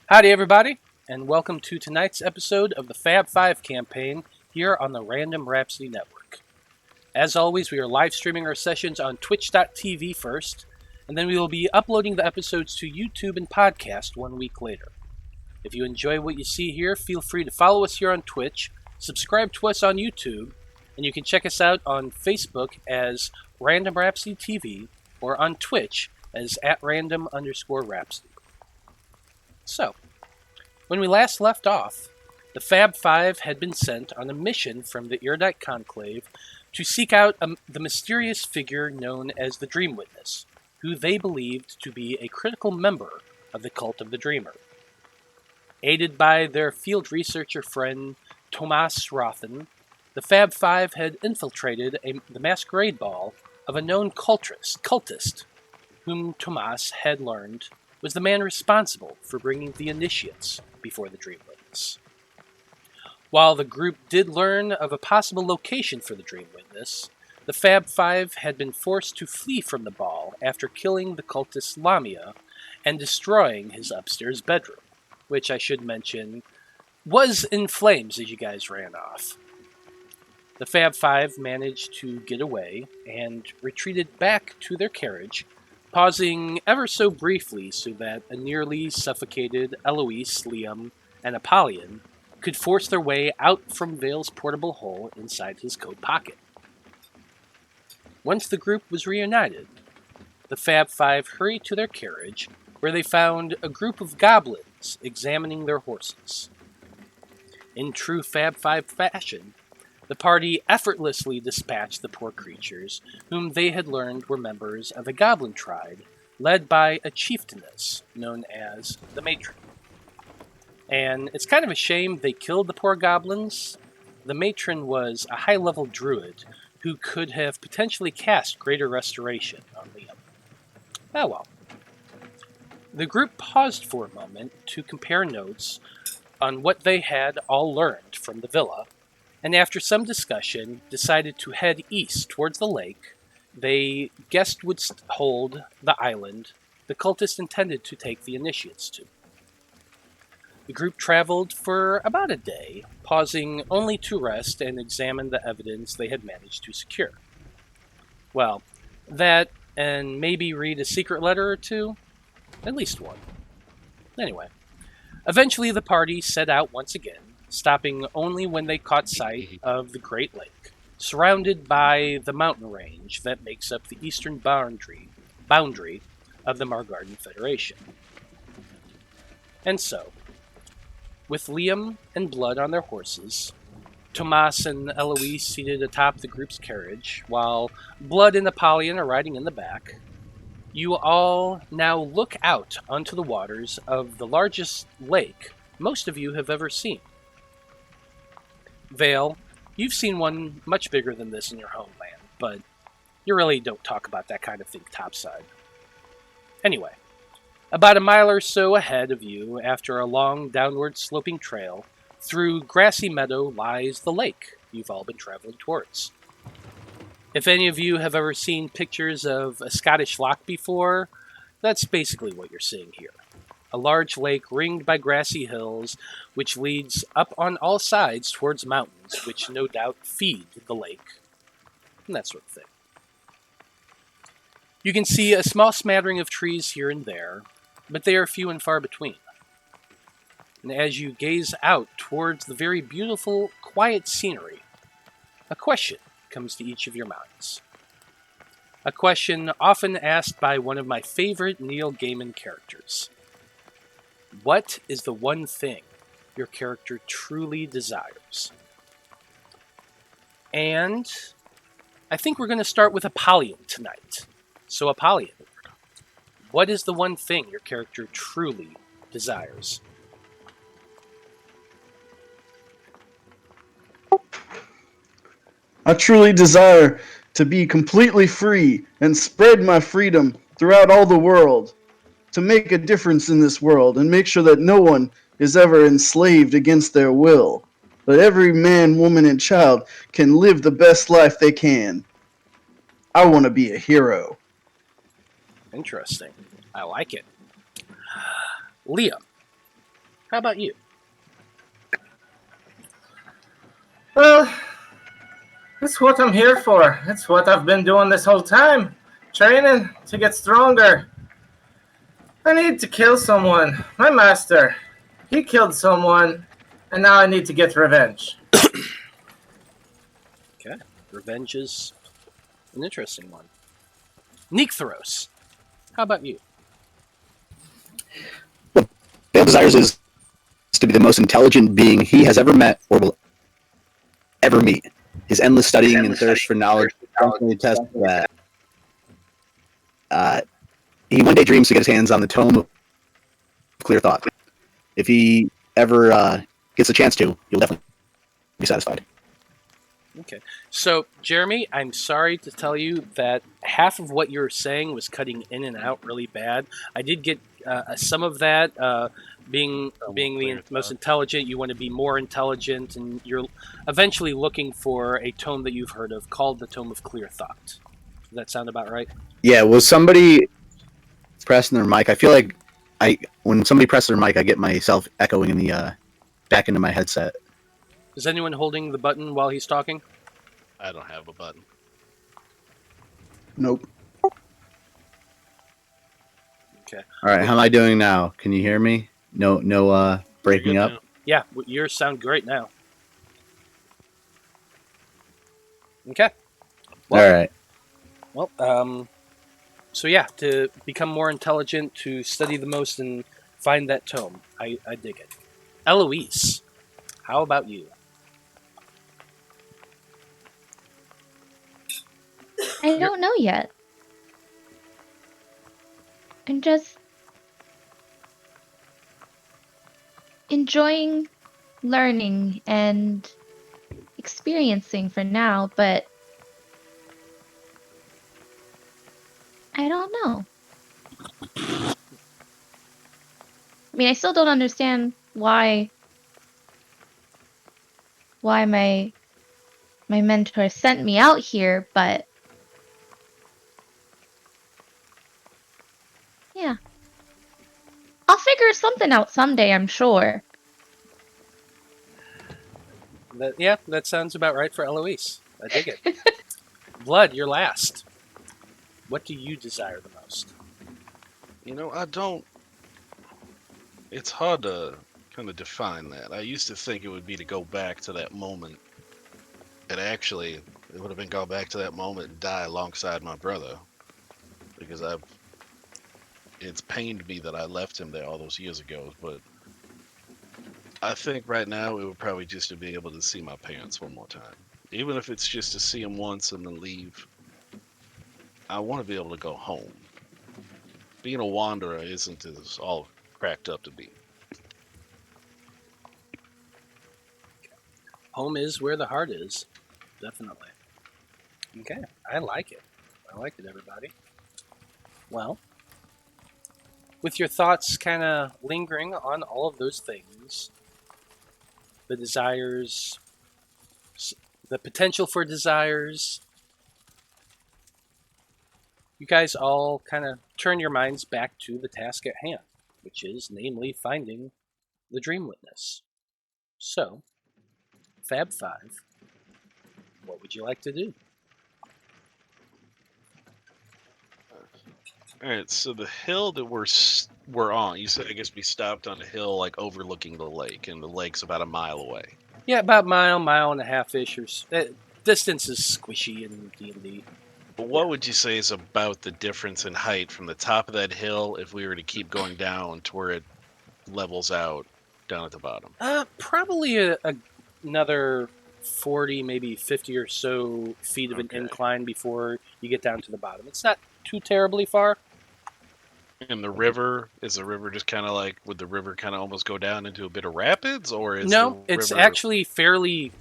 Howdy, everybody, and welcome to tonight's episode of the Faab Five campaign here on the Random Rhapsody Network. As always, we are live streaming our sessions on twitch.tv first, and then we will be uploading the episodes to YouTube and podcast 1 week later. If you enjoy what you see here, feel free to follow us here on Twitch, subscribe to us on YouTube, and you can check us out on Facebook as Random Rhapsody TV or on Twitch as @random_rhapsody. So, when we last left off, the Faab Five had been sent on a mission from the Erudite Conclave to seek out the mysterious figure known as the Dreamwitness, who they believed to be a critical member of the Cult of the Dreamer. Aided by their field researcher friend Tomas Rothen, the Faab Five had infiltrated the masquerade ball of a known cultist, whom Tomas had learned was the man responsible for bringing the initiates before the Dreamwitness. While the group did learn of a possible location for the Dreamwitness, the Faab Five had been forced to flee from the ball after killing the cultist Lamia and destroying his upstairs bedroom, which I should mention was in flames as you guys ran off. The Faab Five managed to get away and retreated back to their carriage, pausing ever so briefly so that a nearly suffocated Eloise, Liam, and Apollyon could force their way out from Veil's portable hole inside his coat pocket. Once the group was reunited, the Faab Five hurried to their carriage, where they found a group of goblins examining their horses. In true Faab Five fashion, the party effortlessly dispatched the poor creatures, whom they had learned were members of a goblin tribe led by a chieftainess known as the Matron. And it's kind of a shame they killed the poor goblins. The Matron was a high-level druid who could have potentially cast Greater Restoration on Liam. Oh well. The group paused for a moment to compare notes on what they had all learned from the villa, and after some discussion, decided to head east towards the lake they guessed would hold the island the cultists intended to take the initiates to. The group traveled for about a day, pausing only to rest and examine the evidence they had managed to secure. Well, that and maybe read a secret letter or two? At least one. Anyway, eventually the party set out once again, stopping only when they caught sight of the Great Lake, surrounded by the mountain range that makes up the eastern boundary of the Margarden Federation. And so, with Liam and Blood on their horses, Tomas and Eloise seated atop the group's carriage, while Blood and Apollyon are riding in the back, you all now look out onto the waters of the largest lake most of you have ever seen. Veil, you've seen one much bigger than this in your homeland, but you really don't talk about that kind of thing topside. Anyway, about a mile or so ahead of you, after a long downward sloping trail, through grassy meadow lies the lake you've all been traveling towards. If any of you have ever seen pictures of a Scottish loch before, that's basically what you're seeing here. A large lake ringed by grassy hills, which leads up on all sides towards mountains, which no doubt feed the lake, and that sort of thing. You can see a small smattering of trees here and there, but they are few and far between. And as you gaze out towards the very beautiful, quiet scenery, a question comes to each of your minds. A question often asked by one of my favorite Neil Gaiman characters. What is the one thing your character truly desires? And I think we're going to start with Apollyon tonight. So Apollyon, what is the one thing your character truly desires? I truly desire to be completely free and spread my freedom throughout all the world, to make a difference in this world and make sure that no one is ever enslaved against their will, but every man, woman, and child can live the best life they can. I want to be a hero. Interesting. I like it. Liam, How about you? Well, that's what I'm here for. That's what I've been doing this whole time. Training to get stronger. I need to kill someone. My master. He killed someone, and now I need to get revenge. Okay. Revenge is an interesting one. Necthros, how about you? Fail desires is to be the most intelligent being he has ever met or will ever meet. His endless studying and thirst for knowledge constantly attest that he one day dreams to get his hands on the tome of clear thought. If he ever gets a chance to, he'll definitely be satisfied. Okay. So, Jeremy, I'm sorry to tell you that half of what you were saying was cutting in and out really bad. I did get some of that. Being the most intelligent, you want to be more intelligent, and you're eventually looking for a tome that you've heard of called the Tome of Clear Thought. Does that sound about right? Yeah, was somebody pressing their mic? I feel like when somebody presses their mic, I get myself echoing in the back into my headset. Is anyone holding the button while he's talking? I don't have a button. Nope. Okay. All right, how am I doing now? Can you hear me? No, breaking up. Now. Yeah, yours sound great now. Okay. All right. Well, so yeah, to become more intelligent, to study the most, and find that tome. I dig it. Eloise, how about you? I don't know yet. I'm just enjoying learning and experiencing for now, but I don't know. I mean, I still don't understand why my mentor sent me out here, but yeah. I'll figure something out someday, I'm sure. That sounds about right for Eloise. I dig it. Blood, you're last. What do you desire the most? I don't. It's hard to kind of define that. I used to think it would be to go back to that moment. And actually, it would have been go back to that moment and die alongside my brother. Because it's pained me that I left him there all those years ago. But I think right now it would probably just to be able to see my parents one more time. Even if it's just to see them once and then leave. I want to be able to go home. Being a wanderer isn't as all cracked up to be. Home is where the heart is. Definitely. Okay, I like it. I like it, everybody. Well, with your thoughts kind of lingering on all of those things, the desires, the potential for desires, you guys all kind of turn your minds back to the task at hand, which is namely finding the Dreamwitness. So, Faab Five, what would you like to do? All right, so the hill that we're on, you said I guess we stopped on a hill like overlooking the lake, and the lake's about a mile away. Yeah, about mile and a half-ish. Distance is squishy in D&D. But what would you say is about the difference in height from the top of that hill if we were to keep going down to where it levels out down at the bottom? Probably another 40, maybe 50 or so feet of an incline before you get down to the bottom. It's not too terribly far. And the river, is the river just kind of like, would the river kind of almost go down into a bit of rapids, or is No, the it's river... actually fairly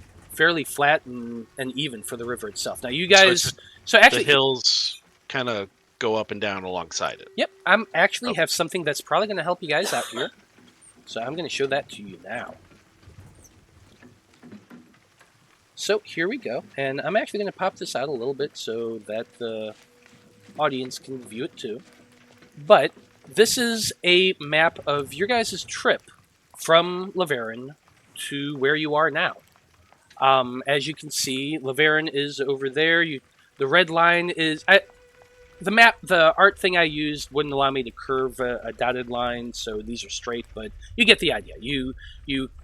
flat and even for the river itself. Now you guys, so actually the hills kind of go up and down alongside it. Yep, I'm actually have something that's probably going to help you guys out here. So I'm going to show that to you now. So here we go, and I'm actually going to pop this out a little bit so that the audience can view it too. But this is a map of your guys' trip from Laverne to where you are now. As you can see, Laverne is over there. The red line is... the map, the art thing I used wouldn't allow me to curve a dotted line, so these are straight, but you get the idea. You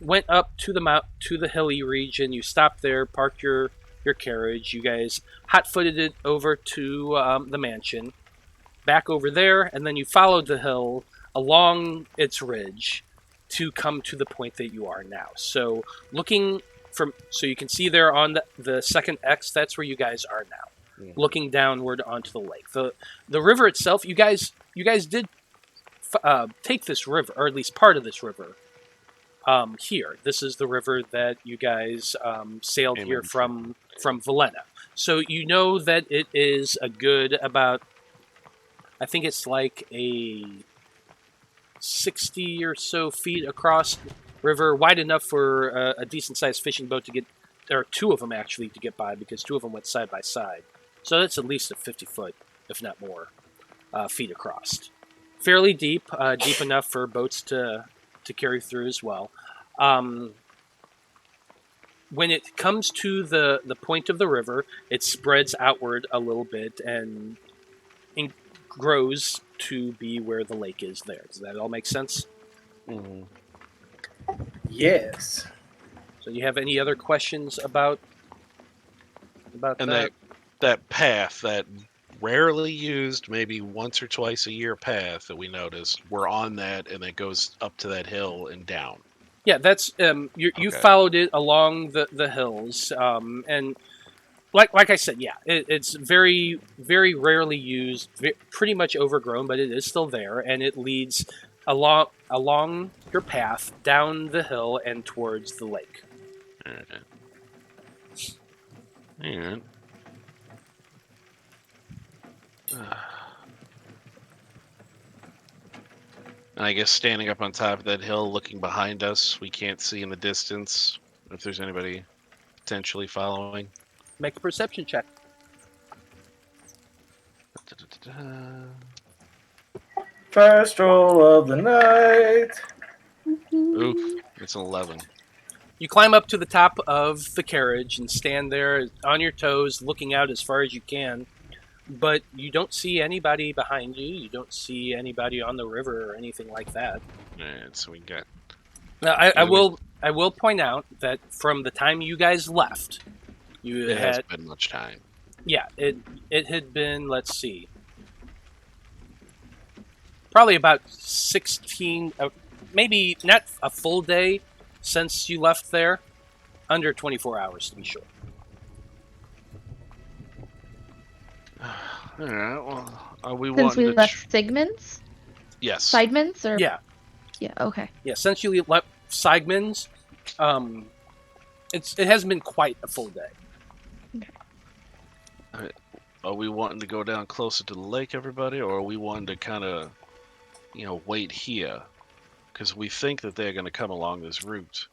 went up to the hilly region, you stopped there, parked your carriage, you guys hot-footed it over to the mansion, back over there, and then you followed the hill along its ridge to come to the point that you are now. So so you can see there on the second X, that's where you guys are now, looking downward onto the lake. The river itself, you guys did take this river, or at least part of this river, here. This is the river that you guys sailed here from Valena. So you know that it is a good about, I think it's like a 60 or so feet across river, wide enough for a decent-sized fishing boat to get. There are two of them actually to get by, because two of them went side by side. So that's at least a 50-foot, if not more, feet across. Fairly deep, deep enough for boats to carry through as well. When it comes to the point of the river, it spreads outward a little bit and grows to be where the lake is there. Does that all make sense? Mm-hmm. Yes. So you have any other questions about And that? that path, that rarely used, maybe once or twice a year path that we noticed, we're on that, and it goes up to that hill and down. Yeah, that's you followed it along the hills, and like I said, yeah, it's very very rarely used, pretty much overgrown, but it is still there, and it leads along your path down the hill and towards the lake. All right. And I guess standing up on top of that hill, looking behind us, we can't see in the distance if there's anybody potentially following. Make a perception check. First roll of the night. Oof, it's an 11. You climb up to the top of the carriage and stand there on your toes, looking out as far as you can. But you don't see anybody behind you. You don't see anybody on the river or anything like that. Alright, so we got... Now, I will point out that from the time you guys left, It hasn't been much time. Yeah, it had been, let's see, probably about 16, maybe not a full day since you left there, under 24 hours to be sure. Alright, well, are we Since wanting we to... left Sigmund's? Yes. Sideman's? Or... Yeah. Yeah, okay. Yeah, since you left Sigmund's, it hasn't been quite a full day. Are we wanting to go down closer to the lake, everybody, or are we wanting to kind of, wait here? Because we think that they're going to come along this route.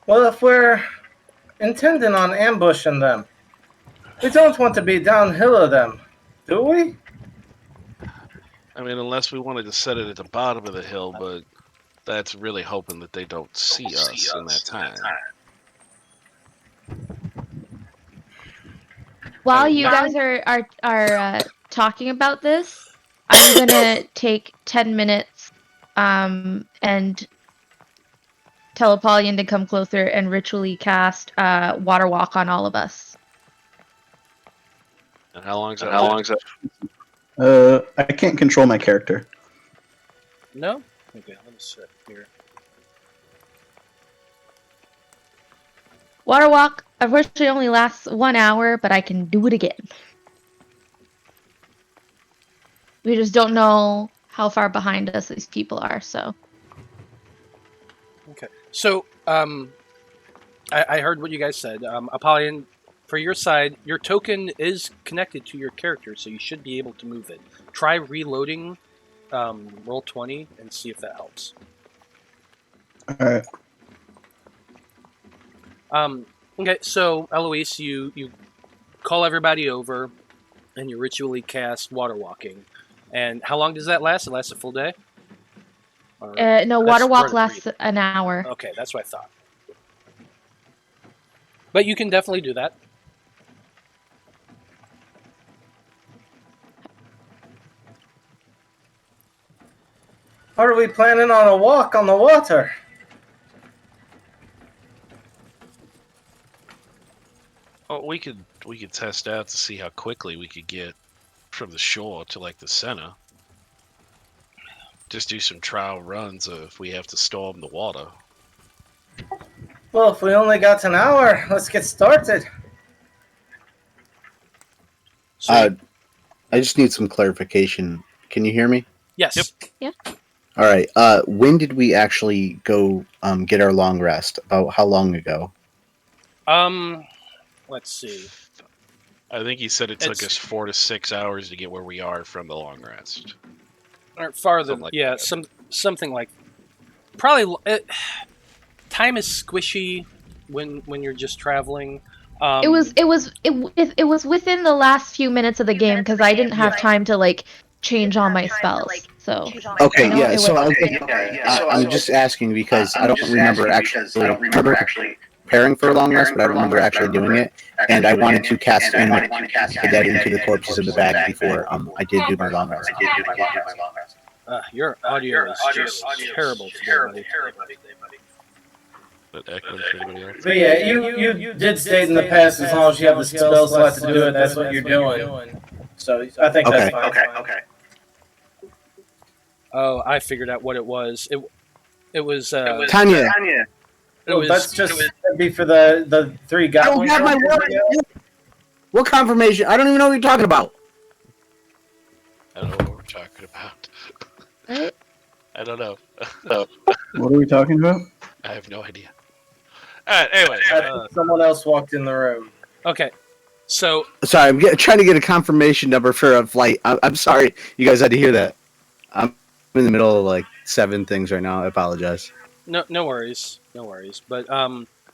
Well, if we're intending on ambushing them, we don't want to be downhill of them, do we? I mean, unless we wanted to set it at the bottom of the hill, but that's really hoping that they don't see us in that time. While you guys are talking about this, I'm gonna take 10 minutes and tell Apollyon to come closer and ritually cast Water Walk on all of us. And how long is that? I can't control my character. No? Okay, let me sit here. Water Walk, unfortunately, only lasts 1 hour, but I can do it again. We just don't know how far behind us these people are, so. Okay. So, I heard what you guys said. Apollyon, for your side, your token is connected to your character, so you should be able to move it. Try reloading, roll 20, and see if that helps. Alright. Okay, so Eloise, you call everybody over, and you ritually cast Water Walking. And how long does that last? It lasts a full day? Or No, that's water walk part of lasts breathing. an hour. Okay, that's what I thought. But you can definitely do that. Are we planning on a walk on the water? Oh, we could test out to see how quickly we could get from the shore to like the center. Just do some trial runs if we have to storm the water. Well, if we only got an hour, let's get started. So, I just need some clarification. Can you hear me? yes. Yeah. All right. When did we actually go get our long rest? About how long ago? Let's see. I think he said it took It's- us 4 to 6 hours to get where we are from the long rest. Or farther. Something like yeah, that. something like. Probably. Time is squishy when you're just traveling. It was within the last few minutes of the game because I didn't have time to like change all my spells. So Okay, you know, yeah. it So was- I'm just asking because I don't remember actually preparing for a long rest, but I remember actually doing it, and I wanted to cast in the dead into the corpses of the bag before I did do my long rest. Your audio is just terrible today, buddy. But echoing for anybody else? But yeah, you did state in the past as long as you have the spell slot to do it, that's what you're doing. So I think that's fine. Okay. Oh, I figured out what it was. It was Tanya, it was That's just that'd be for the three I don't goblins. have my word. What confirmation? I don't even know what you're talking about. I don't know what we're talking about. Right? I don't know. What are we talking about? I have no idea. Alright, anyway. Someone else walked in the room. okay. So Sorry, I'm trying to get a confirmation number for a flight. I'm sorry you guys had to hear that. I'm in the middle of like 7 things right now. I apologize. no worries. But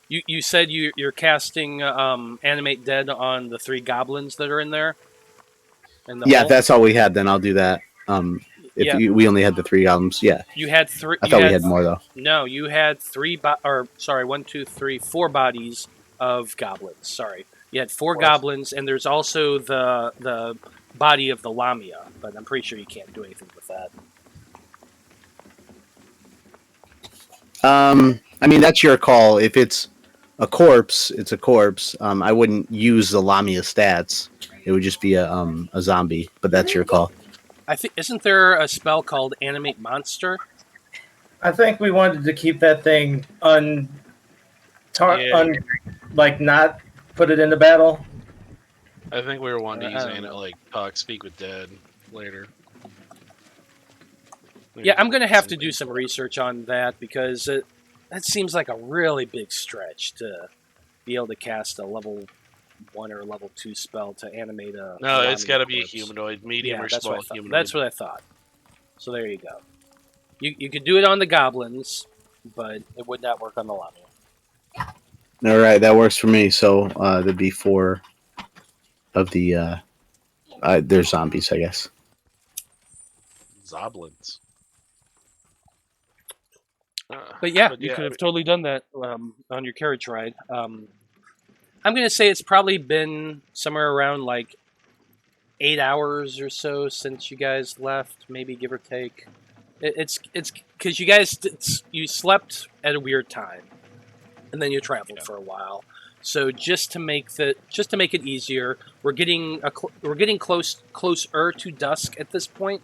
you said you're casting animate dead on the 3 goblins that are in there. In the Yeah, hole? if that's all we had, then I'll do that. If Yeah. we only had the 3 albums, yeah. You had 3. I thought we had more though. No, you had 1, 2, 3, 4 bodies of goblins. Sorry, you had 4 goblins, and there's also the body of the Lamia, but I'm pretty sure you can't do anything with that. I mean that's your call. If it's a corpse, it's a corpse. I wouldn't use the Lamia stats. It would just be a zombie, but that's your call. I think isn't there a spell called Animate Monster? I think we wanted to keep that thing not put it into battle. I think we were wanting to I use don't know. speak with dead later. Yeah, I'm gonna have to do some research on that because that seems like a really big stretch to be able to cast a level 1 or level 2 spell to animate a. No, a it's got to Lamia be a corpse. humanoid, medium or that's small what I thought. humanoid. That's what I thought. So there you go. You could do it on the goblins, but it would not work on the Lamia. All right, that works for me. So there'd be 4 of the. They're zombies, I guess. Zoblins. But yeah, you could have totally done that on your carriage ride. I'm going to say it's probably been somewhere around like 8 hours or so since you guys left, maybe give or take. It's because you guys you slept at a weird time, and then you traveled for a while. So just to make it easier, we're getting closer to dusk at this point,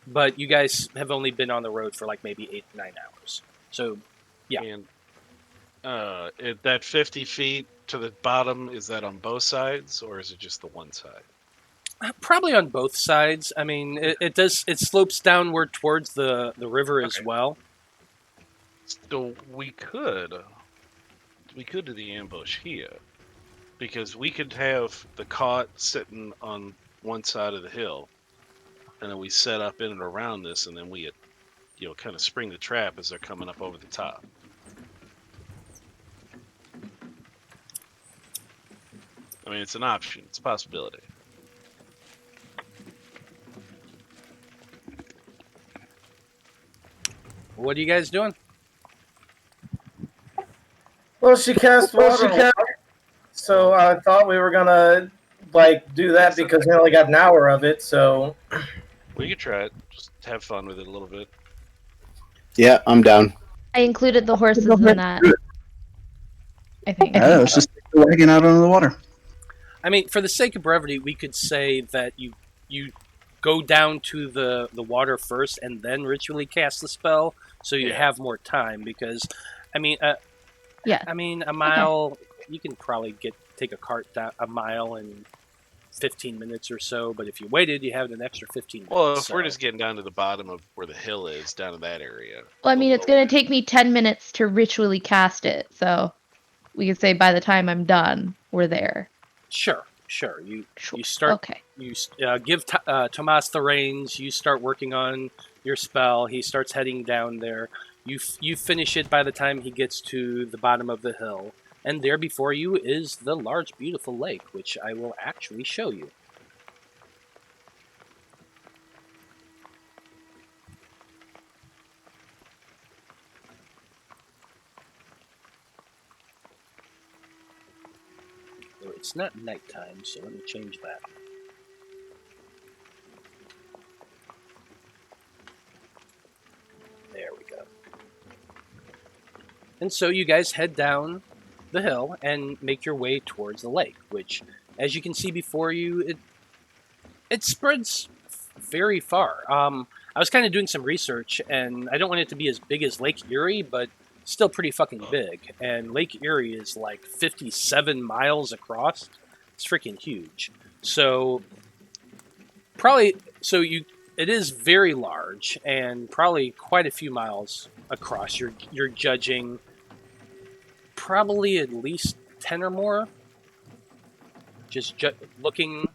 but you guys have only been on the road for like maybe 8 9 hours. So yeah. And that 50 feet to the bottom, is that on both sides or is it just the one side? Probably on both sides. I mean, it slopes downward towards the river as well. So we could do the ambush here, because we could have the cart sitting on one side of the hill, and then we set up in and around this, and then we kind of spring the trap as they're coming up over the top. I mean, it's an option. It's a possibility. What are you guys doing? Well, she cast water. So I thought we were gonna do that because we only got an hour of it. So We could try it. Just have fun with it a little bit. Yeah, I'm down. I included the horses in that. I think. Let's just take the wagon out onto the water. I mean, for the sake of brevity, we could say that you go down to the water first and then ritually cast the spell, so you have more time. Because, I mean, Yeah. I mean, a mile you can probably take a cart down a mile in 15 minutes or so. But if you waited, you have an extra 15 minutes. Well, if we're just getting down to the bottom of where the hill is, down in that area. Well, I mean, it's going to take me 10 minutes to ritually cast it, so we could say by the time I'm done, we're there. Sure. You start. Okay. You give Tomas the reins. You start working on your spell. He starts heading down there. You finish it by the time he gets to the bottom of the hill. And there before you is the large, beautiful lake, which I will actually show you. It's not nighttime, so let me change that. There we go. And so you guys head down the hill and make your way towards the lake, which, as you can see before you, it spreads very far. I was kind of doing some research, and I don't want it to be as big as Lake Erie, but still pretty fucking big. And Lake Erie is like 57 miles across. It's freaking huge. So it is very large and probably quite a few miles across. You're judging probably at least 10 or more. Just looking.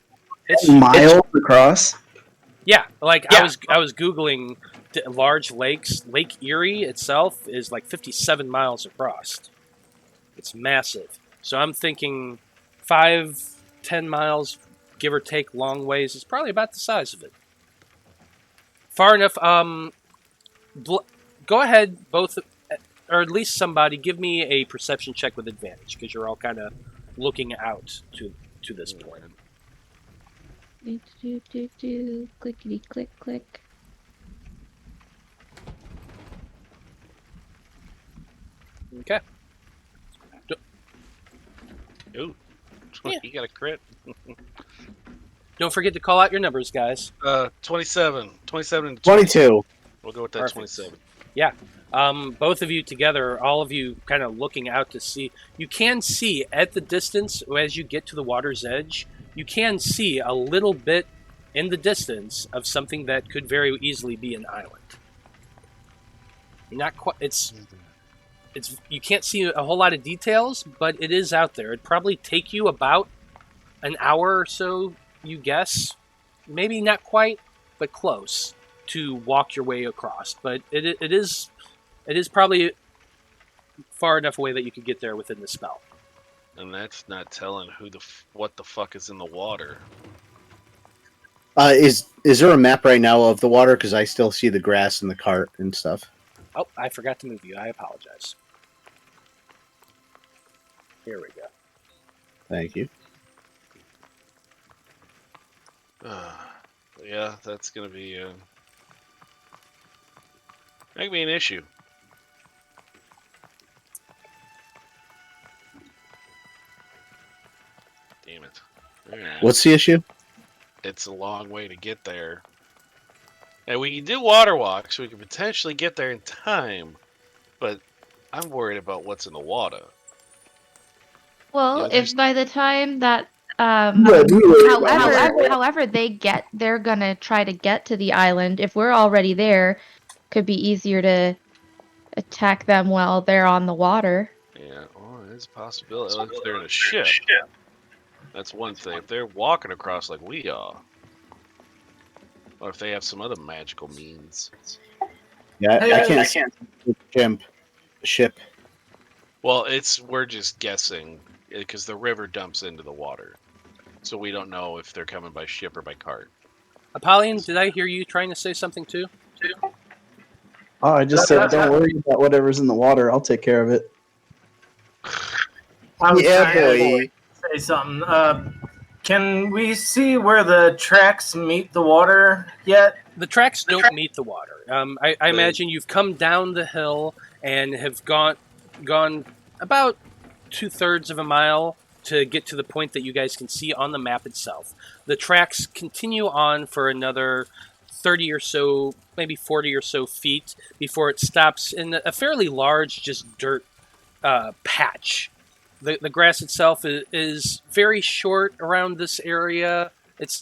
It's miles across. Yeah, I was googling large lakes. Lake Erie itself is like 57 miles across. It's massive. So I'm thinking 5-10 miles, give or take, long ways is probably about the size of it. Far enough. Go ahead, both, or at least somebody, give me a perception check with advantage because you're all kind of looking out to this point. Clickety click click. Okay. Ooh, Yeah. You got a crit. Don't forget to call out your numbers, guys. 27 and 22. We'll go with that. Perfect. 27. Yeah. Both of you together, all of you kind of looking out to see. You can see at the distance, as you get to the water's edge, you can see a little bit in the distance of something that could very easily be an island. Not quite. It's. You can't see a whole lot of details, but it is out there. It'd probably take you about an hour or so, you guess. Maybe not quite, but close to walk your way across. But it is probably far enough away that you could get there within the spell. And that's not telling what the fuck is in the water. Is there a map right now of the water? Because I still see the grass and the cart and stuff. Oh, I forgot to move you. I apologize. Here we go. Thank you. Yeah, that's gonna be that could be an issue. Damn it. Yeah. What's the issue? It's a long way to get there. And we can do water walks, so we can potentially get there in time, but I'm worried about what's in the water. Well, Yeah, if by the time that However, they're gonna try to get to the island. If we're already there, could be easier to attack them while they're on the water. Yeah, well, it's a possibility. If they're in a ship, that's one thing. If they're walking across like we are, or if they have some other magical means. Yeah, I can't see ship. Well, we're just guessing because the river dumps into the water, so we don't know if they're coming by ship or by cart. Apollyon, did I hear you trying to say something too? Oh, I just said, don't worry about whatever's in the water. I'll take care of it. I was Yeah, trying to boy. say something. Can we see where the tracks meet the water yet? The tracks don't meet the water. I imagine you've come down the hill and have gone about 2/3 of a mile to get to the point that you guys can see on the map itself. The tracks continue on for another 30 or so, maybe 40 or so feet before it stops in a fairly large, just dirt patch. The grass itself is very short around this area.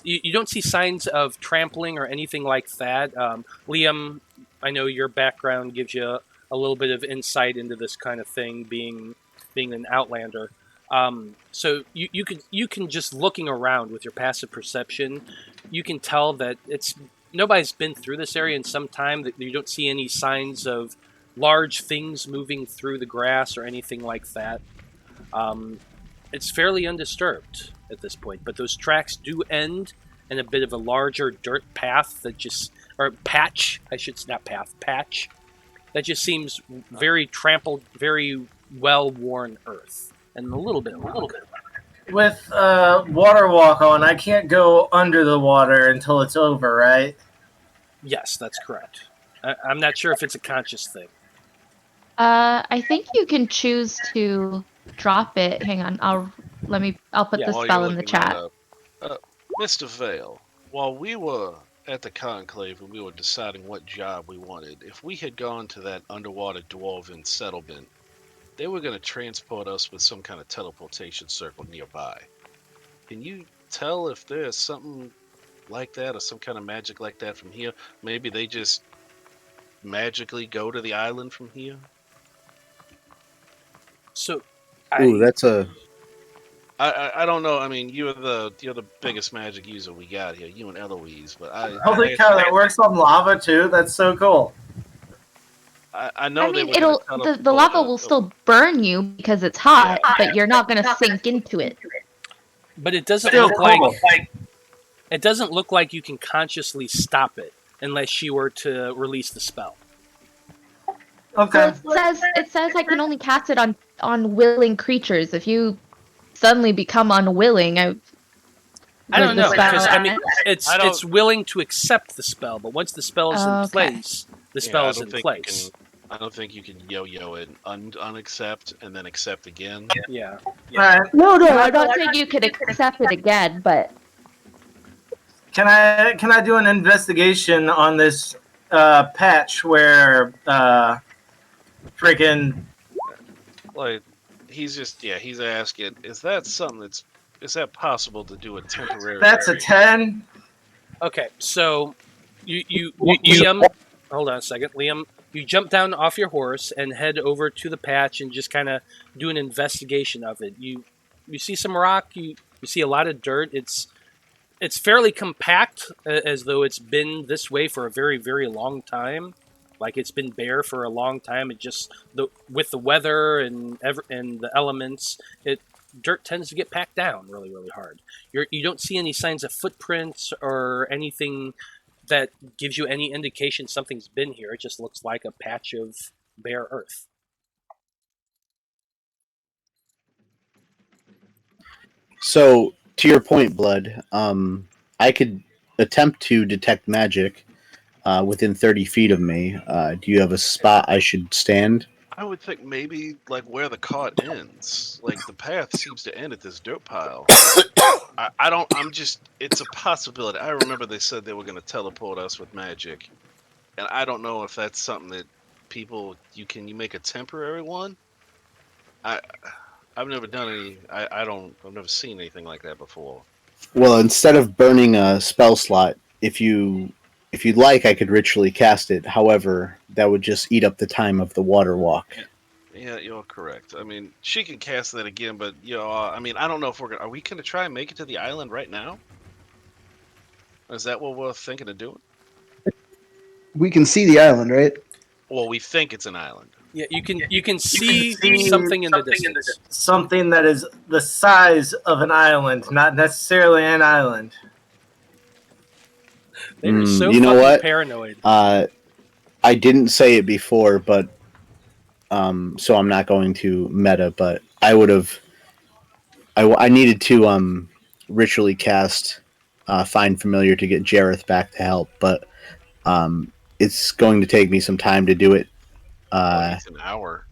You don't see signs of trampling or anything like that. Liam, I know your background gives you a little bit of insight into this kind of thing, being an outlander. So you can just looking around with your passive perception, you can tell that nobody's been through this area in some time. That you don't see any signs of large things moving through the grass or anything like that. It's fairly undisturbed at this point, but those tracks do end in a bit of a larger dirt path or patch, patch, that just seems very trampled, very well-worn earth, and a little bit. With water walk on, I can't go under the water until it's over, right? Yes, that's correct. I'm not sure if it's a conscious thing. I think you can choose to drop it. Hang on, I'll put the While spell you're in the looking that chat. up, Mr. Veil, while we were at the conclave and we were deciding what job we wanted, if we had gone to that underwater dwarven settlement, they were going to transport us with some kind of teleportation circle nearby. Can you tell if there's something like that or some kind of magic like that from here? Maybe they just magically go to the island from here? So, that's a... I don't know. I mean, you're the biggest magic user we got here, you and Eloise. But Holy cow, that works on lava too. That's so cool. I know. I mean, the lava will still burn you because it's hot, but you're not going to sink into it. But it doesn't Still look cool. it doesn't look like you can consciously stop it unless she were to release the spell. Okay. Well, it says I can only cast it on willing creatures. If you suddenly become unwilling, I don't know, because I mean, I don't- it's willing to accept the spell, but once the spell is in place, the spell is in place. I don't think you can yo-yo it, unaccept, and then accept again. Yeah. Alright. No, I'm not saying you could accept it again, but Can I do an investigation on this patch where freaking Like, he's asking, is that something is that possible to do a temporary? that's a 10? Okay, so Liam, hold on a second, Liam. You jump down off your horse and head over to the patch and just kind of do an investigation of it. You see some rock. You see a lot of dirt. It's fairly compact, as though it's been this way for a very, very long time. Like it's been bare for a long time. It just with the weather and the elements, dirt tends to get packed down really, really hard. You don't see any signs of footprints or anything that gives you any indication something's been here. It just looks like a patch of bare earth. So, to your point, Blood, I could attempt to detect magic within 30 feet of me. Do you have a spot I should stand? I would think maybe like where the cart ends. Like the path seems to end at this dirt pile. It's a possibility. I remember they said they were going to teleport us with magic. And I don't know if that's something that you make a temporary one? I've never done any, I've never seen anything like that before. Well, instead of burning a spell slot, if you'd like, I could ritually cast it. However, that would just eat up the time of the water walk. Yeah, you're correct. I mean, she can cast that again, but I mean, I don't know if are we gonna try and make it to the island right now? Is that what we're thinking of doing? We can see the island, right? Well, we think it's an island. Yeah, you can see something in the distance. Something that is the size of an island, not necessarily an island. They were so you know fucking what? paranoid. I didn't say it before, but so I'm not going to meta. But I would have. I needed to ritually cast Find Familiar to get Jareth back to help, but it's going to take me some time to do it. It's an hour.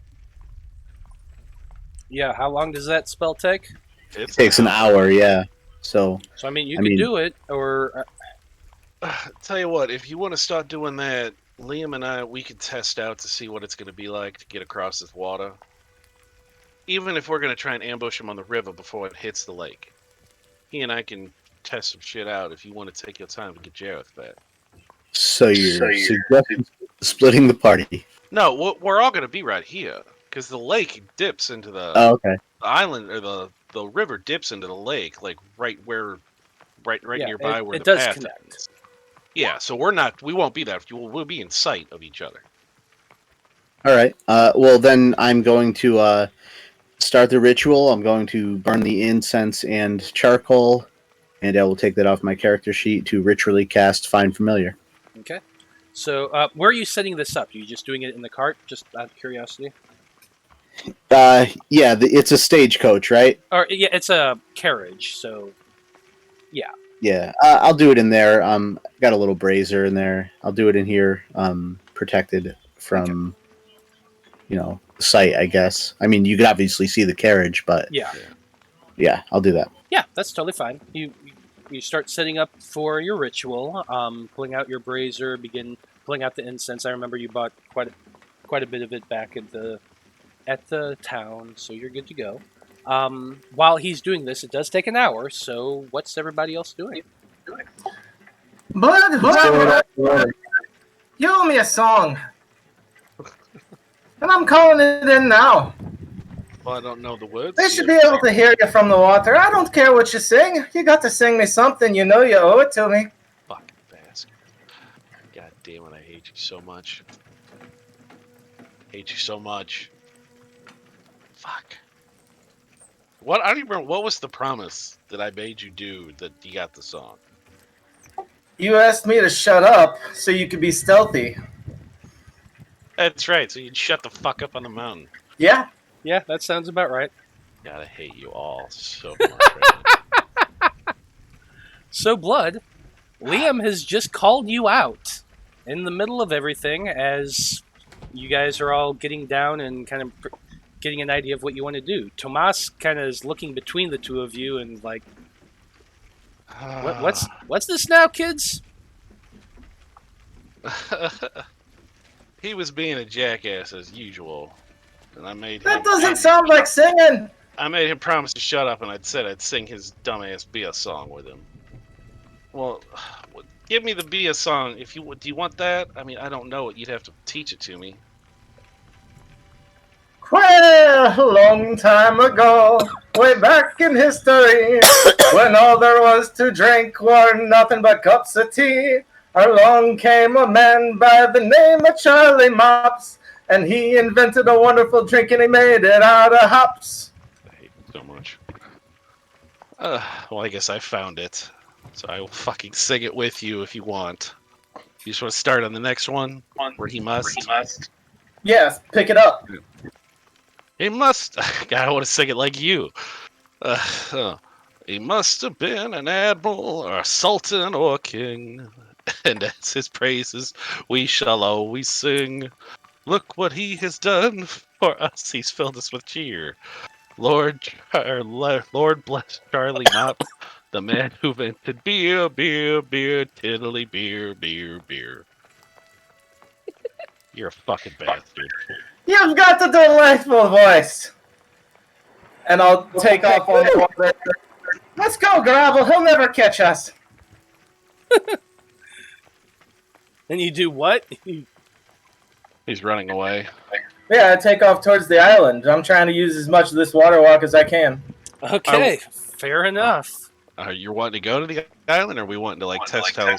Yeah, how long does that spell take? It takes an hour, yeah. So I mean, you could do it, or tell you what, if you want to start doing that, Liam and I, we could test out to see what it's going to be like to get across this water. Even if we're going to try and ambush him on the river before it hits the lake. He and I can test some shit out if you want to take your time to get Jareth back. So you're suggesting splitting the party? No, we're all going to be right here. Because the lake dips into the, the island, or the river dips into the lake, like right nearby where it the does path connect. is. Yeah, so we won't be there. We'll be in sight of each other. All right. Well, then I'm going to start the ritual. I'm going to burn the incense and charcoal, and I will take that off my character sheet to ritually cast Find Familiar. Okay. So, where are you setting this up? Are you just doing it in the cart, just out of curiosity? Yeah, it's a stagecoach, right? Or yeah, it's a carriage. So, yeah. Yeah, I'll do it in there. Got a little brazier in there. I'll do it in here, protected from, sight, I guess. I mean, you could obviously see the carriage, but yeah, I'll do that. Yeah, that's totally fine. You start setting up for your ritual, pulling out your brazier, begin pulling out the incense. I remember you bought quite a bit of it back at the town, so you're good to go. While he's doing this, it does take an hour, so what's everybody else doing? Blood, you owe me a song. And I'm calling it in now. Well, I don't know the words. They should be able to hear you from the water. I don't care what you sing. You got to sing me something. You know you owe it to me. Fucking bastard. God damn it, I hate you so much. Hate you so much. Fuck. I don't even remember, what was the promise that I made you do that you got the song? You asked me to shut up so you could be stealthy. That's right, so you'd shut the fuck up on the mountain. Yeah. Yeah, that sounds about right. God, I hate you all so much right now. So, Blood, Liam has just called you out in the middle of everything as you guys are all getting down and kind of getting an idea of what you want to do. Tomas kind of is looking between the two of you and like, what's this now, kids? He was being a jackass as usual, and I made That doesn't sound like singing. I made him promise to shut up, and I'd said I'd sing his dumbass Bia song with him. Well, give me the Bia song if you do. You want that? I mean, I don't know it. You'd have to teach it to me. Well, a long time ago, way back in history, when all there was to drink were nothing but cups of tea, along came a man by the name of Charlie Mops, and he invented a wonderful drink and he made it out of hops. I hate it so much. Well, I guess I found it, so I will fucking sing it with you if you want. You just want to start on the next one, where he must? Yes, pick it up. He must. God, I want to sing it like you. He must have been an admiral or a sultan or a king, and as his praises we shall always sing. Look what he has done for us. He's filled us with cheer. Lord bless Charlie Mop, the man who invented beer, beer, beer, tiddly beer, beer, beer. You're a fucking bastard. You've got the delightful voice. And I'll take off on the water. Let's go, Gravel. He'll never catch us. And you do what? He's running away. Yeah, I take off towards the island. I'm trying to use as much of this water walk as I can. Okay, fair enough. You're wanting to go to the island, or are we wanting to test how?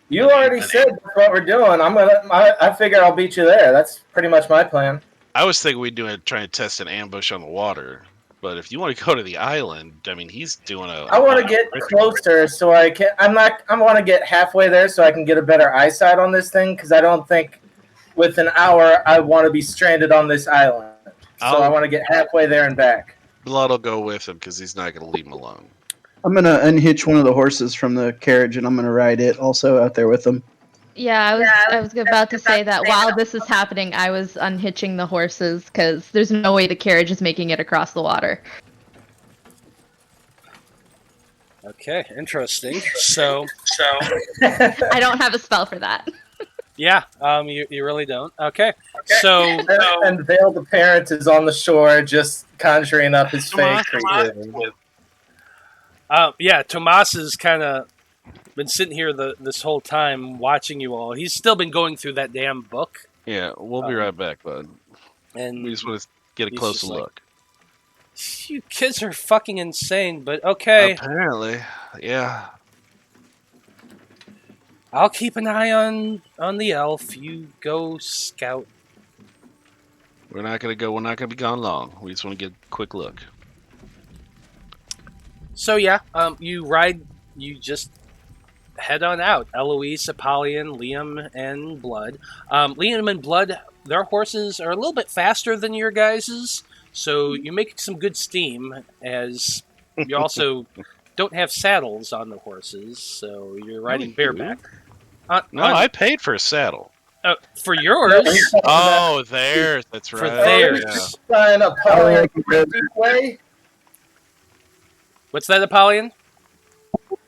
You already said that's what we're doing. I figure I'll beat you there. That's pretty much my plan. I was thinking we'd try and test an ambush on the water. But if you want to go to the island, I mean, he's doing I want to get closer so I can. I want to get halfway there so I can get a better eyesight on this thing because I don't think with an hour, I want to be stranded on this island. So I want to get halfway there and back. Blood will go with him because he's not going to leave him alone. I'm gonna unhitch one of the horses from the carriage, and I'm gonna ride it also out there with them. Yeah, I was about to say that while this is happening, I was unhitching the horses because there's no way the carriage is making it across the water. Okay, interesting. So I don't have a spell for that. yeah, you really don't. Okay, so And Vale the parent is on the shore, just conjuring up his fake creature. yeah, Tomas has kind of been sitting here this whole time watching you all. He's still been going through that damn book. Yeah, we'll be right back, bud. And We just want to get a he's closer just like, look. You kids are fucking insane, but okay. Apparently, yeah. I'll keep an eye on the elf. You go scout. We're not going to be gone long. We just want to get a quick look. So yeah, you just head on out. Eloise, Apollyon, Liam, and Blood. Liam and Blood, their horses are a little bit faster than your guys's, so you make some good steam, as you also don't have saddles on the horses, so you're riding bareback. I paid for a saddle. For yours. Oh, theirs. That's right. For theirs. Yeah. Sign Apollyon the way. What's that, Apollyon?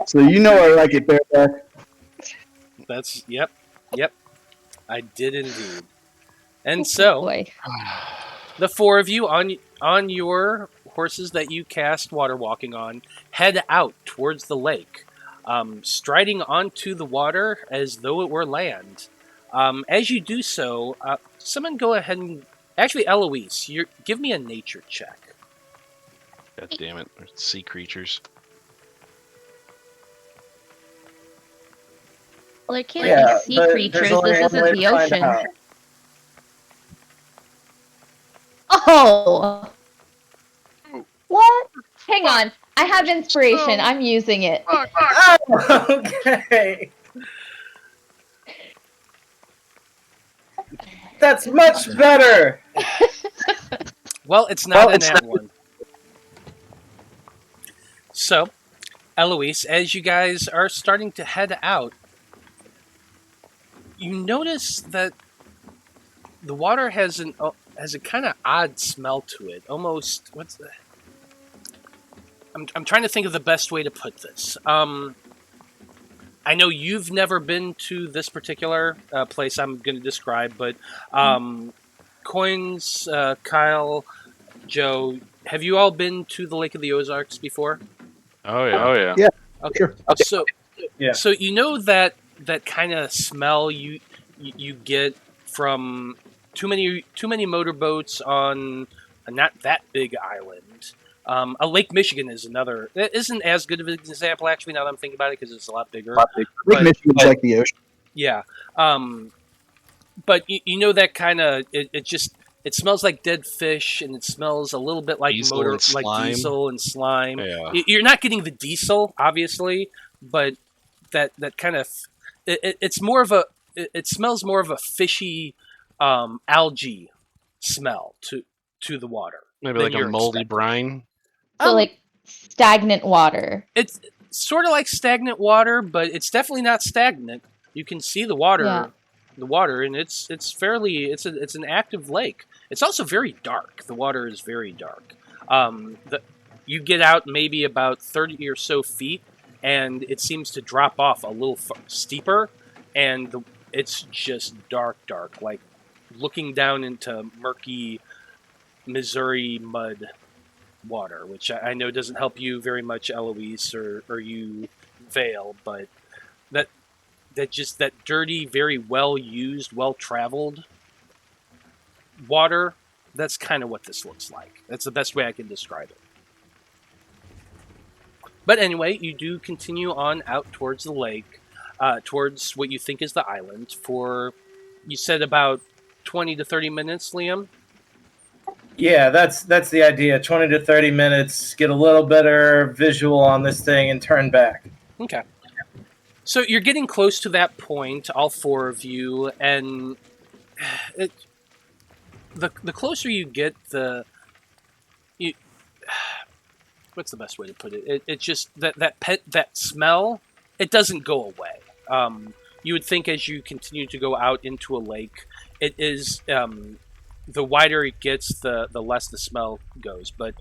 So you know I like it bareback. That's yep. I did indeed. And so Boy. the four of you on your horses that you cast water walking on head out towards the lake, striding onto the water as though it were land. As you do so, someone go ahead and actually, Eloise, give me a nature check. God damn it. There's sea creatures. Well, there can't be sea creatures. This isn't the ocean. Oh! What? Hang on. I have inspiration. I'm using it. Oh, okay. That's much better. Well, it's not an nat one. So, Eloise, as you guys are starting to head out, you notice that the water has a kind of odd smell to it. Almost, what's the? I'm trying to think of the best way to put this. I know you've never been to this particular place I'm going to describe, but Koines, Kyle, Joe, have you all been to the Lake of the Ozarks before? Oh, yeah. Yeah. Okay. Sure. So you know that kind of smell you get from too many motorboats on a not that big island. A Lake Michigan is another. It isn't as good of an example, actually, now that I'm thinking about it, because it's a lot bigger. Lake Michigan's like the ocean. Yeah. But you know that kind of it smells like dead fish, and it smells a little bit like Diesel and slime. diesel and slime. Yeah. You're not getting the diesel, obviously, but that kind of it's more of a it smells more of a fishy algae smell to the water. Maybe than like a you're moldy expecting. brine. So, like, stagnant water. It's sort of like stagnant water, but it's definitely not stagnant. You can see the water. Yeah. The water, and it's an active lake. It's also very dark. The water is very dark. You get out maybe about 30 or so feet, and it seems to drop off a little steeper, and it's just dark, like looking down into murky Missouri mud water, which I know doesn't help you very much, Eloise, or you, Vale, but that dirty, very well used, well traveled water, that's kind of what this looks like. That's the best way I can describe it. But anyway, you do continue on out towards the lake, towards what you think is the island, for, you said, about 20 to 30 minutes, Liam? Yeah, that's the idea. 20 to 30 minutes, get a little better visual on this thing, and turn back. Okay. So you're getting close to that point, all four of you, and the closer you get, what's the best way to put it? It's just that smell. It doesn't go away. You would think as you continue to go out into a lake, it is the wider it gets, the less the smell goes. But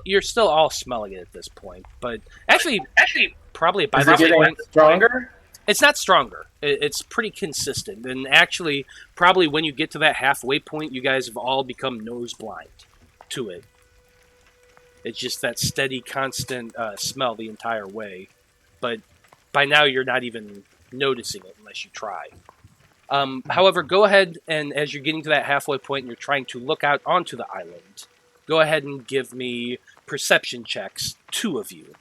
you're still all smelling it at this point. But actually, probably by this point, stronger. it's not stronger. It's pretty consistent. And actually, probably when you get to that halfway point, you guys have all become nose blind to it. It's just that steady, constant smell the entire way. But by now, you're not even noticing it unless you try. However, go ahead and as you're getting to that halfway point and you're trying to look out onto the island, go ahead and give me perception checks, 2 of you.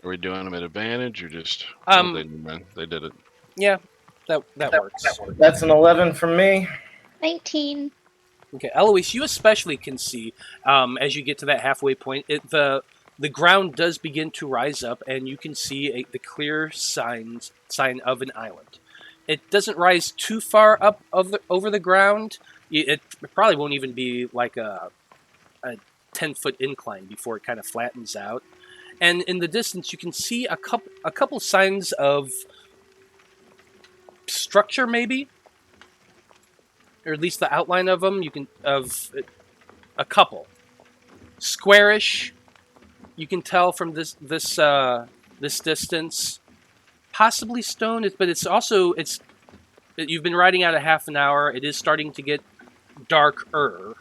Are we doing them at advantage or just? They did it. Yeah, that works. That's an 11 from me. 19. Okay, Eloise, you especially can see as you get to that halfway point, the ground does begin to rise up, and you can see the clear sign of an island. It doesn't rise too far up over the ground. It probably won't even be like a 10-foot incline before it kind of flattens out. And in the distance, you can see a couple signs of structure, maybe, or at least the outline of them. Of a couple, squarish. You can tell from this distance, possibly stone. But it's also you've been riding out a half an hour. It is starting to get darker.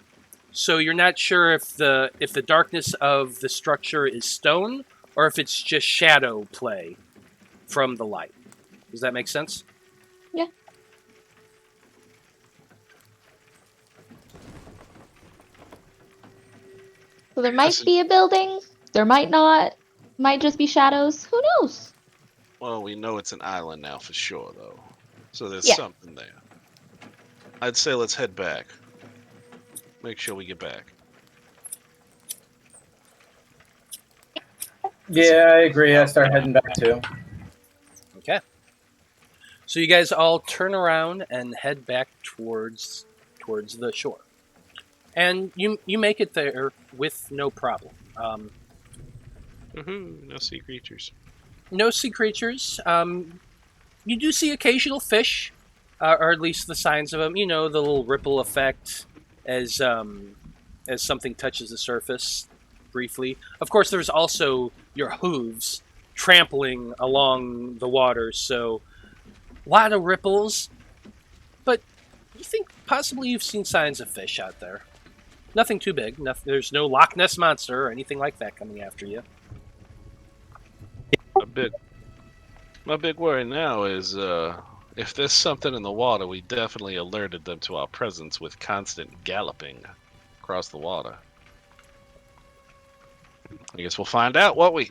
So you're not sure if the darkness of the structure is stone or if it's just shadow play from the light. Does that make sense? Yeah. So there might be a building. There might not. Might just be shadows. Who knows? Well, we know it's an island now for sure, though. So there's Yeah. something there. I'd say let's head back. Make sure we get back. Yeah, I agree. I start heading back too. Okay. So you guys all turn around and head back towards the shore. And you make it there with no problem. No sea creatures. No sea creatures. You do see occasional fish, or at least the signs of them. You know, the little ripple effect as something touches the surface briefly. Of course, there's also your hooves trampling along the water, so a lot of ripples. But you think possibly you've seen signs of fish out there. Nothing too big. There's no Loch Ness Monster or anything like that coming after you. My big worry now is if there's something in the water, we definitely alerted them to our presence with constant galloping across the water. I guess we'll find out, won't we?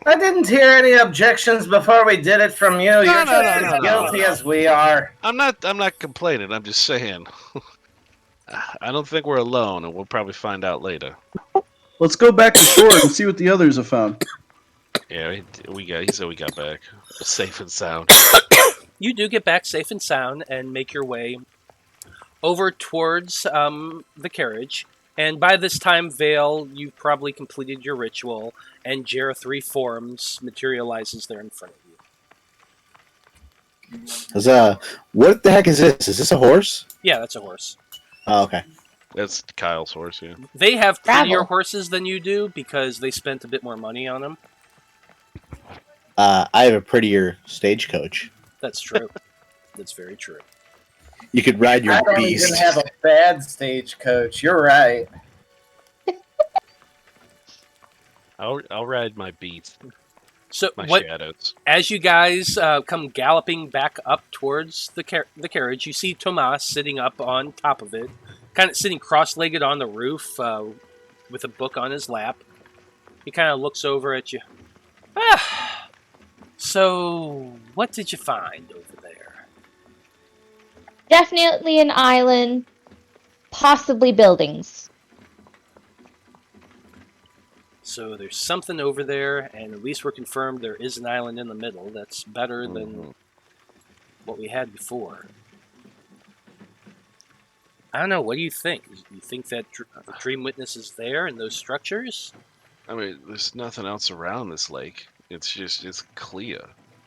I didn't hear any objections before we did it from you. You're just as guilty as we are. I'm not complaining. I'm just saying. I don't think we're alone, and we'll probably find out later. Let's go back to shore and see what the others have found. Yeah, he said we got back safe and sound. You do get back safe and sound and make your way over towards the carriage. And by this time, Veil, you've probably completed your ritual, and Jareth reforms, materializes there in front of you. What the heck is this? Is this a horse? Yeah, that's a horse. Oh, okay. That's Kyle's horse, yeah. They have prettier Travel. horses than you do because they spent a bit more money on them. I have a prettier stagecoach. That's true. That's very true. You could ride your I don't beast. even have a bad stagecoach. You're right. I'll ride my beast, So my what? shadows. As you guys come galloping back up towards the carriage, you see Tomas sitting up on top of it, kind of sitting cross-legged on the roof with a book on his lap. He kind of looks over at you. So, what did you find over there? Definitely an island. Possibly buildings. So there's something over there, and at least we're confirmed there is an island in the middle. That's better than what we had before. I don't know. What do you think? You think that the Dreamwitness is there in those structures? I mean, there's nothing else around this lake. It's clear.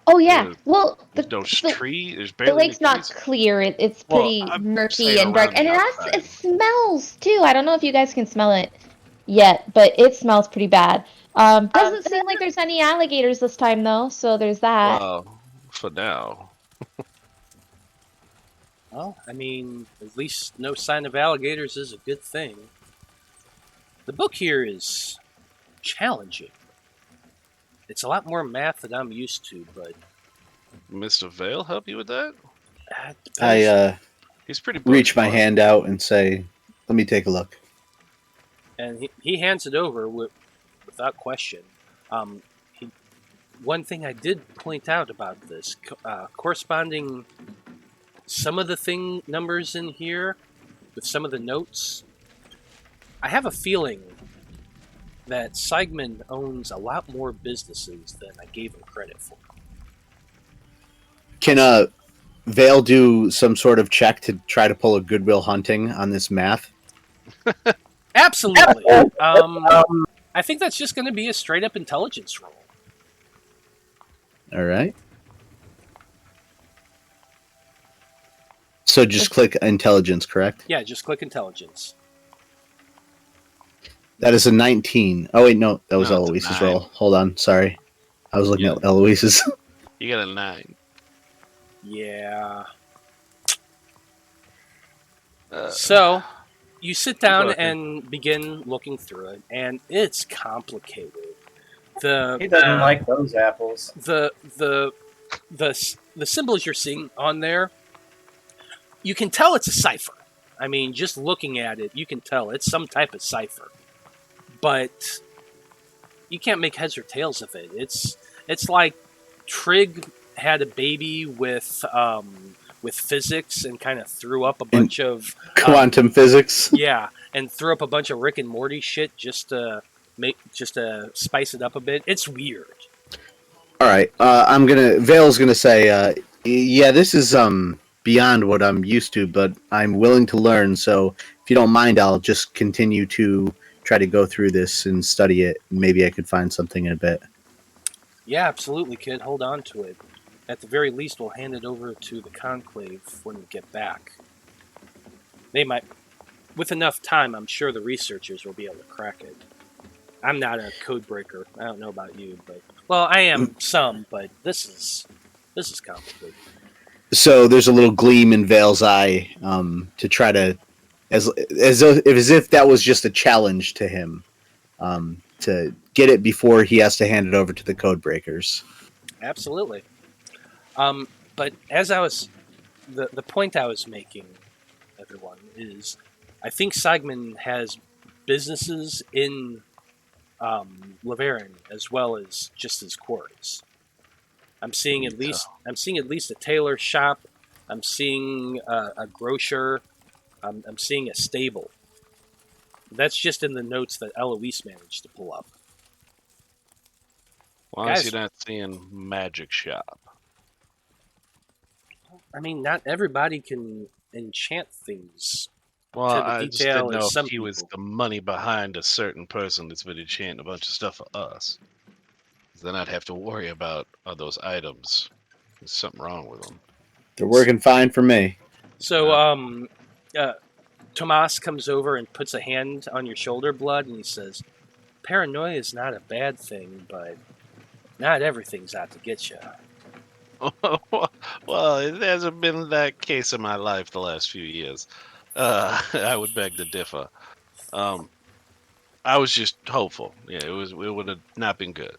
Oh yeah. Well, There's no tree. There's the barely lake's any not trees. clear. It's Well, pretty I'm murky saying and dark, around and the it outside. smells too. I don't know if you guys can smell it yet, but it smells pretty bad. Doesn't seem like there's any alligators this time though, so there's that. Well, for now. Well, I mean, at least no sign of alligators is a good thing. The book here is challenging. It's a lot more math than I'm used to, but Mr. Veil help you with that? He's pretty reach my smart. hand out and say, "Let me take a look." And he hands it over without question. One thing I did point out about this, corresponding some of the numbers in here with some of the notes, I have a feeling that Seigman owns a lot more businesses than I gave him credit for. Can Vale do some sort of check to try to pull a Goodwill Hunting on this math? Absolutely. I think that's just going to be a straight up intelligence roll. All right. So just click intelligence, correct? Yeah, just click intelligence. That is a 19. Oh, wait, no. That was No, it's a Eloise's 9. roll. Hold on. Sorry. I was looking at Eloise's. You got a 9. Yeah. So, you sit down and begin looking through it, and it's complicated. He doesn't like those apples. The symbols you're seeing on there, you can tell it's a cipher. I mean, just looking at it, you can tell it's some type of cipher. But you can't make heads or tails of it. It's like Trig had a baby with physics and kind of threw up a bunch of quantum physics. Yeah, and threw up a bunch of Rick and Morty shit just to spice it up a bit. It's weird. All right. Vale's gonna say, yeah, this is beyond what I'm used to, but I'm willing to learn. So if you don't mind, I'll just continue to try to go through this and study it. Maybe I could find something in a bit. Yeah, absolutely, kid. Hold on to it. At the very least, we'll hand it over to the Conclave when we get back. They might, with enough time, I'm sure the researchers will be able to crack it. I'm not a code breaker. I don't know about you, but I am some. But this is complicated. So there's a little gleam in Vale's eye to try to, as if that was just a challenge to him, to get it before he has to hand it over to the code breakers. Absolutely. But as I was, the point I was making, everyone, is I think Seigman has businesses in Laverne as well as just his quarries. I'm seeing at least a tailor shop. I'm seeing a grocer. I'm seeing a stable. That's just in the notes that Eloise managed to pull up. Why is he not seeing magic shop? I mean, not everybody can enchant things. Well, I just didn't know if he was the money behind a certain person that's been enchanting a bunch of stuff for us. Then I'd have to worry about those items. There's something wrong with them. They're working fine for me. So, Tomas comes over and puts a hand on your shoulder, Blood, and he says, "Paranoia is not a bad thing, but not everything's out to get you." Well, it hasn't been that case in my life the last few years. I would beg to differ. I was just hopeful. Yeah, it would have not been good.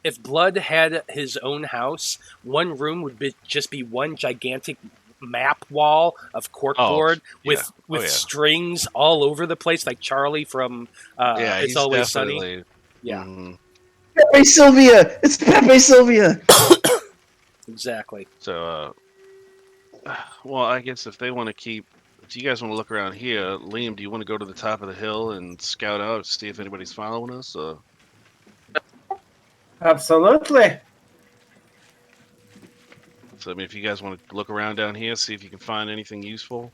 If Blood had his own house, one room would just be one gigantic map wall of corkboard with strings all over the place, like Charlie from It's Always Sunny. Yeah. Mm-hmm. Pepe Sylvia! It's Pepe Sylvia! Exactly. So, well, I guess if you guys want to look around here, Liam, do you want to go to the top of the hill and scout out, see if anybody's following us? Absolutely. So I mean, if you guys want to look around down here, see if you can find anything useful.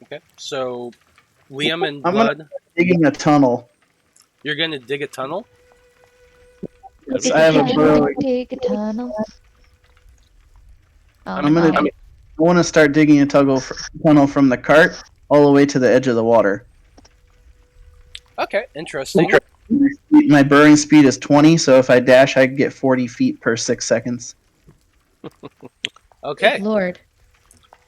Okay. So, Liam and I'm gonna Blood, digging a tunnel. you're going to dig a tunnel? Yes, Dig I have a burrow. dig a tunnel. Oh, I'm gonna- my. I want to start digging a tunnel from the cart all the way to the edge of the water. Okay, interesting. My burrowing speed is 20, so if I dash, I get 40 feet per 6 seconds. Okay, Good Lord.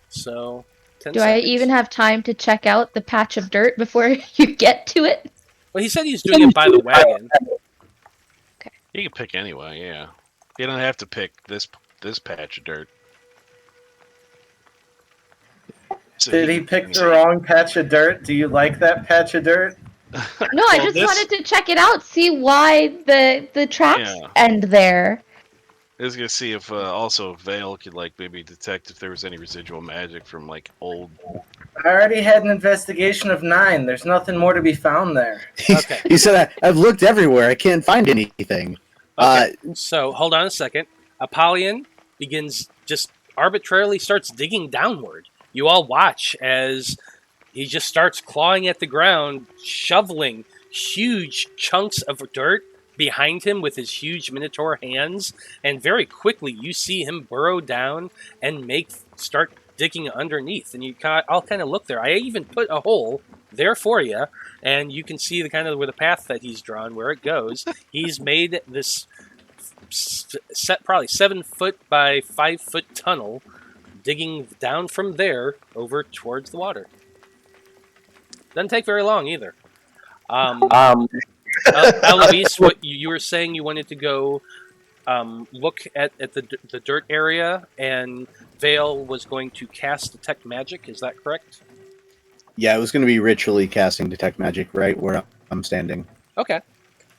so 10 Do seconds. I even have time to check out the patch of dirt before you get to it? Well, he said he's doing it by the wagon. You can pick anyway. Yeah, you don't have to pick this patch of dirt. So Did he pick the wrong patch of dirt? Do you like that patch of dirt? No, I just wanted to check it out, see why the tracks end there. I was gonna see if also Veil could like maybe detect if there was any residual magic from like old. I already had an investigation of 9. There's nothing more to be found there. Okay. He said, I've looked everywhere. I can't find anything. Okay, so hold on a second. Apollyon just arbitrarily starts digging downward. You all watch as he just starts clawing at the ground, shoveling huge chunks of dirt behind him with his huge minotaur hands, and very quickly you see him burrow down and start digging underneath. And you all kind of look there. I even put a hole there for you, and you can see the kind of where the path that he's drawn, where it goes. He's made this probably 7 foot by 5 foot tunnel, digging down from there over towards the water. Doesn't take very long either. Eloise, what you were saying, you wanted to go look at the dirt area, and Veil was going to cast Detect Magic. Is that correct? Yeah, it was going to be ritually casting Detect Magic right where I'm standing. Okay.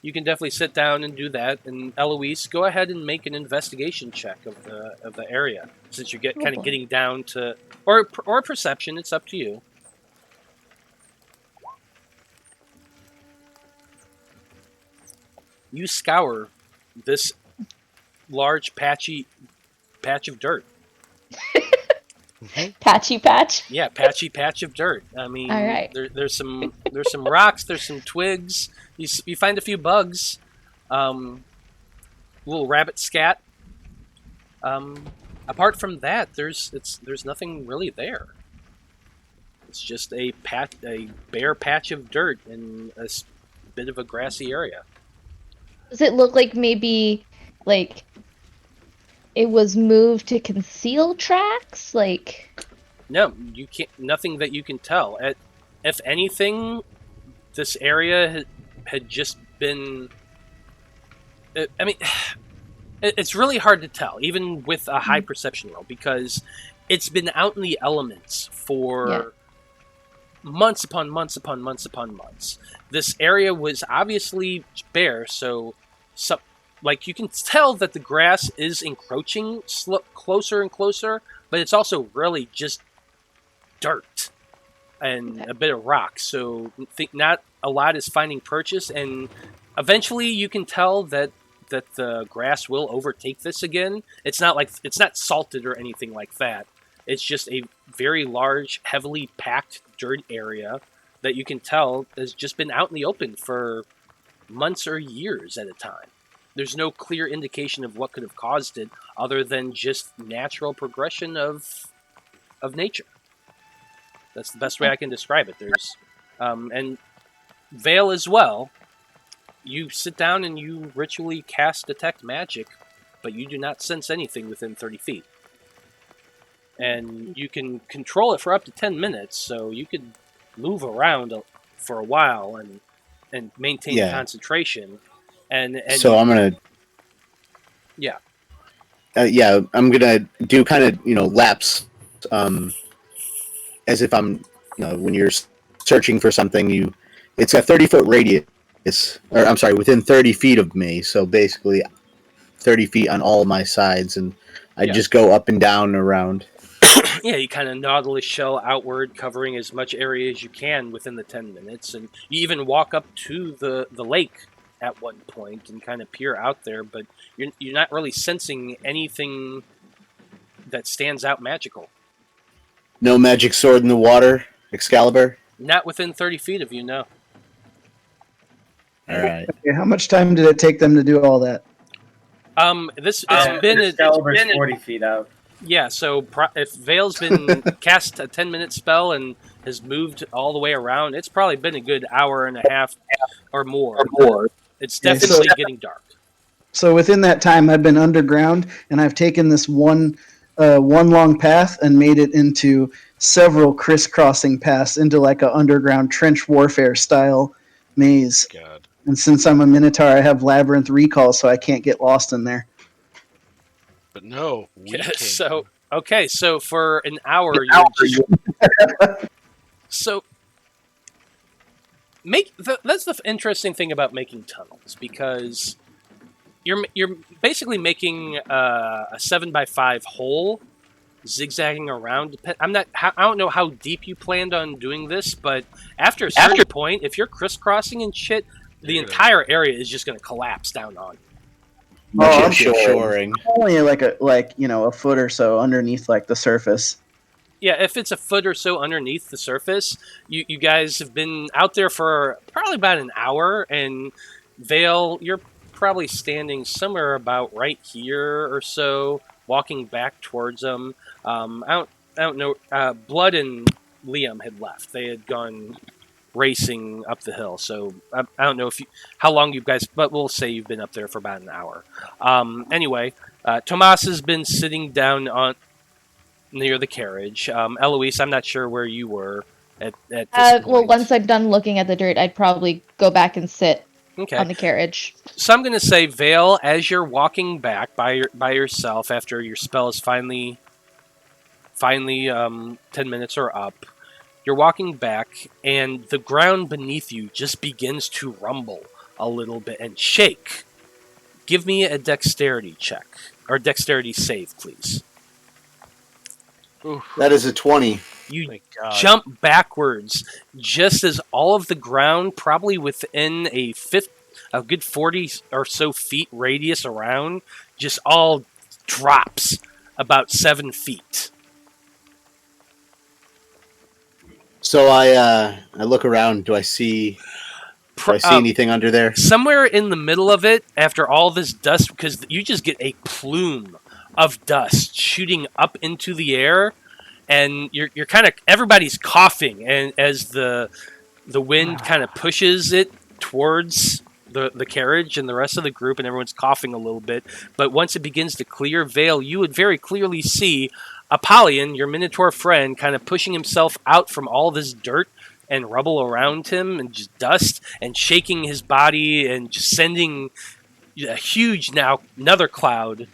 You can definitely sit down and do that. And Eloise, go ahead and make an investigation check of the area, since you're getting down to, or perception. It's up to you. You scour this large patch of dirt. Patchy patch? Yeah, patchy patch of dirt. I mean, all right. there's some rocks, there's some twigs. You find a few bugs, little rabbit scat. Apart from that, there's nothing really there. It's just a bare patch of dirt in a bit of a grassy area. Does it look like maybe like it was moved to conceal tracks? Like, no, you can't. Nothing that you can tell. If anything, this area had just been. I mean, it's really hard to tell, even with a high perception roll, because it's been out in the elements for months upon months upon months upon months. This area was obviously bare, so like you can tell that the grass is encroaching closer and closer, but it's also really just dirt and a bit of rock. So think not a lot is finding purchase, and eventually you can tell that the grass will overtake this again. It's not salted or anything like that. It's just a very large, heavily packed dirt area that you can tell has just been out in the open for months or years at a time. There's no clear indication of what could have caused it other than just natural progression of nature. That's the best way I can describe it. There's and Veil as well. You sit down and you ritually cast Detect Magic, but you do not sense anything within 30 feet. And you can control it for up to 10 minutes, so you could move around for a while and maintain concentration. And so I'm gonna. Yeah. I'm gonna do kind of laps, as if I'm when you're searching for something, it's a 30-foot radius, or I'm sorry, within 30 feet of me. So basically, 30 feet on all my sides, and I just go up and down and around. Yeah, you kind of Nautilus shell outward, covering as much area as you can within the 10 minutes, and you even walk up to the lake at one point and kind of peer out there, but you're not really sensing anything that stands out magical. No magic sword in the water, Excalibur. Not within 30 feet of you, no. All right. Okay, how much time did it take them to do all that? It's been Excalibur's 40 feet out. Yeah, so if Veil's been cast a 10-minute spell and has moved all the way around, it's probably been a good hour and a half or more. It's definitely getting dark. So within that time, I've been underground, and I've taken this one long path and made it into several crisscrossing paths into like a underground trench warfare style maze. God. And since I'm a Minotaur, I have labyrinth recall, so I can't get lost in there. But no, we can't. So for an hour, so that's the interesting thing about making tunnels, because you're basically making a 7x5 hole, zigzagging around. I don't know how deep you planned on doing this, but after a certain point, if you're crisscrossing and shit, the entire area is just going to collapse down on you. I'm shoring. Only a foot or so underneath like the surface. Yeah, if it's a foot or so underneath the surface, you guys have been out there for probably about an hour, and Veil, you're probably standing somewhere about right here or so, walking back towards them. I don't know. Blood and Liam had left. They had gone racing up the hill. So I don't know how long you guys, but we'll say you've been up there for about an hour. Anyway, Tomas has been sitting down near the carriage. Eloise, I'm not sure where you were at this point. Well, once I'm done looking at the dirt, I'd probably go back and sit on the carriage. So I'm going to say, Veil, as you're walking back by yourself after your spell is finally 10 minutes are up, you're walking back, and the ground beneath you just begins to rumble a little bit and shake. Give me a dexterity check, or dexterity save, please. Oof. That is a 20. You jump backwards just as all of the ground, probably within a good 40 or so feet radius around, just all drops about 7 feet. So I look around. Do I see anything under there? Somewhere in the middle of it, after all this dust, because you just get a plume of dust shooting up into the air, and you're kind of, everybody's coughing, and as the wind kind of pushes it towards the carriage and the rest of the group, and everyone's coughing a little bit. But once it begins to clear, Veil, you would very clearly see Apollyon, your Minotaur friend, kind of pushing himself out from all this dirt and rubble around him and just dust, and shaking his body and just sending a huge, now another cloud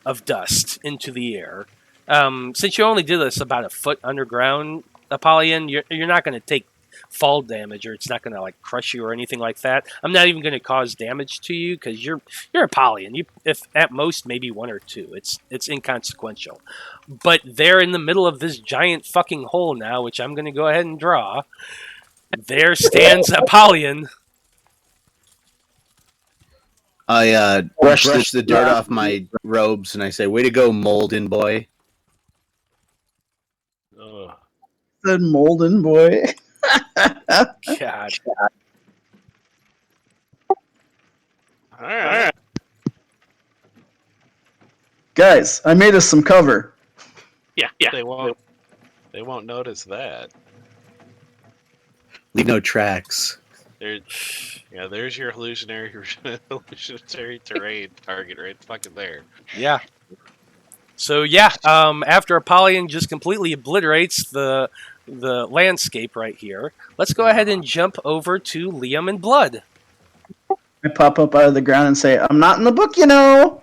of dust into the air. Since you only did this about a foot underground, Apollyon, you're not going to take fall damage, or it's not going to like crush you or anything like that. I'm not even going to cause damage to you because you're Apollyon. If at most maybe 1 or 2, it's inconsequential. But they're in the middle of this giant fucking hole now, which I'm going to go ahead and draw. There stands Apollyon. I brush the dirt off my robes and I say, "Way to go, Molden boy." The Molden boy. God. All right. Guys, I made us some cover. Yeah. They won't notice that. Leave no tracks. There's your hallucinatory terrain target right fucking there. Yeah. So yeah, after Apollyon just completely obliterates the landscape right here, let's go ahead and jump over to Liam and Blood. I pop up out of the ground and say, "I'm not in the book, you know."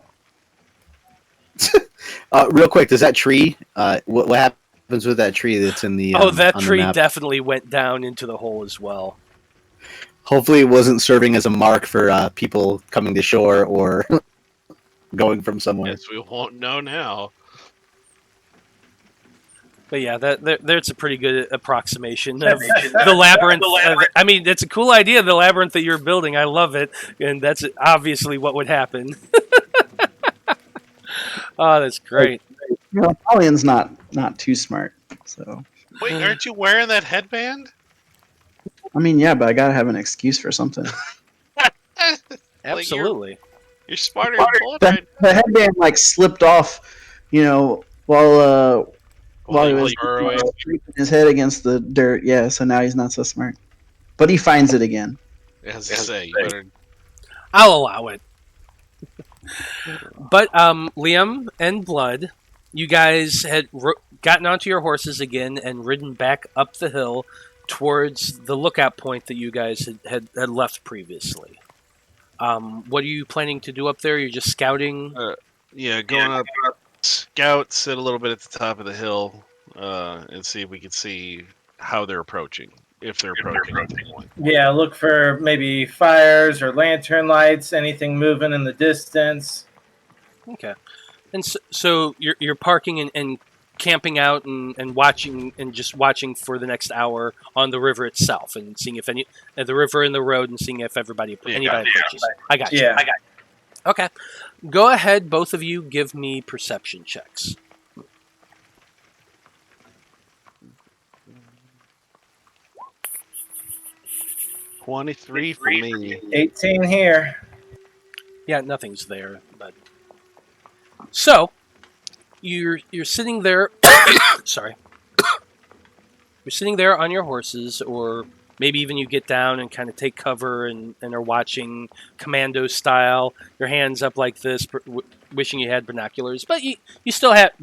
Real quick, does that tree? What happens with that tree that's in the? That on tree the map? definitely went down into the hole as well. Hopefully, it wasn't serving as a mark for people coming to shore or going from somewhere. Yes, we won't know now. But yeah, there's a pretty good approximation of the labyrinth. I mean, it's a cool idea, the labyrinth that you're building. I love it, and that's obviously what would happen. Oh, that's great. You know, Apollyon's not too smart. So Wait, aren't you wearing that headband? I mean, yeah, but I gotta have an excuse for something. Absolutely. You're smarter than Blood. The headband like slipped off, you know, while he was scraping his head against the dirt. Yeah, so now he's not so smart. But he finds it again. As I say, you better... I'll allow it. But Liam and Blood, you guys had gotten onto your horses again and ridden back up the hill towards the lookout point that you guys had left previously. What are you planning to do up there? You're just scouting? Going up, scout, sit a little bit at the top of the hill, and see if we can see how they're approaching. If they're approaching at the point. Yeah, look for maybe fires or lantern lights, anything moving in the distance. Okay. And so you're parking and camping out and watching and just watching for the next hour on the river itself and seeing if the river and the road and seeing if anybody approaches. I got you. Yeah. I got you. Okay. Go ahead, both of you give me perception checks. 23 for me. 18 here. Yeah, nothing's there, but so you're sitting there sorry. You're sitting there on your horses, or maybe even you get down and kind of take cover and are watching commando style, your hands up like this, wishing you had binoculars, but you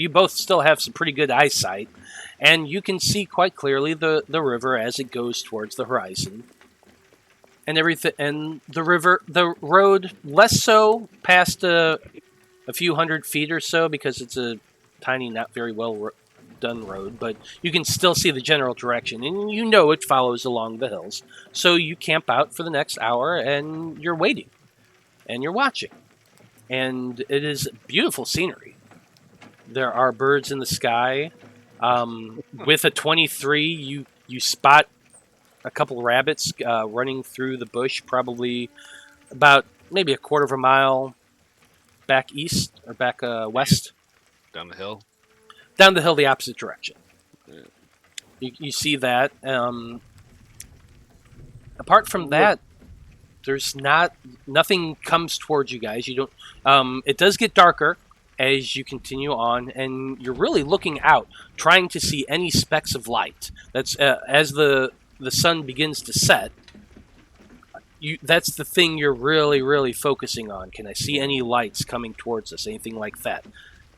both still have some pretty good eyesight, and you can see quite clearly the river as it goes towards the horizon. And everything, and the road less so past a few hundred feet or so because it's a tiny, not very well done road, but you can still see the general direction, and you know it follows along the hills. So you camp out for the next hour, and you're waiting, and you're watching, and it is beautiful scenery. There are birds in the sky. With a 23, you spot a couple of rabbits running through the bush, probably about maybe a quarter of a mile back east or back west. Down the hill? Down the hill the opposite direction. Yeah. You see that. Apart from that, there's nothing comes towards you guys. You don't. It does get darker as you continue on, and you're really looking out, trying to see any specks of light. That's as the sun begins to set. That's the thing you're really, really focusing on. Can I see any lights coming towards us? Anything like that?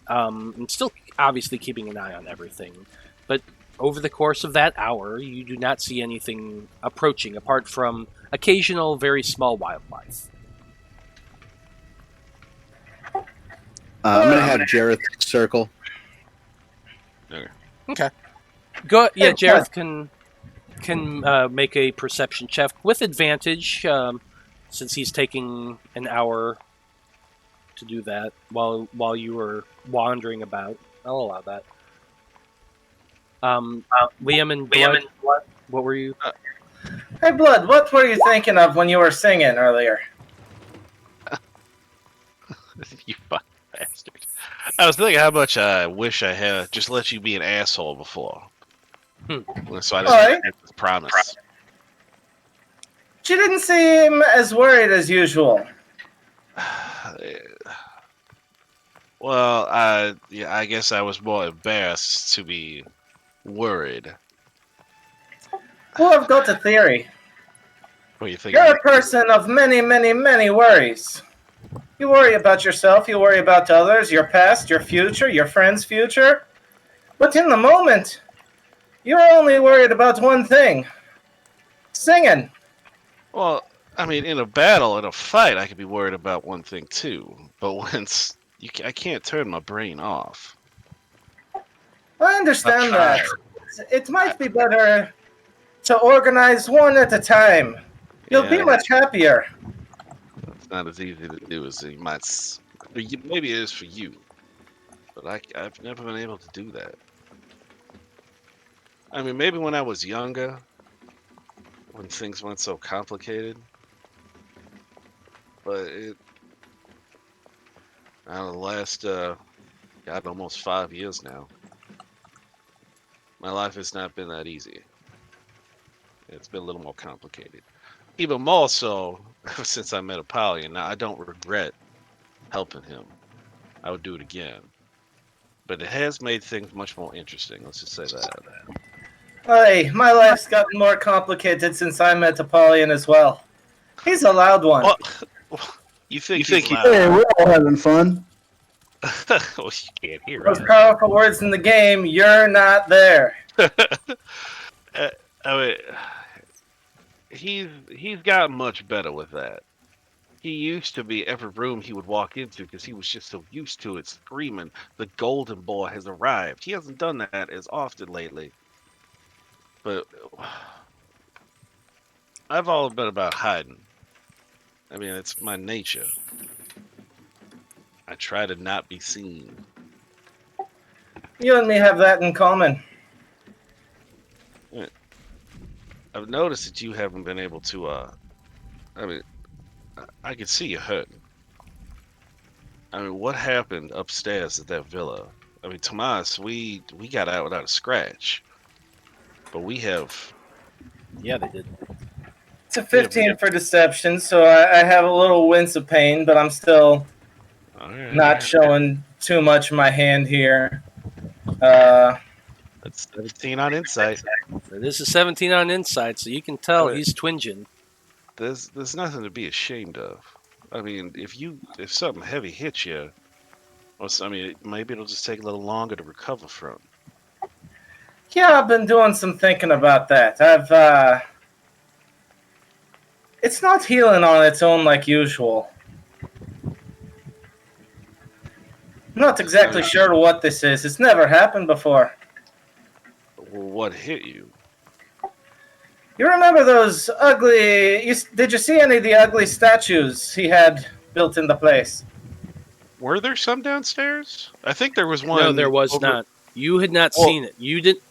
I'm still obviously keeping an eye on everything, but over the course of that hour, you do not see anything approaching, apart from occasional, very small wildlife. I'm going to have Jareth circle. Okay. Go. Yeah, Jareth can make a perception check with advantage, since he's taking an hour to do that while you were wandering about. I'll allow that. Liam and Blood, what were you? Hey, Blood, what were you thinking of when you were singing earlier? You fucking bastard. I was thinking how much I wish I had just let you be an asshole before. So I didn't have to promise. She didn't seem as worried as usual. Well, I guess I was more embarrassed to be worried. Well, I've got a theory. What do you think? You're a person of many, many, many worries. You worry about yourself, you worry about others, your past, your future, your friend's future. But in the moment, you're only worried about one thing. Singing. Well, I mean, in a battle, in a fight, I could be worried about one thing too. But once I can't turn my brain off. I understand that. It might be better to organize one at a time. You'll be much happier. It's not as easy to do as you might. Maybe it is for you, but I've never been able to do that. I mean, maybe when I was younger, when things weren't so complicated. But the last, God, almost 5 years now, my life has not been that easy. It's been a little more complicated. Even more so since I met Apollyon. Now, I don't regret helping him. I would do it again. But it has made things much more interesting. Let's just say that. Hey, my life's gotten more complicated since I met Apollyon as well. He's a loud one. You think Hey, he's loud? we're all having fun. Well, you can't hear Most it. powerful words in the game, you're not there. I mean, he's gotten much better with that. He used to be every room he would walk into because he was just so used to it, screaming, "The Golden Boy has arrived." He hasn't done that as often lately. But I've always been about hiding. I mean, it's my nature. I try to not be seen. You and me have that in common. I've noticed that you haven't been able to, I mean, I can see you hurting. I mean, what happened upstairs at that villa? I mean, Tomas, we got out without a scratch. But we have... Yeah, they did. It's a 15 for deception, so I have a little wince of pain, but I'm still not showing too much of my hand here. That's 17 on insight. This is 17 on insight, so you can tell he's twinging. There's nothing to be ashamed of. I mean, if something heavy hits you, I mean, maybe it'll just take a little longer to recover from. Yeah, I've been doing some thinking about that. It's not healing on its own like usual. I'm not exactly sure what this is. It's never happened before. Well, what hit you? You remember those ugly... Did you see any of the ugly statues he had built in the place? Were there some downstairs? I think there was one. No, there was not. You had not seen it. You didn't...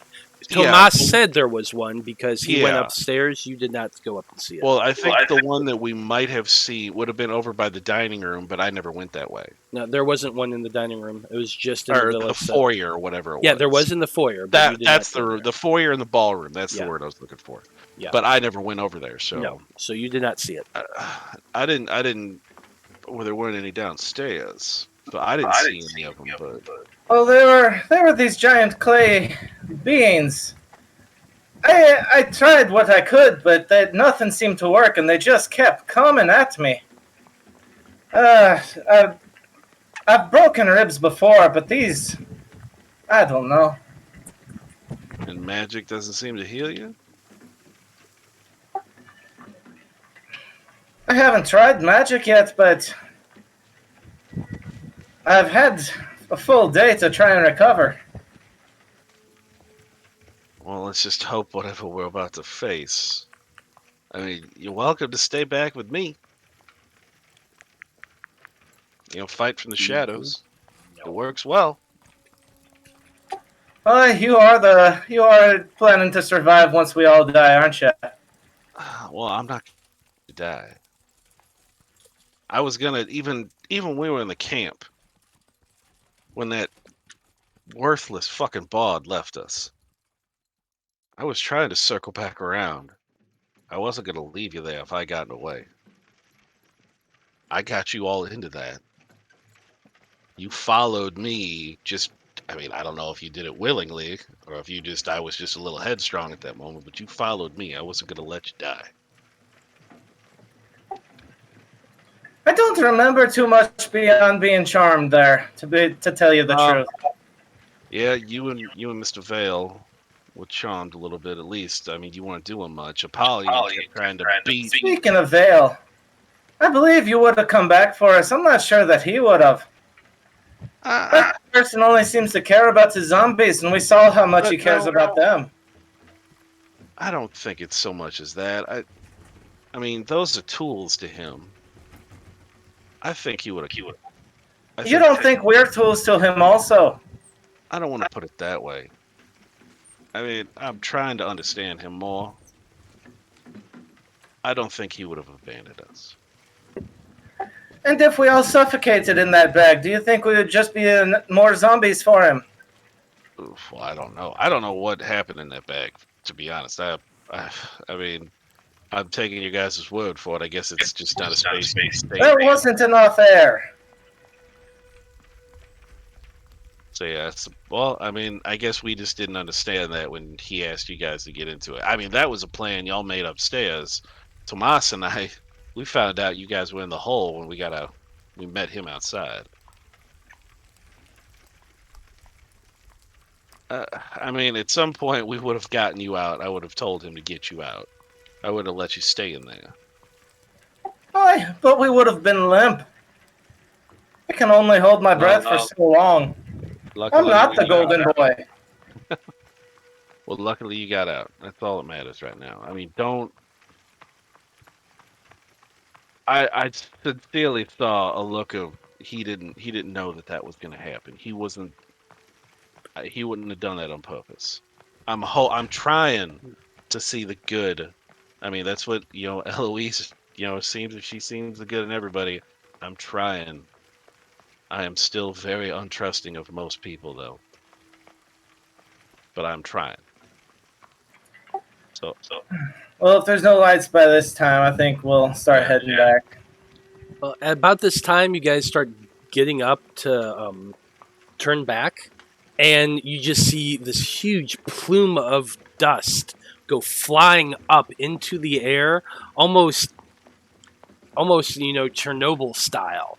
Tomas said there was one because he went upstairs. You did not go up and see it. Well, I think the one that we might have seen would have been over by the dining room, but I never went that way. No, there wasn't one in the dining room. It was just in the villa. The foyer or whatever it was. Yeah, there was in the foyer. But that's the foyer and the ballroom. That's the word I was looking for. Yeah. But I never went over there, so... No, so you did not see it. I didn't... Well, there weren't any downstairs. But I didn't see any of them, but... Well, there were these giant clay beings. I tried what I could, but nothing seemed to work, and they just kept coming at me. I've broken ribs before, but these... I don't know. And magic doesn't seem to heal you? I haven't tried magic yet, but... I've had a full day to try and recover. Well, let's just hope whatever we're about to face. I mean, you're welcome to stay back with me. Fight from the shadows. It works well. You are planning to survive once we all die, aren't you? Well, I'm not going to die. I was gonna even when we were in the camp, when that worthless fucking bard left us. I was trying to circle back around. I wasn't going to leave you there if I got in the way. I got you all into that. You followed me I don't know if you did it willingly or if I was just a little headstrong at that moment, but you followed me. I wasn't going to let you die. I don't remember too much beyond being charmed there, to tell you the truth. Yeah, you and Mr. Veil were charmed a little bit, at least. I mean, you weren't doing much. Apollyon kept trying to beat... Speaking of Veil, I believe you would have come back for us. I'm not sure that he would have. That person only seems to care about the zombies, and we saw how much he cares about them. I don't think it's so much as that. I mean, those are tools to him. I think he would have... You don't think we're tools to him also? I don't want to put it that way. I mean, I'm trying to understand him more. I don't think he would have abandoned us. And if we all suffocated in that bag, do you think we would just be more zombies for him? Oof, well, I don't know. I don't know what happened in that bag, to be honest. I mean, I'm taking your guys' word for it. I guess it's just not a space. There wasn't enough air. So yeah, well, I mean, I guess we just didn't understand that when he asked you guys to get into it. I mean, that was a plan y'all made upstairs. Tomas and I, we found out you guys were in the hole when we met him outside. I mean, at some point we would have gotten you out. I would have told him to get you out. I would have let you stay in there. Aye, but we would have been limp. I can only hold my breath for so long. I'm not the golden boy. Well, luckily you got out. That's all that matters right now. I mean, don't. I sincerely saw a look of he didn't know that was going to happen. He wouldn't have done that on purpose. I'm trying to see the good. I mean, that's what Eloise. She seems the good in everybody. I'm trying. I am still very untrusting of most people, though. But I'm trying. So. Well, if there's no lights by this time, I think we'll start heading back. Well, at about this time, you guys start getting up to turn back, and you just see this huge plume of dust go flying up into the air, almost Chernobyl style,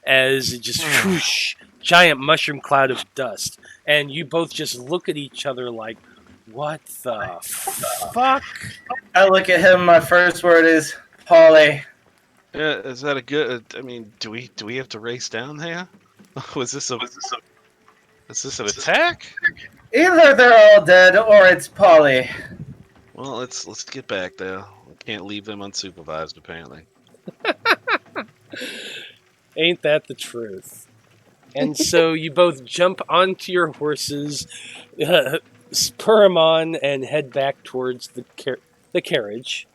as it just whoosh, giant mushroom cloud of dust, and you both just look at each other like, what the fuck? I look at him. My first word is Polly. Yeah, is that a good? I mean, do we have to race down there? Is this an attack? Either they're all dead or it's Polly. Well, let's get back there. We can't leave them unsupervised, apparently. Ain't that the truth? And so you both jump onto your horses, spur them on, and head back towards the carriage.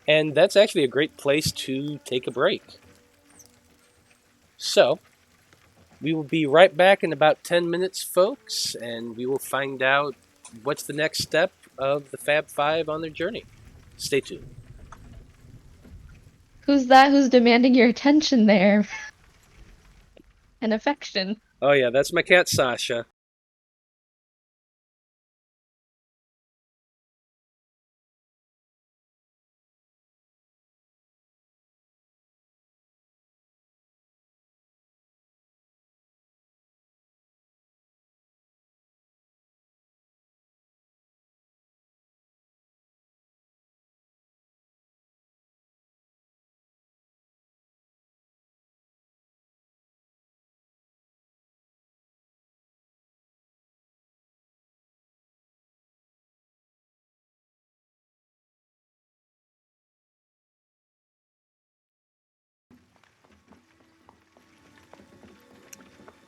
And that's actually a great place to take a break. So, we will be right back in about 10 minutes, folks, and we will find out what's the next step of the Faab Five on their journey. Stay tuned. Who's that who's demanding your attention there? And affection. Oh yeah, that's my cat Sasha.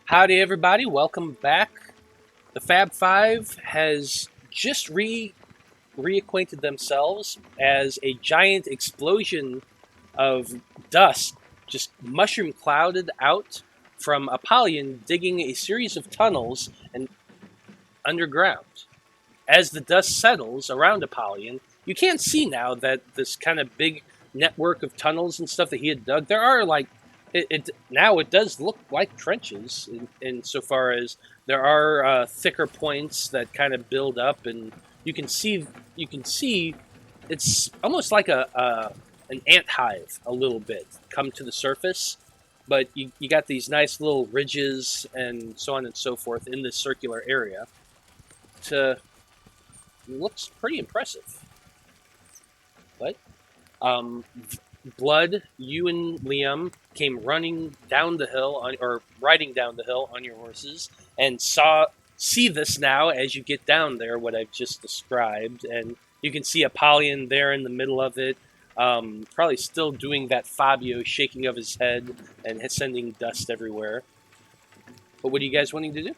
Howdy, everybody. Welcome back. The Faab Five has just reacquainted themselves as a giant explosion of dust just mushroom clouded out from Apollyon digging a series of tunnels and underground. As the dust settles around Apollyon, you can't see now that this kind of big network of tunnels and stuff that he had dug. There are now it does look like trenches in so far as there are thicker points that kind of build up, and you can see it's almost like an ant hive a little bit come to the surface, but you got these nice little ridges and so on and so forth in this circular area. Looks pretty impressive. But Blood, you and Liam came riding down the hill on your horses, and see this now as you get down there, what I've just described, and you can see Apollyon there in the middle of it, probably still doing that Fabio shaking of his head and sending dust everywhere. But what are you guys wanting to do?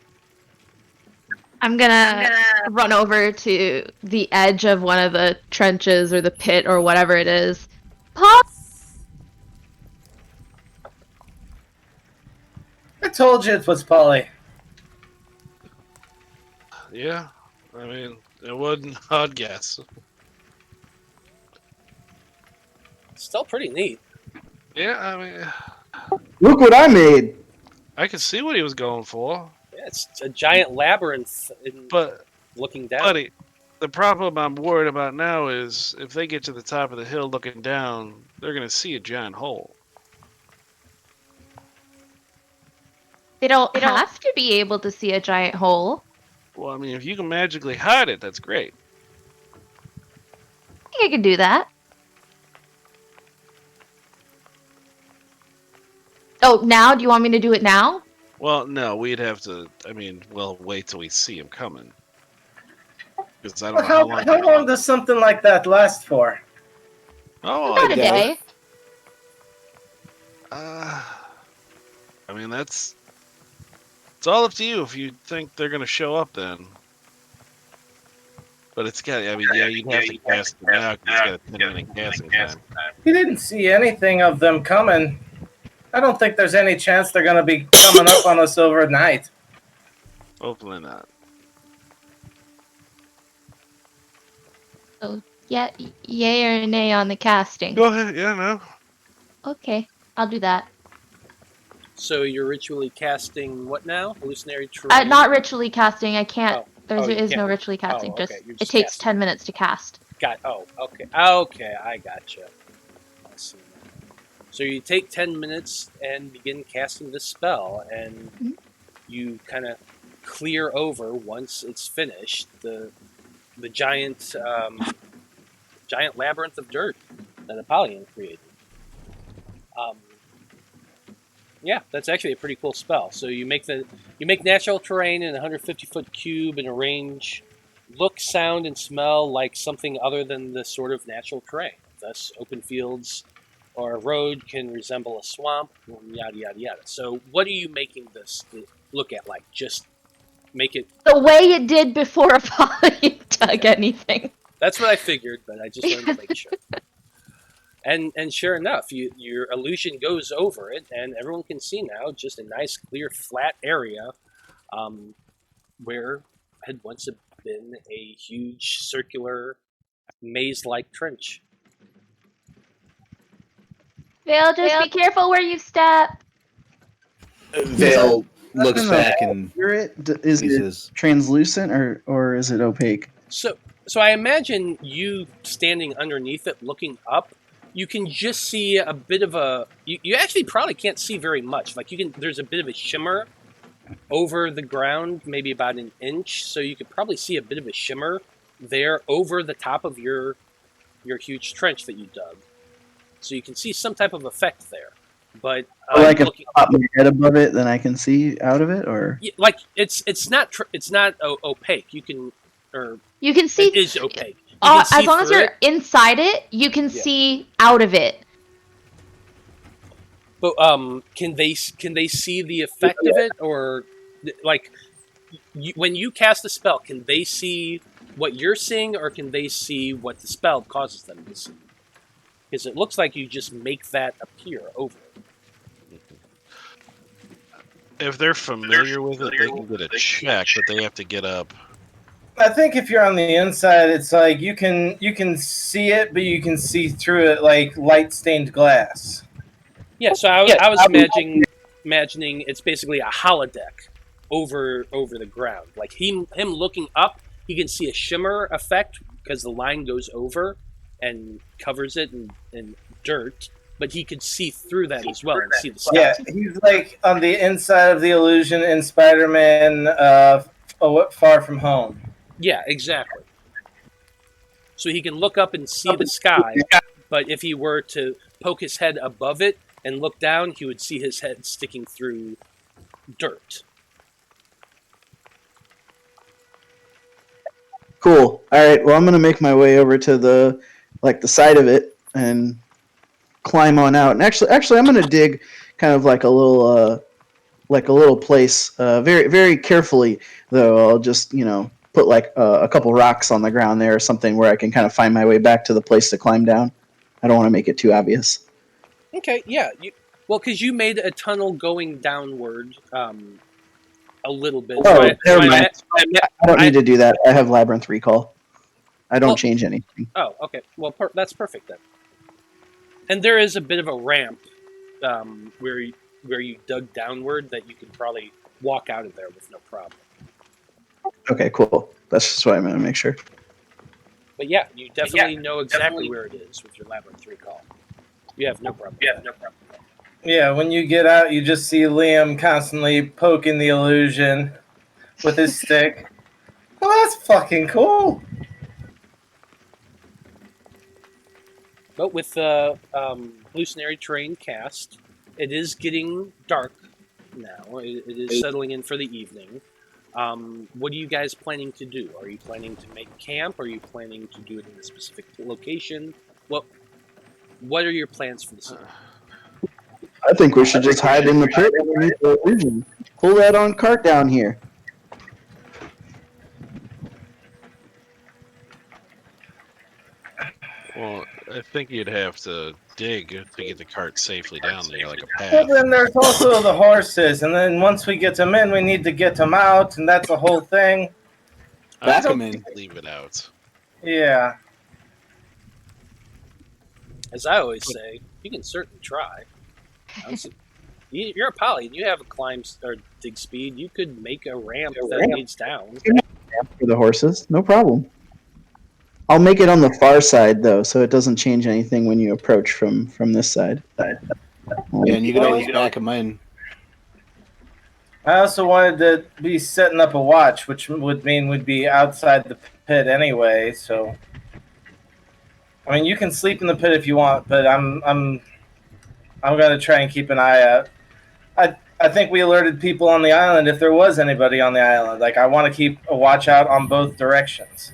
I'm gonna run over to the edge of one of the trenches or the pit or whatever it is. Paul! I told you it was Polly. Yeah, I mean, it wasn't an odd guess. Still pretty neat. Yeah, I mean, Look what I made. I could see what he was going for. Yeah, it's a giant labyrinth But, looking down. buddy, the problem I'm worried about now is if they get to the top of the hill looking down, they're going to see a giant hole. They don't have to be able to see a giant hole. Well, I mean, if you can magically hide it, that's great. I think I can do that. Oh, now? Do you want me to do it now? Well, no, we'd have to. I mean, well, wait till we see him coming. Because I don't know how long. How long does something like that last for? Oh, About a day. I mean, it's all up to you if you think they're gonna show up then. But it's got. I mean, yeah, you'd have to cast it now because it's got a 10-minute casting time. He didn't see anything of them coming. I don't think there's any chance they're going to be coming up on us overnight. Hopefully not. So, yeah, yay or nay on the casting? Go ahead. Yeah, no. Okay, I'll do that. So you're ritually casting what now? Hallucinatory terrain? Not ritually casting. I can't. Oh. There You is no can't. ritually casting. Okay, Just you're it just takes casting. 10 minutes to cast. Okay, I gotcha. I see. So you take 10 minutes and begin casting the spell, and you kind of clear over once it's finished the giant labyrinth of dirt that Apollyon created. Yeah, that's actually a pretty cool spell. So you make natural terrain in a 150-foot cube and arrange look, sound, and smell like something other than the sort of natural terrain. Thus, open fields or a road can resemble a swamp, yada, yada, yada. So what are you making this to look at like? Just make it... The way it did before Apollyon dug anything. That's what I figured, but I just wanted to make sure. And sure enough, your illusion goes over it, and everyone can see now just a nice, clear, flat area where had once been a huge, circular, maze-like trench. Veil, just be careful where you step. Veil looks back and Is he it says, translucent or is it opaque? So I imagine you standing underneath it, looking up. You can just see a bit of a. You actually probably can't see very much. Like there's a bit of a shimmer over the ground, maybe about an inch. So you could probably see a bit of a shimmer there over the top of your huge trench that you dug. So you can see some type of effect there. But Like if I pop my head above it, then I can see out of it, or like it's not opaque. You can see. It is opaque. As long as you're inside it, you can see out of it. But can they see the effect of it, or like when you cast a spell, can they see what you're seeing, or can they see what the spell causes them to see? Because it looks like you just make that appear over it. If they're familiar with it, they can get a check, but they have to get up. I think if you're on the inside, it's like you can see it, but you can see through it like light-stained glass. Yeah, so I was imagining it's basically a holodeck over the ground. Like him looking up, he can see a shimmer effect because the line goes over and covers it in dirt, but he could see through that as well and see the sky. Yeah, he's like on the inside of the illusion in Spider-Man Far From Home. Yeah, exactly. So he can look up and see the sky, but if he were to poke his head above it and look down, he would see his head sticking through dirt. cool. All right. Well, I'm gonna make my way over to the side of it and climb on out. And actually, I'm gonna dig kind of like a little like a little place, very very carefully. Though I'll just put like a couple rocks on the ground there or something where I can kind of find my way back to the place to climb down. I don't want to make it too obvious. Okay, yeah. Because you made a tunnel going downward a little bit. Oh, never mind. I don't need to do that. I have labyrinth recall. I don't change anything. Oh, okay. Well, that's perfect then. And there is a bit of a ramp where you dug downward that you can probably walk out of there with no problem. Okay, cool. That's just what I'm going to make sure. But yeah, you definitely know exactly where it is with your labyrinth recall. You have no problem. Yeah, when you get out, you just see Liam constantly poking the illusion with his stick. Oh, that's fucking cool. But with the hallucinatory terrain cast, it is getting dark now. It is settling in for the evening. What are you guys planning to do? Are you planning to make camp? Are you planning to do it in a specific location? What are your plans for this evening? I think we should just hide in the pit underneath the illusion. Pull that on cart down here. Well, I think you'd have to dig to get the cart safely down there, like a path. Well, then there's also the horses, and then once we get them in, we need to get them out, and that's a whole thing. Back them in. Leave it out. Yeah. As I always say, you can certainly try. You're a poly, and you have a climb or dig speed. You could make a ramp that leads down. For the horses, no problem. I'll make it on the far side though, so it doesn't change anything when you approach from this side. Yeah, and you can always back them in. I also wanted to be setting up a watch, which would mean we'd be outside the pit anyway. So, I mean, you can sleep in the pit if you want, but I'm gonna try and keep an eye out. I think we alerted people on the island if there was anybody on the island. Like, I want to keep a watch out on both directions.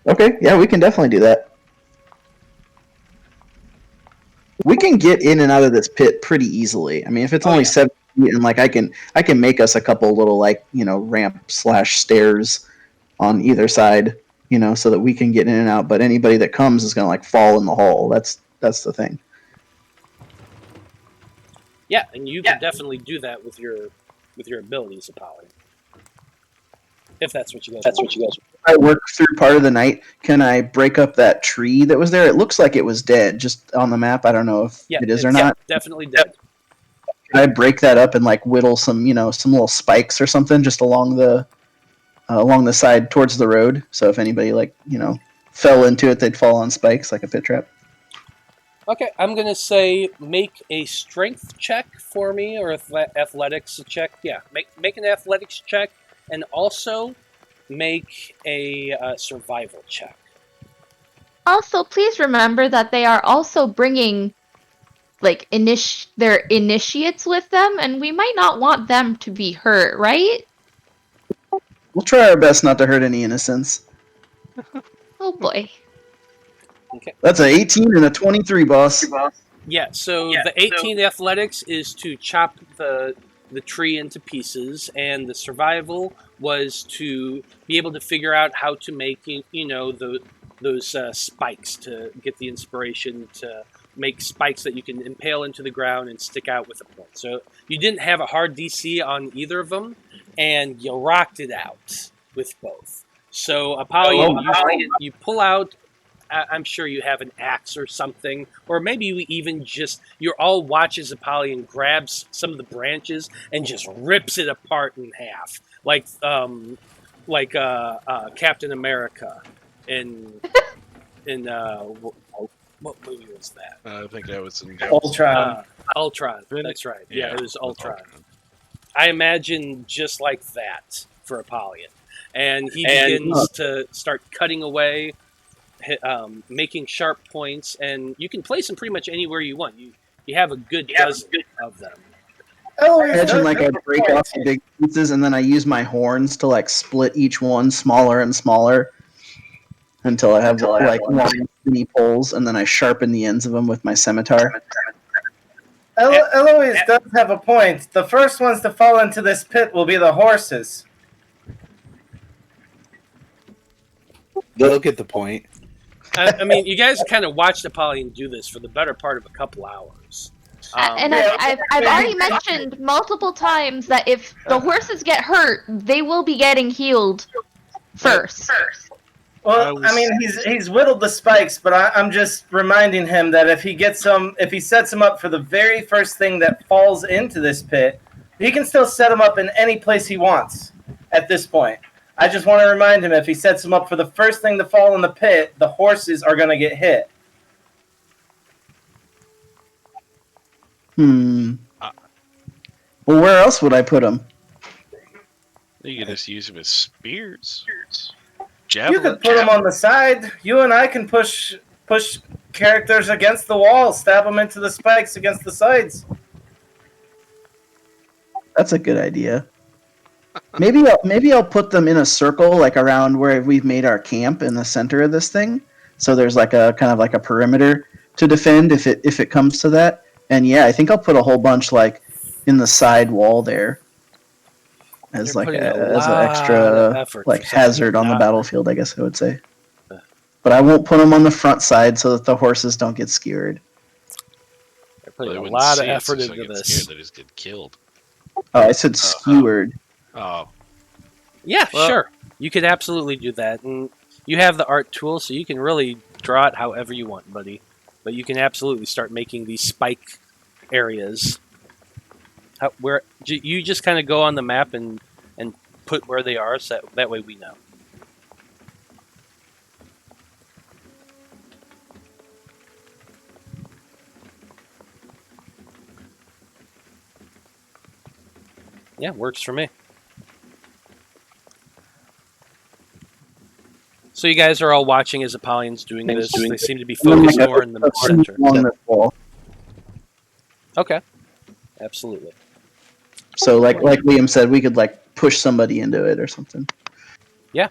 Okay, yeah, we can definitely do that. We can get in and out of this pit pretty easily. I mean, if it's only 7 feet, and like I can make us a couple little ramp/stairs on either side, so that we can get in and out. But anybody that comes is gonna fall in the hole. That's the thing. Yeah, and you can definitely do that with your abilities, Apollyon. If that's what you guys want. I work through part of the night. Can I break up that tree that was there? It looks like it was dead, just on the map. I don't know if it is or not. Definitely dead. Can I break that up and whittle some little spikes or something just along the side towards the road? So if anybody fell into it, they'd fall on spikes like a pit trap. Okay, I'm gonna say make a strength check for me, or athletics check. Yeah, make an athletics check, and also make a survival check. Also, please remember that they are also bringing their initiates with them, and we might not want them to be hurt, right? We'll try our best not to hurt any innocents. Oh boy. Okay. That's an 18 and a 23, boss. Yeah, so the 18 athletics is to chop the tree into pieces, and the survival was to be able to figure out how to make those spikes, to get the inspiration to make spikes that you can impale into the ground and stick out with a point. So you didn't have a hard DC on either of them, and you rocked it out with both. So Apollyon, you pull out, I'm sure you have an axe or something, or maybe you even you're all watch as Apollyon grabs some of the branches and just rips it apart in half, like Captain America in what movie was that? I think that was in Ultron. Ultron. That's right. Yeah, it was Ultron. I imagine just like that for Apollyon, and he begins to start cutting away. Making sharp points, and you can place them pretty much anywhere you want. You have a good dozen of them. Imagine I break off the big pieces, and then I use my horns to split each one smaller and smaller until I have long skinny poles, and then I sharpen the ends of them with my scimitar. Eloise does have a point. The first ones to fall into this pit will be the horses. They'll get the point. I mean, you guys kind of watched Apollyon do this for the better part of a couple hours. And I've already mentioned multiple times that if the horses get hurt, they will be getting healed first. Well, I mean, he's whittled the spikes, but I'm just reminding him that if he sets them up for the very first thing that falls into this pit, he can still set them up in any place he wants at this point. I just want to remind him if he sets them up for the first thing to fall in the pit, the horses are going to get hit. Well, where else would I put them? You can just use them as spears. You could put them on the side. You and I can push characters against the wall, stab them into the spikes against the sides. That's a good idea. Maybe I'll put them in a circle, like around where we've made our camp in the center of this thing. So there's like a kind of like a perimeter to defend if it comes to that. And yeah, I think I'll put a whole bunch like in the side wall there as You're like putting an extra like hazard on the battlefield, I guess I would say. But I won't put them on the front side so that the horses don't get skewered. They're putting a lot of effort into this. They just get killed. Oh, I said skewered. Oh. Yeah, sure. You could absolutely do that. And you have the art tool, so you can really draw it however you want, buddy. But you can absolutely start making these spike areas. Where you just kind of go on the map and put where they are, so that way we know. Yeah, works for me. So you guys are all watching as Apollyon's doing this. They seem to be focused more in the center. Okay. Absolutely. So like Liam said, we could like push somebody into it or something. Yeah.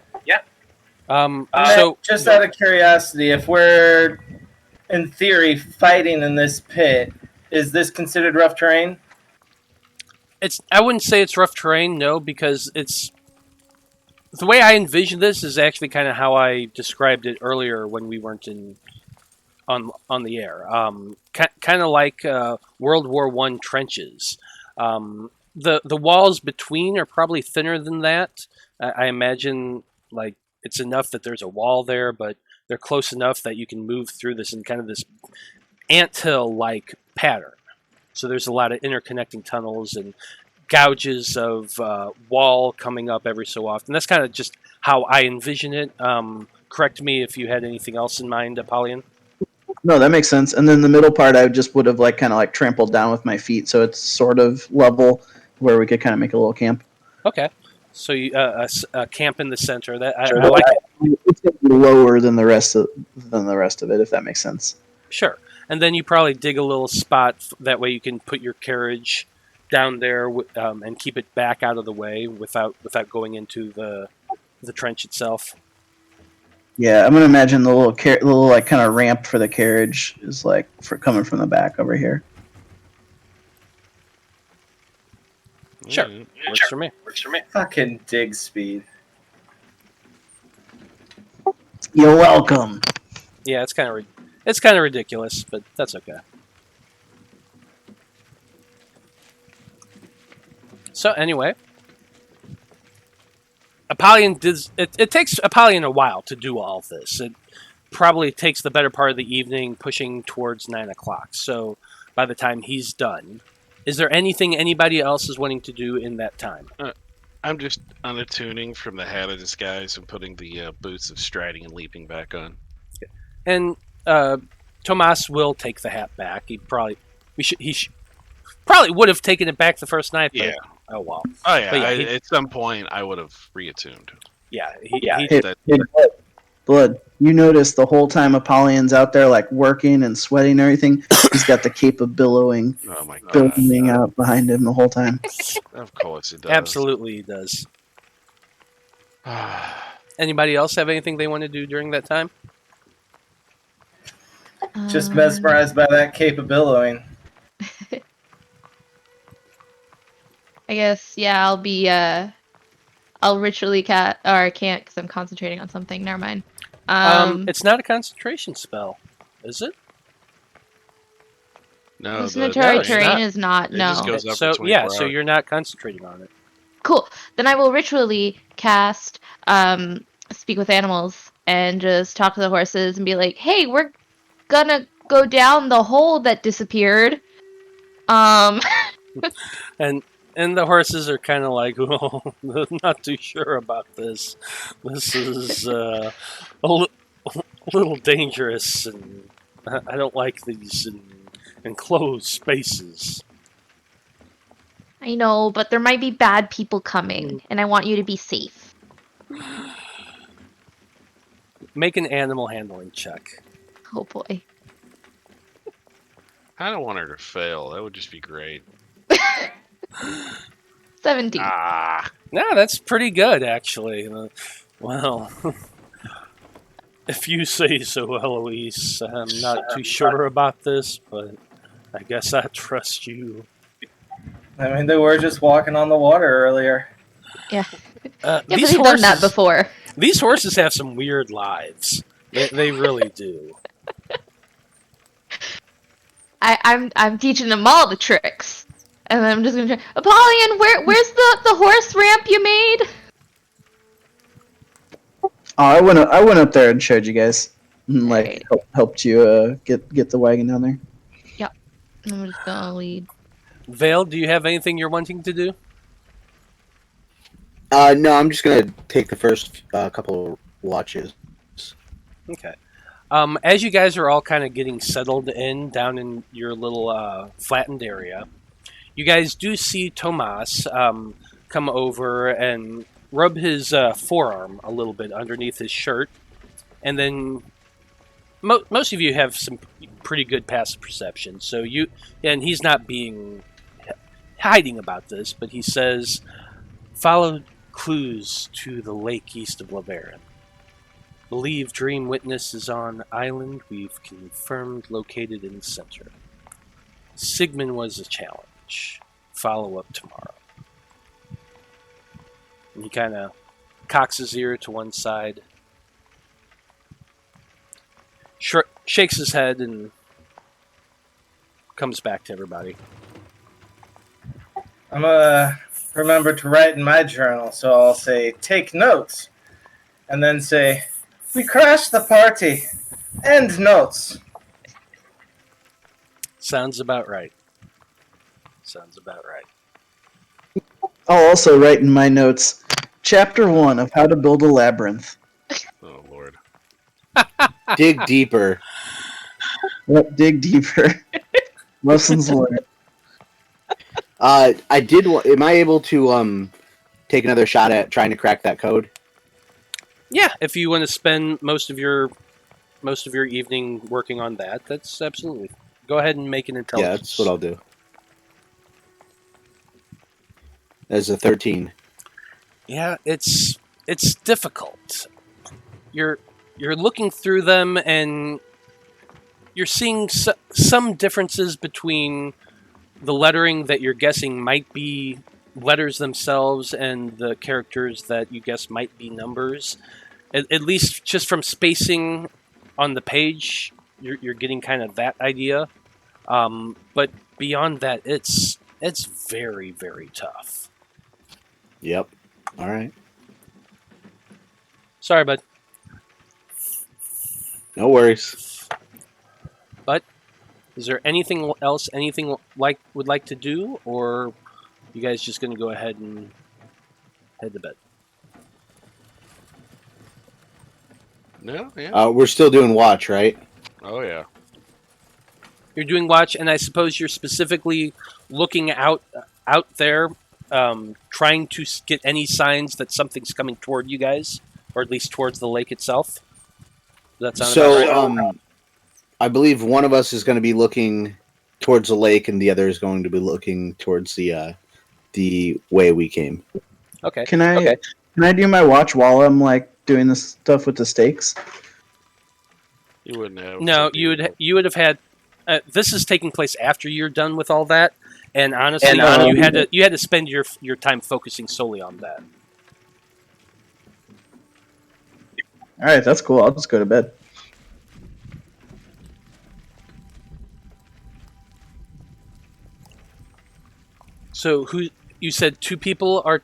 So just out of curiosity, if we're in theory fighting in this pit, is this considered rough terrain? I wouldn't say it's rough terrain, no, because it's the way I envision this is actually kind of how I described it earlier when we weren't on the air. Kind of like World War I trenches. The walls between are probably thinner than that. I imagine like it's enough that there's a wall there, but they're close enough that you can move through this in kind of this anthill-like pattern. So there's a lot of interconnecting tunnels and gouges of wall coming up every so often. That's kind of just how I envision it. Correct me if you had anything else in mind, Apollyon. No, that makes sense. And then the middle part, I just would have like kind of like trampled down with my feet, so it's sort of level where we could kind of make a little camp. Okay, so you, a camp in the center. That I like it. It's lower than the rest of it, if that makes sense. Sure. And then you probably dig a little spot that way you can put your carriage down there and keep it back out of the way without going into the trench itself. Yeah, I'm gonna imagine the little like kind of ramp for the carriage is like for coming from the back over here. Sure, works for me. Fucking dig speed. You're welcome. Yeah, it's kind of ridiculous, but that's okay. So anyway, Apollyon it takes Apollyon a while to do all of this. It probably takes the better part of the evening, pushing towards 9 o'clock. So by the time he's done, is there anything anybody else is wanting to do in that time? I'm just unattuning from the hat of disguise and putting the boots of striding and leaping back on. And Tomas will take the hat back. He probably would have taken it back the first night. But, yeah. Oh well. Oh yeah. But At some point, I would have reattuned. Yeah. Hey, Blood, you notice the whole time Apollyon's out there like working and sweating and everything, he's got the cape of billowing, Oh my god. billowing out behind him the whole time. Of course it does. Absolutely, he does. Anybody else have anything they want to do during that time? Just mesmerized by that cape of billowing. I guess, yeah, I'll be, I'll ritually or I can't because I'm concentrating on something. Never mind. It's not a concentration spell, is it? No, Hallucinatory it's terrain not. is not, It no. just goes up So for 24 so hours. you're not concentrating on it. Cool. Then I will ritually cast, Speak with Animals and just talk to the horses and be like, hey, we're gonna go down the hole that disappeared. And the horses are kind of like, oh, not too sure about this. This is a little dangerous, and I don't like these enclosed spaces. I know, but there might be bad people coming, and I want you to be safe. Make an animal handling check. Oh boy. I don't want her to fail. That would just be great. 17. Ah, Yeah, that's pretty good, actually. Well, if you say so, Eloise. I'm not too sure about this, but I guess I trust you. I mean, they were just walking on the water earlier. Yeah. Yeah, but These they've done that horses- before. These horses have some weird lives. They really do. I'm teaching them all the tricks. And then I'm just gonna try. Apollyon, where's the horse ramp you made? Oh, I went up there and showed you guys, and like Alright. helped you get the wagon down there. I'm just gonna lead. Vale, do you have anything you're wanting to do? No, I'm just gonna take the first couple of watches. Okay. As you guys are all kind of getting settled in down in your little flattened area, you guys do see Tomas come over and rub his forearm a little bit underneath his shirt, and then most of you have some pretty good passive perception. So and he's not being hiding about this, but he says, "Follow clues to the lake east of Lavarin. Believe Dreamwitness is on island we've confirmed located in the center. Sigmund was a challenge. Follow up tomorrow." And he kind of cocks his ear to one side, shakes his head, and comes back to everybody. I'm gonna remember to write in my journal, so I'll say, take notes. And then say, we crashed the party. End notes. Sounds about right. I'll also write in my notes, Chapter 1 of How to Build a Labyrinth. oh Lord. Dig deeper. Yep, dig deeper. Lessons learned. I did. Am I able to take another shot at trying to crack that code? Yeah, if you want to spend most of your evening working on that, that's absolutely. Go ahead and make an Yeah, intelligence. that's what I'll do. That's a 13. Yeah, it's difficult. You're looking through them, and you're seeing some differences between the lettering that you're guessing might be letters themselves and the characters that you guess might be numbers. At least just from spacing on the page, you're getting kind of that idea. But beyond that, it's very, very tough. Yep. All right. Sorry, bud. No worries. Is there anything else? Anything would like to do, or you guys just going to go ahead and head to bed? No, yeah. We're still doing watch, right? Oh yeah. You're doing watch, and I suppose you're specifically looking out there, trying to get any signs that something's coming toward you guys, or at least towards the lake itself. Does that sound about right? I believe one of us is going to be looking towards the lake, and the other is going to be looking towards the way we came. Okay. Can I do my watch while I'm like doing this stuff with the stakes? You wouldn't have. No, you would have had. This is taking place after you're done with all that, And honestly, you had to spend your time focusing solely on that. All right, that's cool. I'll just go to bed. So you said two people are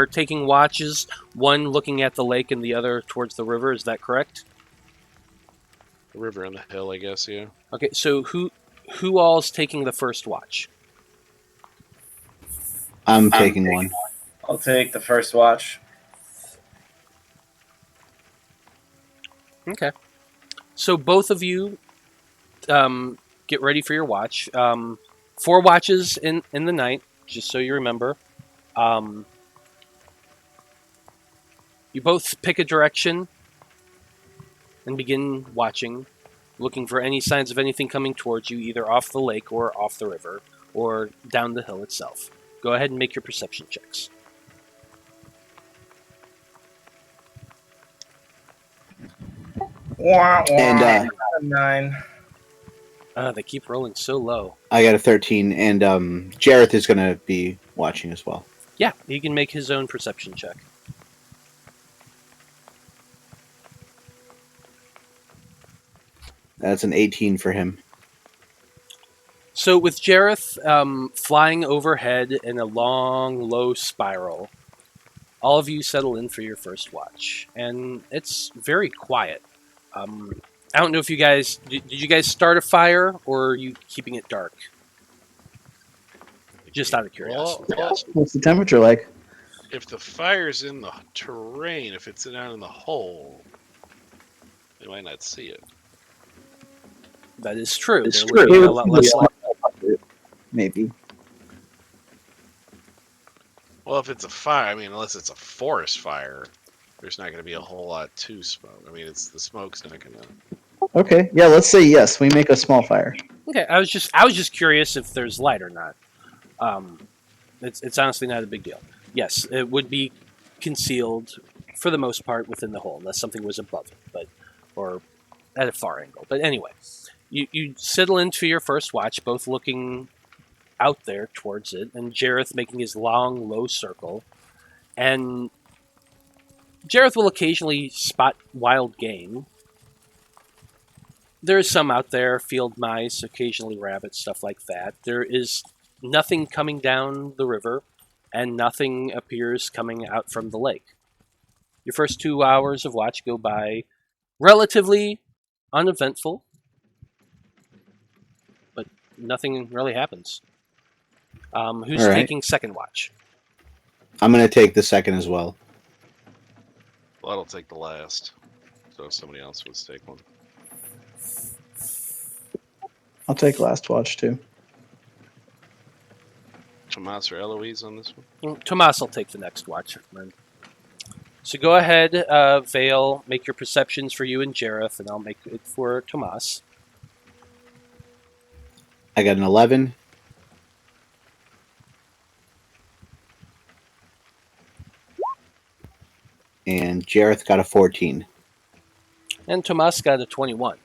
taking watches, one looking at the lake and the other towards the river. Is that correct? The river and the hill, I guess. Yeah. Okay, so who all's taking the first watch? I'm taking one. I'll take the first watch. Okay. So both of you get ready for your watch. 4 watches in the night, just so you remember. You both pick a direction and begin watching, looking for any signs of anything coming towards you, either off the lake or off the river or down the hill itself. Go ahead and make your perception checks. And 9. They keep rolling so low. I got a 13, and Jareth is going to be watching as well. Yeah, he can make his own perception check. That's an 18 for him. So with Jareth flying overhead in a long, low spiral, all of you settle in for your first watch, and it's very quiet. I don't know if you guys did you guys start a fire, or are you keeping it dark? Just out of curiosity. Well, What's the temperature like? if the fire's in the terrain, if it's down in the hole, they might not see it. That is true. It's There would be a lot less light. Maybe. Well, if it's a fire, I mean, unless it's a forest fire, there's not going to be a whole lot to smoke. I mean, the smoke's not going to. Okay, yeah, let's say yes. We make a small fire. Okay, I was just curious if there's light or not. It's honestly not a big deal. Yes, it would be concealed for the most part within the hole, unless something was above it, or at a far angle. But anyway, you settle into your first watch, both looking out there towards it, and Jareth making his long, low circle. And Jareth will occasionally spot wild game. There is some out there, field mice, occasionally rabbits, stuff like that. There is nothing coming down the river, and nothing appears coming out from the lake. Your first 2 hours of watch go by relatively uneventful, but nothing really happens. Who's All right. taking second watch? I'm going to take the second as well. Well, I'll take the last. So if somebody else wants to take one. I'll take last watch too. Tomas or Eloise on this one? Tomas will take the next watch. Then. So go ahead, Veil, make your perceptions for you and Jareth, and I'll make it for Tomas. I got an 11. And Jareth got a 14. And Tomas got a 21.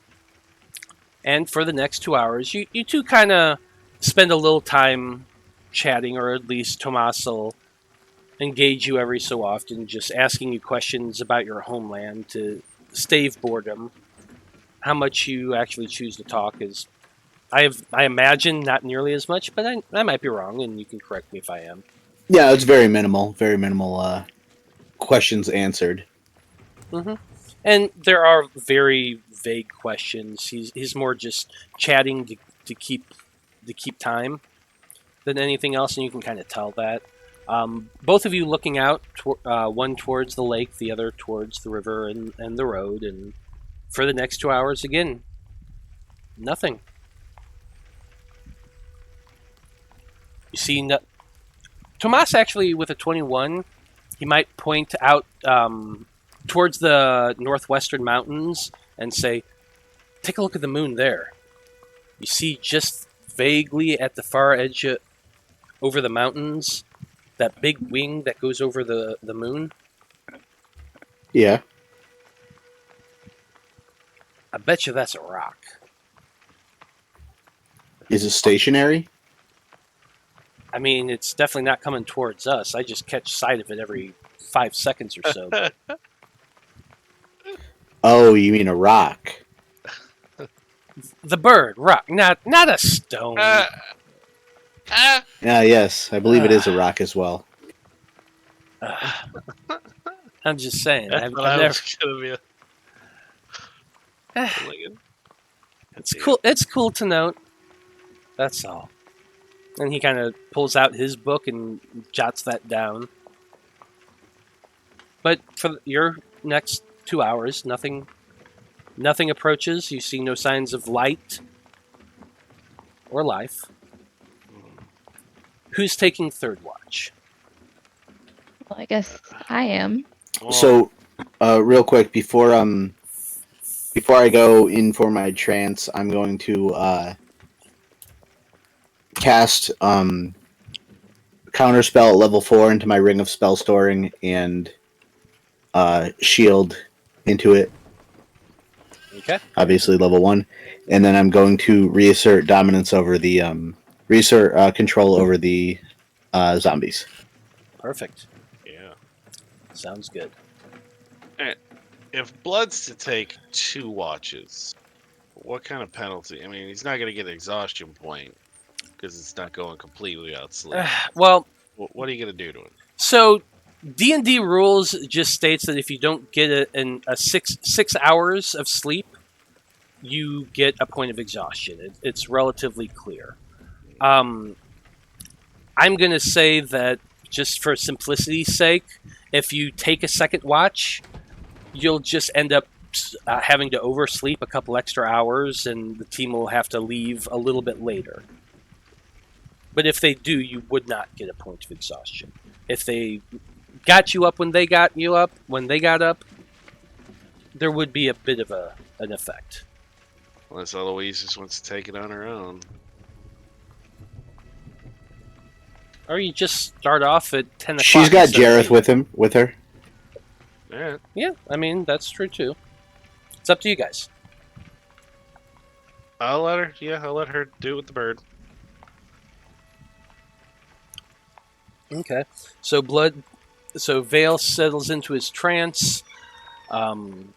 And for the next 2 hours, you two kind of spend a little time chatting, or at least Tomas will engage you every so often, just asking you questions about your homeland to stave boredom. How much you actually choose to talk is, I imagine, not nearly as much, but I might be wrong, and you can correct me if I am. Yeah, it's very minimal questions answered. Mm-hmm. And there are very vague questions. He's more just chatting to keep time than anything else, and you can kind of tell that. Both of you looking out, one towards the lake, the other towards the river and the road, and for the next 2 hours, again, nothing. You see, Tomas actually, with a 21, he might point out towards the northwestern mountains and say, take a look at the moon there. You see just vaguely at the far edge over the mountains, that big wing that goes over the moon? Yeah. I bet you that's a rock. Is it stationary? I mean, it's definitely not coming towards us. I just catch sight of it every 5 seconds or so. But Oh, you mean a rock? the bird, rock, not a stone. Yes, I believe it is a rock as well. I'm just saying. That's I've what I never. was gonna be. It's cool. It's cool to note. That's all. And he kind of pulls out his book and jots that down. But for your next 2 hours, nothing approaches. You see no signs of light or life. Who's taking third watch? Well, I guess I am. So, real quick before I go in for my trance, I'm going to cast counterspell at level 4 into my ring of spell storing and shield into it. Okay. Obviously level 1, and then I'm going to reassert dominance over the control over the zombies. Perfect. Yeah. Sounds good. If Blood's to take 2 watches, what kind of penalty? I mean, he's not going to get an exhaustion point because it's not going completely without sleep. Well, What are you going to do to him? so D&D rules just states that if you don't get a 6 hours of sleep, you get a point of exhaustion. It's relatively clear. I'm going to say that just for simplicity's sake, if you take a second watch, you'll just end up having to oversleep a couple extra hours, and the team will have to leave a little bit later. But if they do, you would not get a point of exhaustion. If they got you up when they got up, there would be a bit of an effect. Unless Eloise just wants to take it on her own. Or you just start off at 10 o'clock. She's got instead of Jareth 8. with her. Alright. Yeah, I mean, that's true too. It's up to you guys. I'll let her do it with the bird. Okay. So Veil settles into his trance. Tomas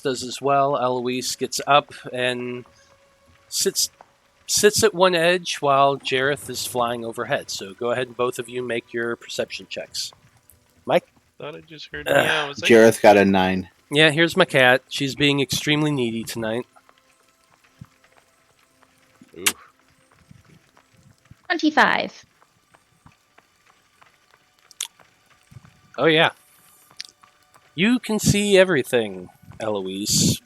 does as well. Eloise gets up and sits at one edge while Jareth is flying overhead. So go ahead and both of you make your perception checks. Mike? Thought I just heard meow. Was that- Jareth got a 9. Yeah, here's my cat. She's being extremely needy tonight. Ooh. 25. Oh yeah. You can see everything, Eloise.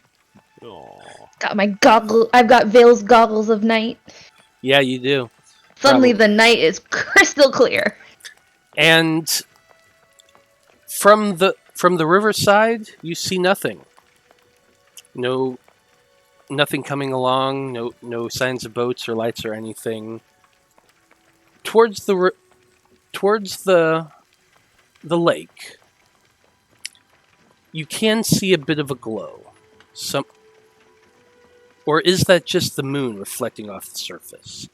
Aw. Got my goggle. I've got Veil's goggles of night. Yeah, you do. Suddenly, Probably. the night is crystal clear. And from the riverside, you see nothing. Nothing coming along. No signs of boats or lights or anything. Towards the lake, you can see a bit of a glow. Or is that just the moon reflecting off the surface?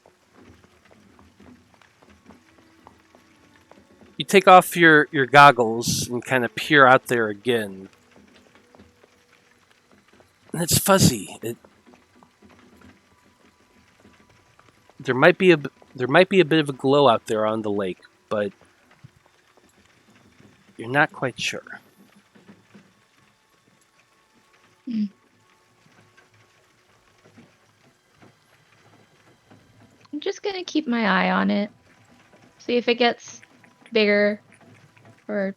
You take off your goggles and kind of peer out there again. And it's fuzzy. There might be a bit of a glow out there on the lake, but you're not quite sure. I'm just gonna keep my eye on it. See if it gets bigger or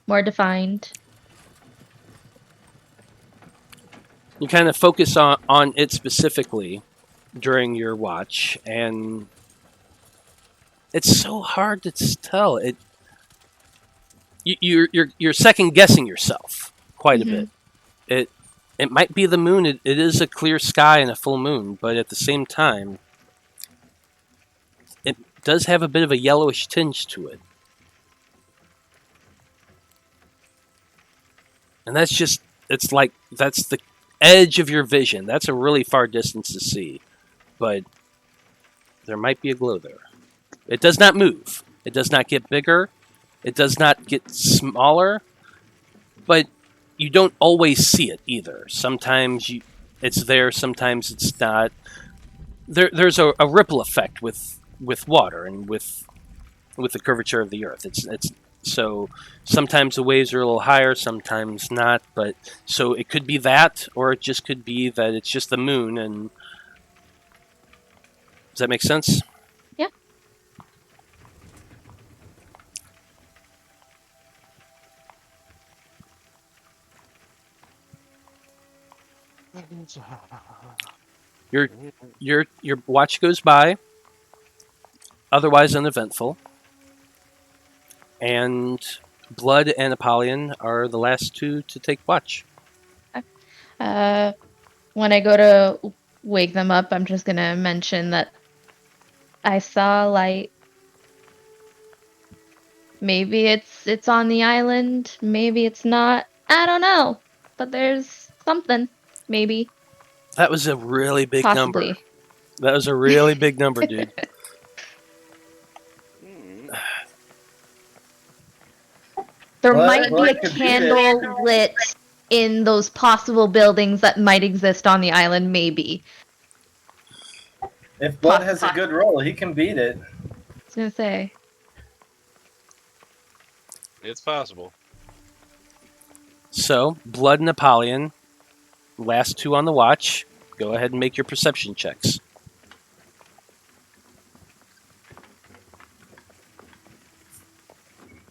more defined. You kind of focus on it specifically during your watch, and it's so hard to tell. You're second guessing yourself quite a bit. It might be the moon. It is a clear sky and a full moon, but at the same time, it does have a bit of a yellowish tinge to it. And that's the edge of your vision. That's a really far distance to see. But there might be a glow there. It does not move. It does not get bigger. It does not get smaller. But you don't always see it either. Sometimes it's there, sometimes it's not. There's a ripple effect with water and with the curvature of the earth. It's so sometimes the waves are a little higher, sometimes not. But so it could be that, or it just could be that it's just the moon. And does that make sense? Yeah. Your watch goes by, otherwise uneventful, and Blood and Apollyon are the last two to take watch. When I go to wake them up, I'm just gonna mention that I saw light. Maybe it's on the island, maybe it's not. I don't know. But there's something. Maybe. That was a really big Possibly. number. That was a really big number, dude. There What? might be What a could be candle lit in those possible buildings that might exist on the island, maybe. If Blood has a good roll, he can beat it. I was gonna say. It's possible. So, Blood and Apollyon, last two on the watch. Go ahead and make your perception checks.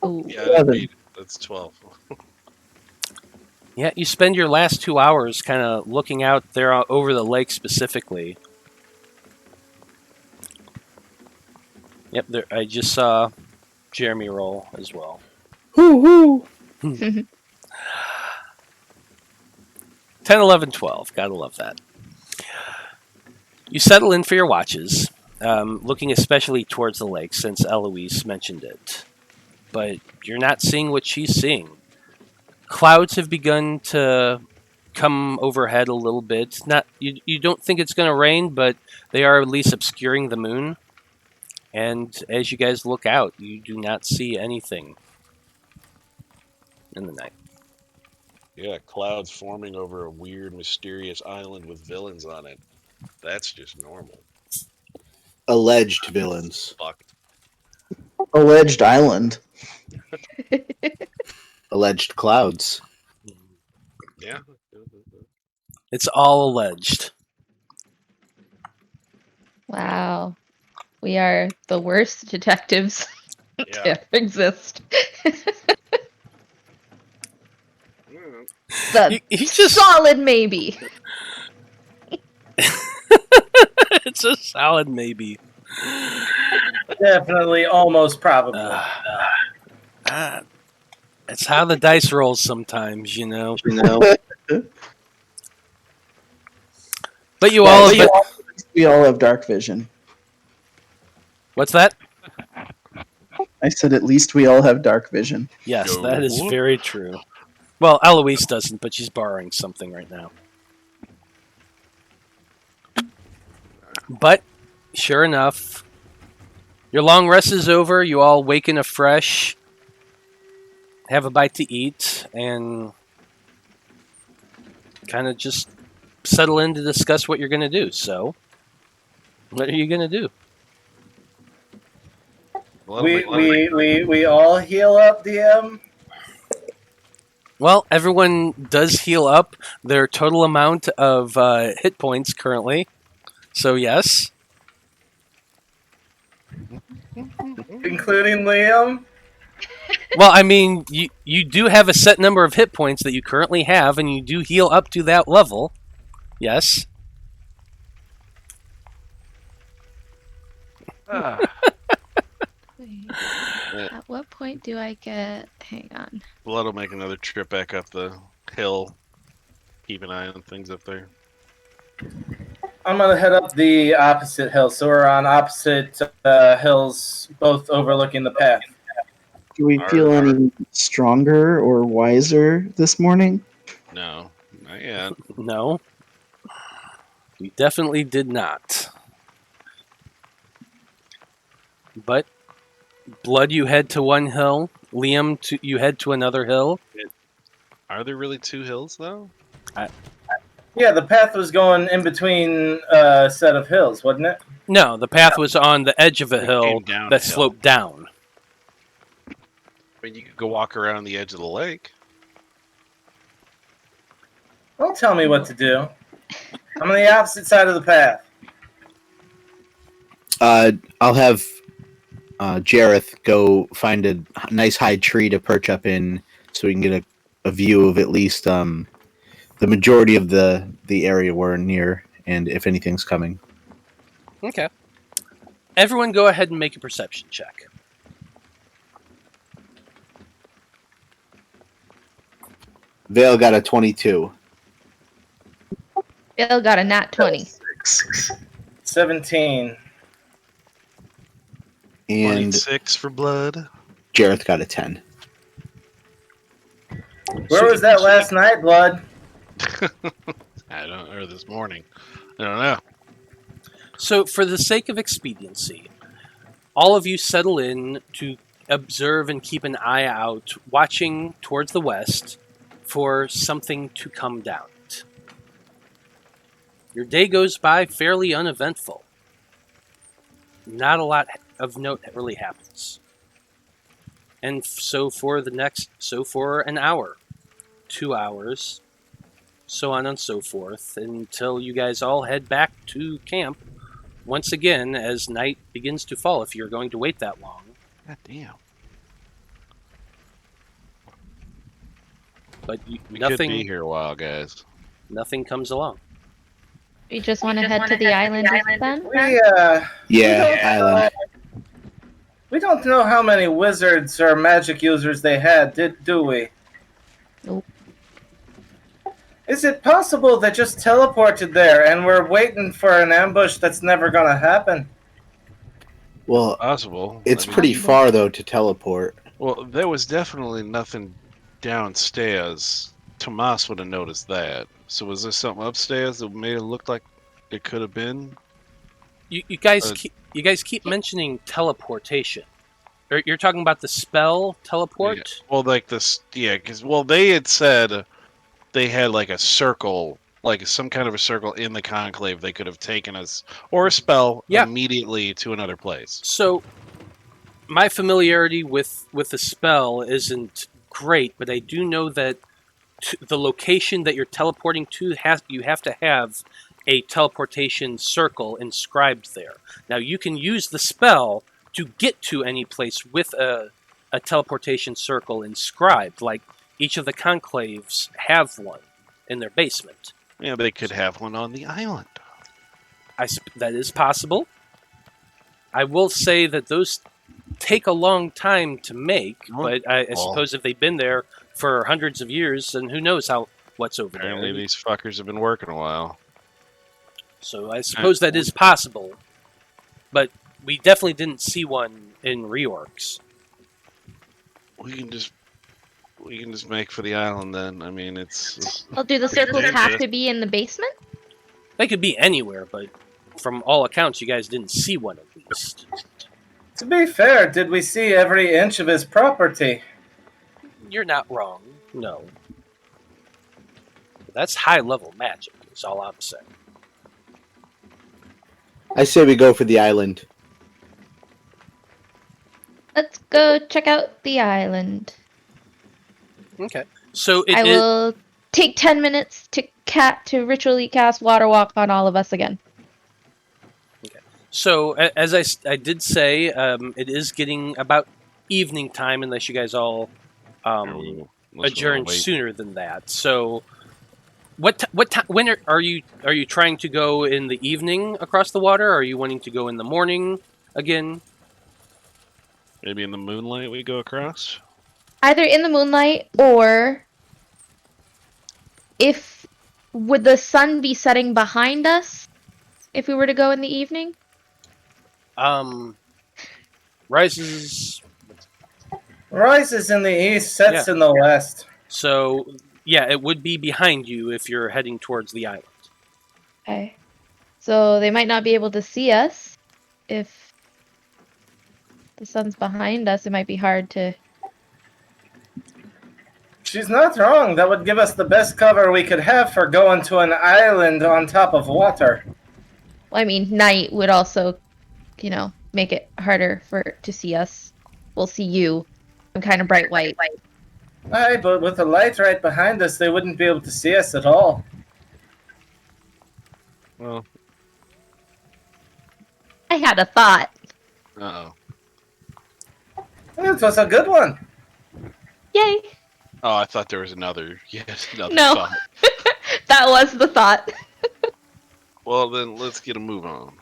Ooh. Yeah, 11. that's 12. Yeah, you spend your last 2 hours kind of looking out there over the lake specifically. Yep, there, I just saw Jeremy roll as well. Hoo hoo. 10, 11, 12. Gotta love that. You settle in for your watches, looking especially towards the lake since Eloise mentioned it. But you're not seeing what she's seeing. Clouds have begun to come overhead a little bit. Not you don't think it's going to rain, but they are at least obscuring the moon. And as you guys look out, you do not see anything in the night. Yeah, clouds forming over a weird, mysterious island with villains on it. That's just normal. Alleged villains. Fuck. Alleged island. Alleged clouds. Yeah. It's all alleged. Wow. We are the worst detectives to Yeah. ever exist. Mm. The He just solid maybe. it's a solid maybe. Definitely, almost probably. It's how the dice rolls sometimes, you know. But you all have We all have dark vision. What's that? I said at least we all have dark vision. Yes, Yo. that is very true. Well, Eloise doesn't, but she's borrowing something right now. But, sure enough, your long rest is over. You all waken afresh, have a bite to eat, and kind of just settle in to discuss what you're going to do. So, what are you going to do? Well, We all heal up, DM. Well, everyone does heal up their total amount of hit points currently. So, yes. Including Liam. Well, I mean, you do have a set number of hit points that you currently have, and you do heal up to that level. Yes. Wait, at what point do I get... Hang on. Blood will make another trip back up the hill. Keep an eye on things up there. I'm gonna head up the opposite hill, so we're on opposite hills, both overlooking the path. Do we feel any stronger or wiser this morning? No, not yet. No. You definitely did not. But Blood, you head to one hill. Liam, you head to another hill. Are there really 2 hills, though? Yeah, the path was going in between a set of hills, wasn't it? No, the path was on the edge of a It hill came down a that hill. sloped down. I mean, you could go walk around the edge of the lake. Don't tell me what to do. I'm on the opposite side of the path. I'll have Jareth go find a nice high tree to perch up in, so we can get a view of at least the majority of the area we're near, and if anything's coming. Okay. Everyone go ahead and make a perception check. Vale got a 22. Bill got a nat 20. 17. And 26 for Blood. Jareth got a 10. Where was that last night, Blood? Or this morning. I don't know. So, for the sake of expediency, all of you settle in to observe and keep an eye out, watching towards the west for something to come down. Your day goes by fairly uneventful. Not a lot of note really happens. And so for an hour, 2 hours, so on and so forth, until you guys all head back to camp once again as night begins to fall, if you're going to wait that long. God damn. But We could nothing be here a while, guys. comes along. We just want to head to the island then? Island. We don't know how many wizards or magic users they had, do we? Nope. Is it possible they just teleported there and we're waiting for an ambush that's never gonna happen? Well, Possible. it's I mean, pretty far, though, to teleport. Well, there was definitely nothing downstairs. Tomas would have noticed that. So was there something upstairs that made it look like it could have been? You guys keep mentioning teleportation. You're talking about the spell teleport? Yeah. Well, like this, because they had said they had like a circle, like some kind of a circle in the conclave. They could have taken us or a spell immediately to another place. So, my familiarity with the spell isn't great, but I do know that the location that you're teleporting to you have to have a teleportation circle inscribed there. Now, you can use the spell to get to any place with a teleportation circle inscribed, like each of the conclaves have one in their basement. Yeah, they could have one on the island. That is possible. I will say that those take a long time to make, but I suppose if they've been there for hundreds of years, then who knows what's over there. Apparently these fuckers have been working a while. So I suppose that is possible, but we definitely didn't see one in reorgs. We can just make for the island then. I mean, it's Well, do the circles have to be in the basement? They could be anywhere, but from all accounts, you guys didn't see one at least. To be fair, did we see every inch of his property? You're not wrong, no. But that's high-level magic, is all I'm saying. I say we go for the island. Let's go check out the island. Okay. So I will take 10 minutes to ritually cast Water Walk on all of us again. Okay. So as I did say, it is getting about evening time, unless you guys all adjourn sooner than that. So what time? When are you trying to go in the evening across the water? Or are you wanting to go in the morning again? Maybe in the moonlight we go across? Either in the moonlight or would the sun be setting behind us if we were to go in the evening? Rises in the east, sets in the west. So, yeah, it would be behind you if you're heading towards the island. Okay. So they might not be able to see us if the sun's behind us, it might be hard to... She's not wrong. That would give us the best cover we could have for going to an island on top of water. Well, I mean, night would also, make it harder to see us. We'll see you. I'm kind of bright white. Aye, but with the light right behind us, they wouldn't be able to see us at all. Well, I had a thought. uh-oh. It was a good one. Yay! Oh, I thought there was another. Yes, another No. thought. That was the thought. Well, then let's get a move on.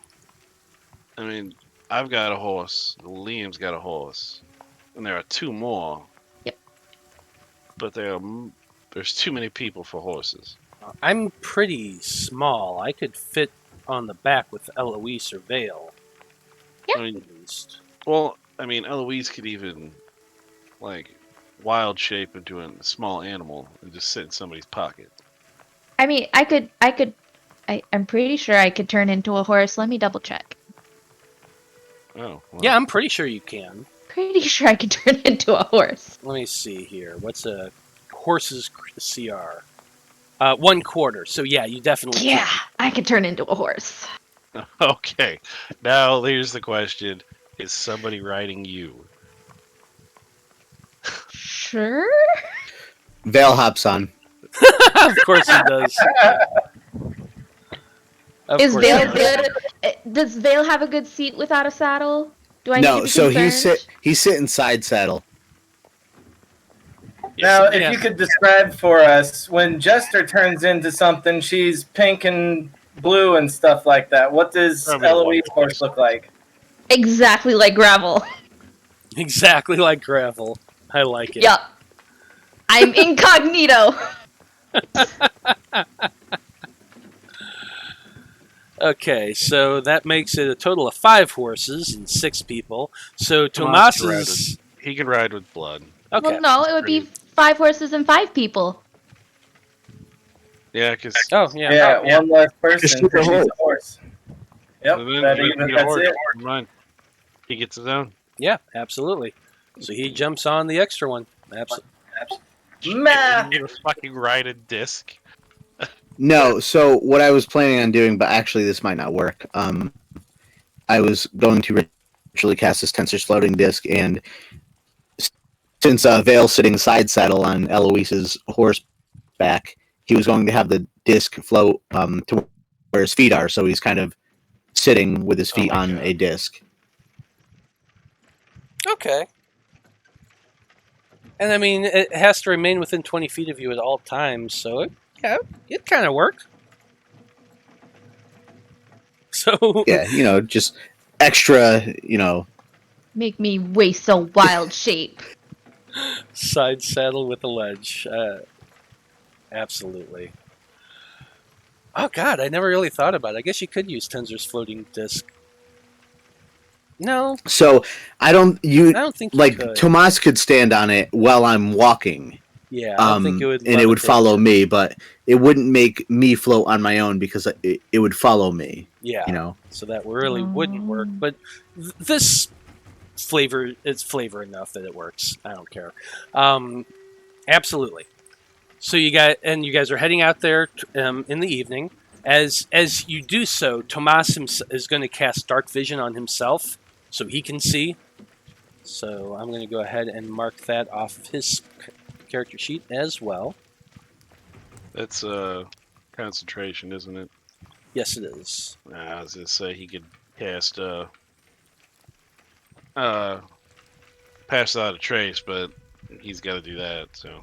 I mean, I've got a horse. Liam's got a horse. And there are 2 more. Yep. But there's too many people for horses. I'm pretty small. I could fit on the back with Eloise or Veil. Yeah. I mean, Eloise could even, wild shape into a small animal and just sit in somebody's pocket. I mean, I'm pretty sure I could turn into a horse. Let me double check. Oh. Well. Yeah, I'm pretty sure you can. Pretty sure I could turn into a horse. Let me see here. What's a horse's CR? 1/4. So yeah, you definitely Yeah, can. I could turn into a horse. Okay. Now, here's the question. Is somebody riding you? Sure. Veil hops on. Of course he does. Of Is course Veil he does. good? Does Veil have a good seat without a saddle? Do I need to No, be so concerned? he's sitting side saddle. Now, if yeah. you could describe for us, when Jester turns into something, she's pink and blue and stuff like that. What does Probably Eloise white horse look like? Exactly like gravel. Exactly like gravel. I like it. Yup. I'm incognito. Okay, so that makes it a total of 5 horses and 6 people. So Tomas's... He can ride with blood. Okay. Well, no, it would be 5 horses and 5 people. Yeah, because Oh, yeah. Yeah, one less person. Just shoot the 'cause she's horse. a horse. Yep, that's it. Never mind. He gets his own. Yeah, absolutely. So he jumps on the extra one. Absolutely. Math. You're gonna fucking ride a disc. No, so what I was planning on doing, but actually this might not work. I was going to ritually cast this Tensor's floating disc, and since Veil's sitting side saddle on Eloise's horseback, he was going to have the disc float to where his feet are, so he's kind of sitting with his feet on a disc. Okay. And I mean, it has to remain within 20 feet of you at all times, so it kind of worked. So Yeah, just extra, Make me waste a wild shape. side saddle with a ledge. Absolutely. Oh god, I never really thought about it. I guess you could use Tensor's floating disc. No, So I don't think you could. Tomas could stand on it while I'm walking. Yeah, I don't think it would. and it would levitate. follow me, but it wouldn't make me float on my own because it would follow me. Yeah, so that really wouldn't work. But this flavor, it's flavor enough that it works. I don't care. Absolutely. So you guys are heading out there in the evening. As you do so, Tomas is going to cast Dark Vision on himself so he can see. So I'm going to go ahead and mark that off of his character sheet as well. That's concentration, isn't it? Yes, it is. I was gonna say he could cast pass out a trace, but he's got to do that. So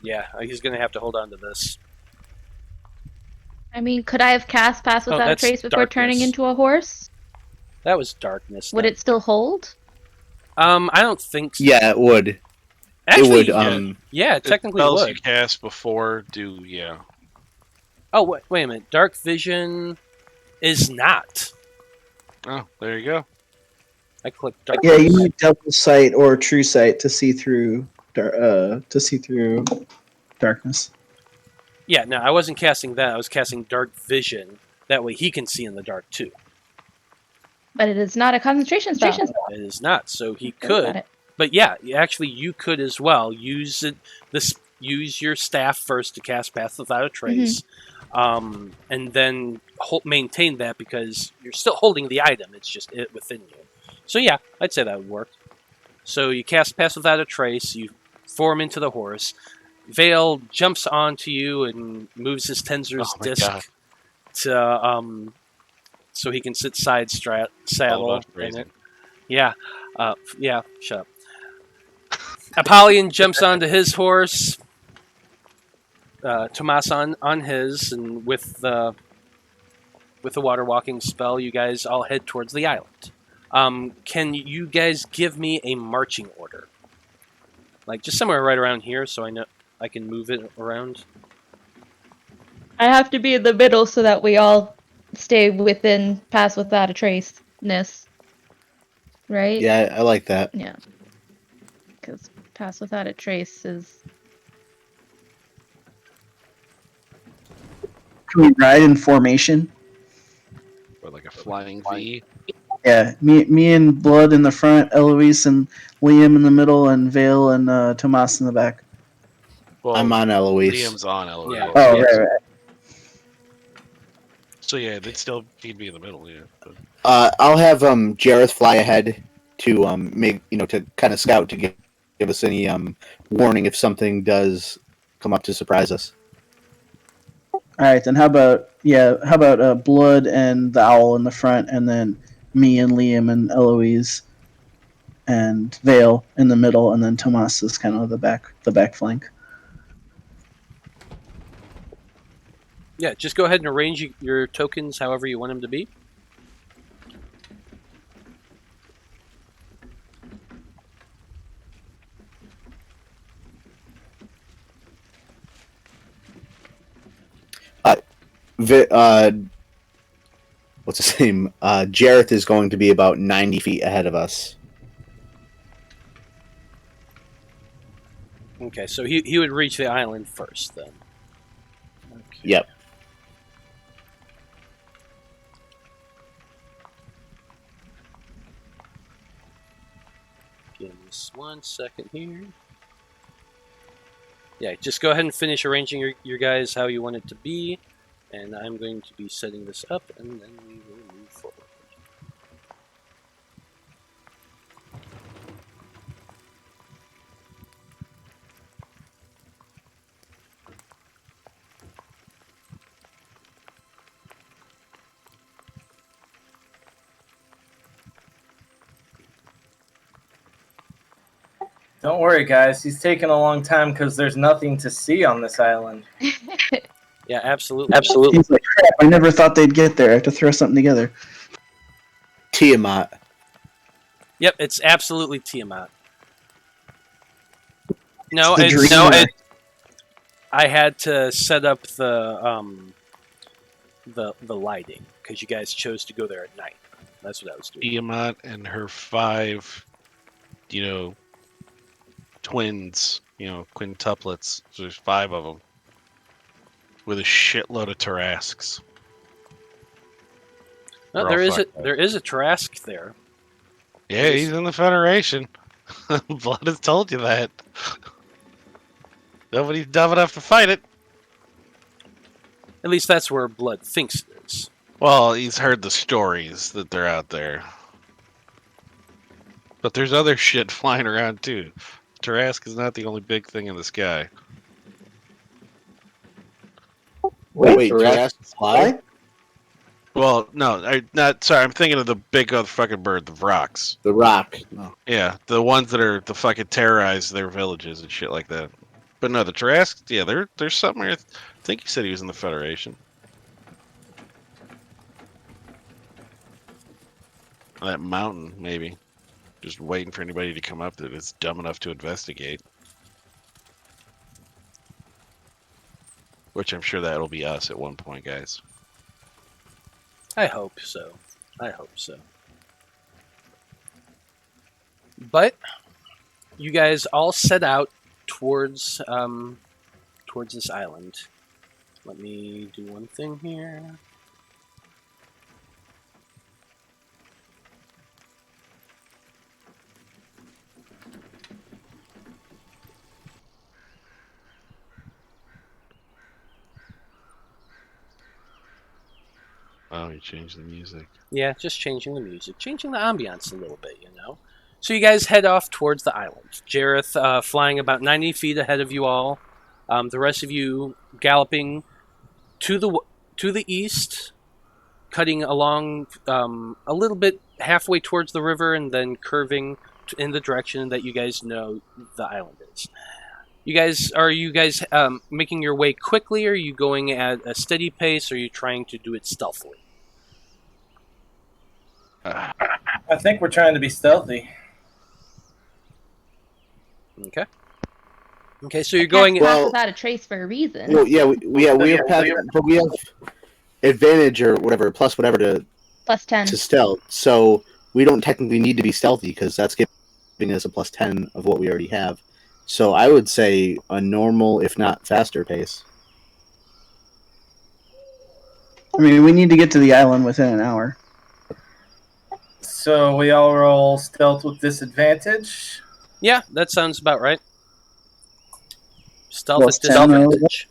Yeah, he's going to have to hold on to this. I mean, could I have cast Pass Without a that's Trace before turning darkness. into a horse? That was darkness. Would then. it still hold? I don't think so. Yeah, it would. Actually, it would. yeah, technically it spells would. you cast before do Oh, wait a minute. Dark Vision is not. Oh, there you go. I clicked Dark Yeah, you Vision. need double sight or true sight to see through darkness. Yeah, no, I wasn't casting that. I was casting Dark Vision. That way he can see in the dark, too. But it is not a concentration spell. It is not. So he Forgot about could. it. But yeah, actually, you could as well use it. Use your staff first to cast Pass Without a Trace, and then maintain that because you're still holding the item. It's just it within you. So yeah, I'd say that would work. So you cast Pass Without a Trace. You form into the horse. Veil jumps onto you and moves his Tensor's disc to so he can sit side saddle in it. Yeah, yeah. Shut up. Apollyon jumps onto his horse. Tomas on his, and with the water walking spell, you guys all head towards the island. Can you guys give me a marching order? Like just somewhere right around here, so I know I can move it around. I have to be in the middle so that we all stay within Pass Without a Trace-ness. Right? Yeah, I like that. Yeah. Because Pass Without a Trace is... Can we ride in formation? Or like a flying V. Yeah, me and Blood in the front, Eloise and Liam in the middle, and Vale and Tomas in the back. Well, I'm on Eloise. Liam's on Eloise. Yeah. Oh, Yes. right. So yeah, he'd be in the middle. Yeah. But... I'll have Jareth fly ahead to make to kind of scout to give us any warning if something does come up to surprise us. All right, then how about Blood and the owl in the front, and then me and Liam and Eloise and Vale in the middle, and then Tomas is kind of the back flank. Yeah, just go ahead and arrange your tokens however you want them to be. What's his name? Jareth is going to be about 90 feet ahead of us. Okay, so he would reach the island first, then. Okay. Yep. Give me just 1 second here. Yeah, just go ahead and finish arranging your guys how you want it to be, and I'm going to be setting this up, and then we will move forward. Don't worry, guys. He's taking a long time because there's nothing to see on this island. Yeah, absolutely. Absolutely. He's like, crap, I never thought they'd get there. I have to throw something together. Tiamat. Yep, it's absolutely Tiamat. No, It's the dream. I had to set up the lighting because you guys chose to go there at night. That's what I was doing. Tiamat and her 5, twins, quintuplets. So there's 5 of them with a shitload of Tarasques. No, We're all there is a Tarask there. Yeah, he's in the Federation. Blood has told you that. Nobody's dumb enough to fight it. At least that's where Blood thinks it is. Well, he's heard the stories that they're out there. But there's other shit flying around too. Tarask is not the only big thing in the sky. Wait, Tarrasque fly? Well, no, I'm thinking of the big fucking bird, the rocks. The rock. Oh. Yeah, the ones that are the fucking terrorize their villages and shit like that. But no, the Tarasque, yeah, there's somewhere. I think you said he was in the Federation. That mountain, maybe. Just waiting for anybody to come up that is dumb enough to investigate. Which I'm sure that'll be us at one point, guys. I hope so. But you guys all set out towards this island. Let me do one thing here. Oh, you changed the music. Yeah, just changing the music, changing the ambiance a little bit, you know. So you guys head off towards the island. Jareth flying about 90 feet ahead of you all. The rest of you galloping to the east, cutting along a little bit halfway towards the river, and then curving in the direction that you guys know the island is. Are you guys making your way quickly? Or are you going at a steady pace? Or are you trying to do it stealthily? I think we're trying to be stealthy. Okay. Okay, so you're going. Pass without a trace for a reason. Well, yeah, we have but we have advantage or whatever, plus whatever to +10 to stealth. So we don't technically need to be stealthy because that's giving us a +10 of what we already have. So I would say a normal, if not faster, pace. I mean, we need to get to the island within an hour. So we all roll stealth with disadvantage. Yeah, that sounds about right. Stealth Plus at 10, disadvantage.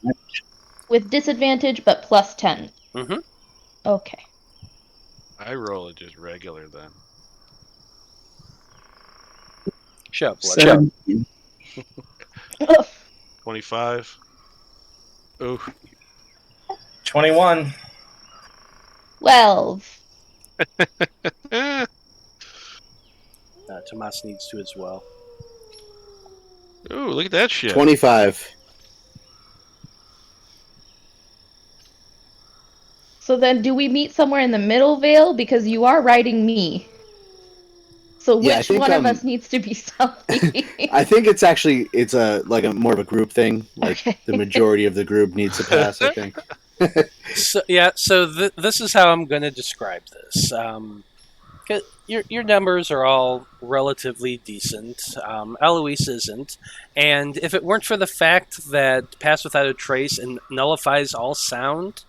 with disadvantage, but +10. Mm-hmm. Okay. I roll it just regular then. Shut up, Blood. 17. 25. Ooh. 21. 12. Tomas needs to as well. Ooh, look at that shit. 25. So then do we meet somewhere in the middle, Veil? Because you are riding me. So Yeah, I which think, one of us needs to be stealthy? I think it's a more of a group thing. Like Okay. the majority of the group needs to pass. I think. So this is how I'm going to describe this. Your numbers are all relatively decent. Eloise isn't, and if it weren't for the fact that Pass Without a Trace and nullifies all sound,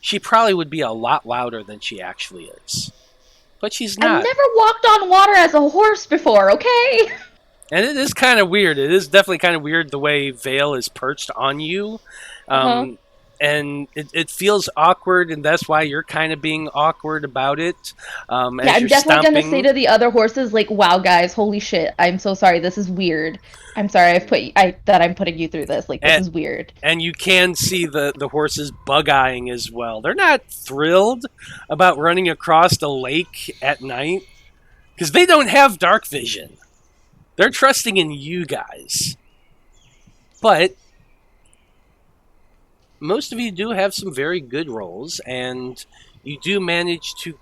she probably would be a lot louder than she actually is. But she's not. I've never walked on water as a horse before, okay? And it is kind of weird. It is definitely kind of weird the way Veil is perched on you. And it feels awkward, and that's why you're kind of being awkward about it. Yeah, I'm definitely going to say to the other horses, like, wow, guys, holy shit, I'm so sorry, this is weird. I'm sorry that I'm putting you through this. Like, this is weird. And you can see the horses bug-eyeing as well. They're not thrilled about running across the lake at night, because they don't have dark vision. They're trusting in you guys. But most of you do have some very good rolls, and you do manage to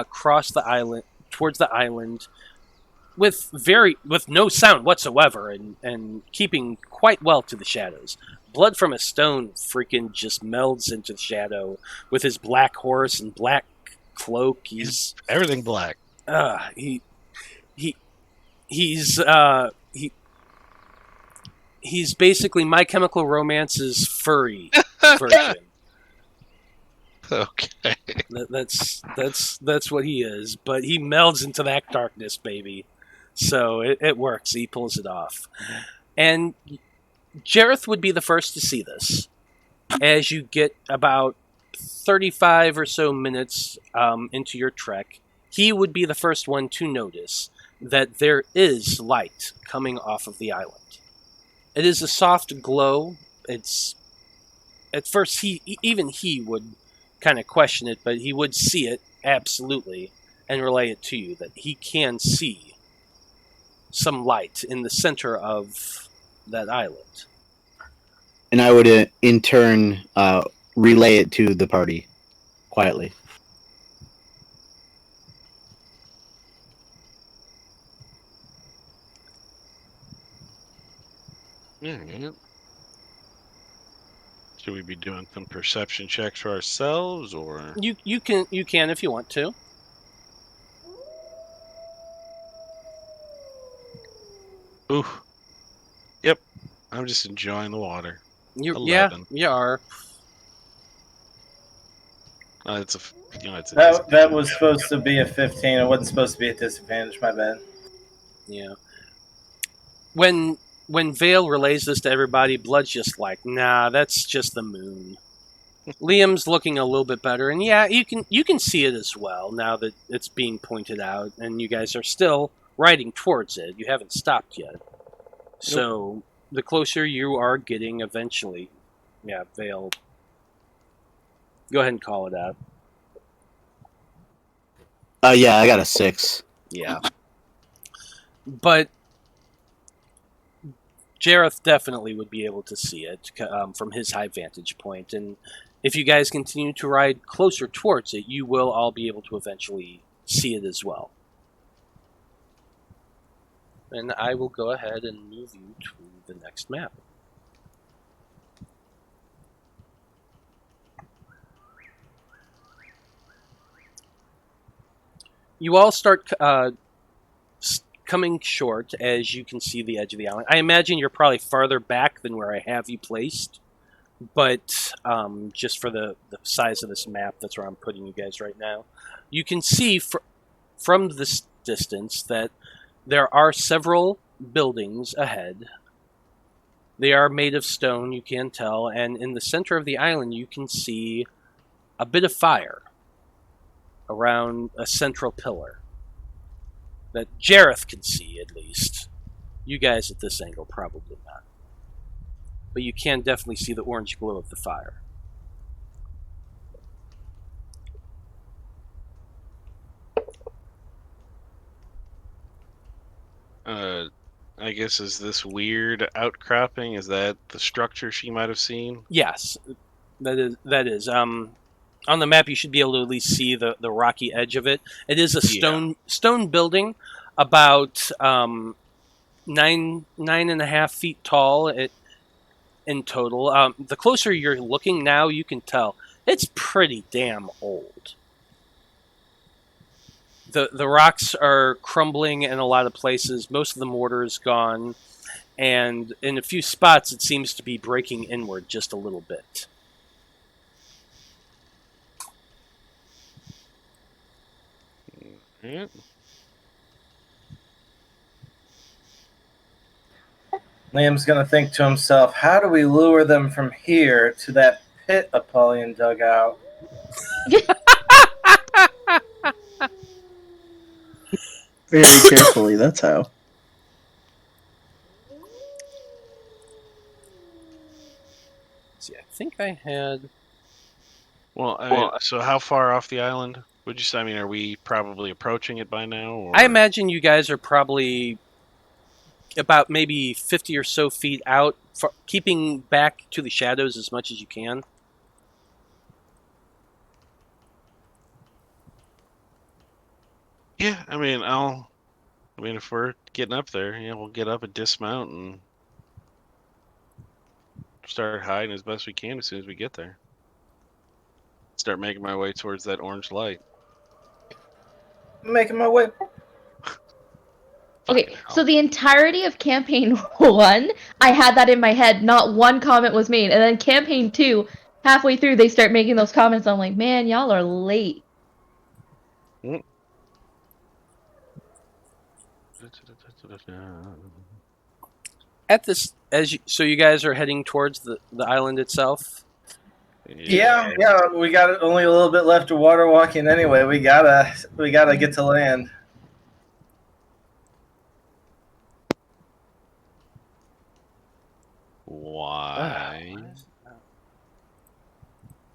cross the island towards the island with no sound whatsoever, and keeping quite well to the shadows. Blood from a Stone freaking just melds into the shadow with his black horse and black cloak. He's everything black. He's basically My Chemical Romance's furry version. Okay. That's what he is, but he melds into that darkness, baby. So it works. He pulls it off. And Jareth would be the first to see this. As you get about 35 or so minutes into your trek, he would be the first one to notice that there is light coming off of the island. It is a soft glow. It's at first he would kind of question it, but he would see it absolutely and relay it to you that he can see some light in the center of that island. And I would, in turn, relay it to the party quietly. Yeah. Should we be doing some perception checks for ourselves, or You can if you want to. Ooh. Yep. I'm just enjoying the water. You 11. you are. It's a That was supposed to be a 15. It wasn't supposed to be a disadvantage. My bad. Yeah. When Veil relays this to everybody, Blood's just like, nah, that's just the moon. Liam's looking a little bit better, and yeah, you can see it as well now that it's being pointed out, and you guys are still riding towards it. You haven't stopped yet. So the closer you are getting, eventually, yeah, Veil. Go ahead and call it out. Yeah, I got a 6. Yeah, but Jareth definitely would be able to see it from his high vantage point, and if you guys continue to ride closer towards it, you will all be able to eventually see it as well. And I will go ahead and move you to the next map. You all start coming short as you can see the edge of the island. I imagine you're probably farther back than where I have you placed, but just for the size of this map, that's where I'm putting you guys right now. You can see from this distance that there are several buildings ahead. They are made of stone, you can tell, and in the center of the island you can see a bit of fire around a central pillar that Jareth can see, at least. You guys at this angle probably not. But you can definitely see the orange glow of the fire. I guess is this weird outcropping? Is that the structure she might have seen? Yes, that is. On the map, you should be able to at least see the rocky edge of it. It is a stone building, about 9.5 feet tall in total. The closer you're looking now, you can tell it's pretty damn old. The rocks are crumbling in a lot of places. Most of the mortar is gone, and in a few spots, it seems to be breaking inward just a little bit. Yeah. Liam's gonna think to himself, how do we lure them from here to that pit Apollyon dug out? Very carefully, that's how. See, I think I had... Well, so how far off the island would you say? I mean, are we probably approaching it by now? Or... I imagine you guys are probably about maybe 50 or so feet out, keeping back to the shadows as much as you can. Yeah, I mean, if we're getting up there, yeah, we'll get up and dismount and start hiding as best we can as soon as we get there. Start making my way towards that orange light. I'm making my way. Okay, so the entirety of campaign 1, I had that in my head. Not one comment was made. And then campaign 2, halfway through, they start making those comments. I'm like, man, y'all are late. At this, so you guys are heading towards the island itself. Yeah, we got only a little bit left of water walking anyway. We gotta get to land. Why?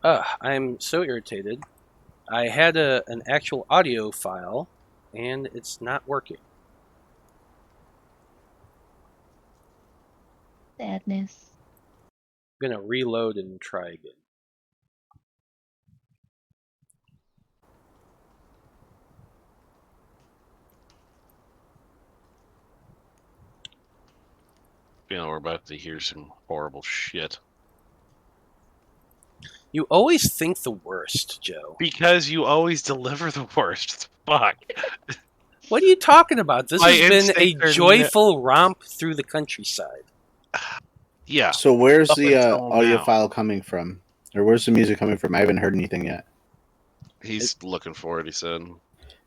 I'm so irritated. I had an actual audio file, and it's not working. Sadness. I'm gonna reload and try again. You know, we're about to hear some horrible shit. You always think the worst, Joe. Because you always deliver the worst. Fuck. What are you talking about? This My has been a instincts are joyful romp through the countryside. Yeah. So where's Up the until audio now. file coming from? Or where's the music coming from? I haven't heard anything yet. He's looking for it, he said.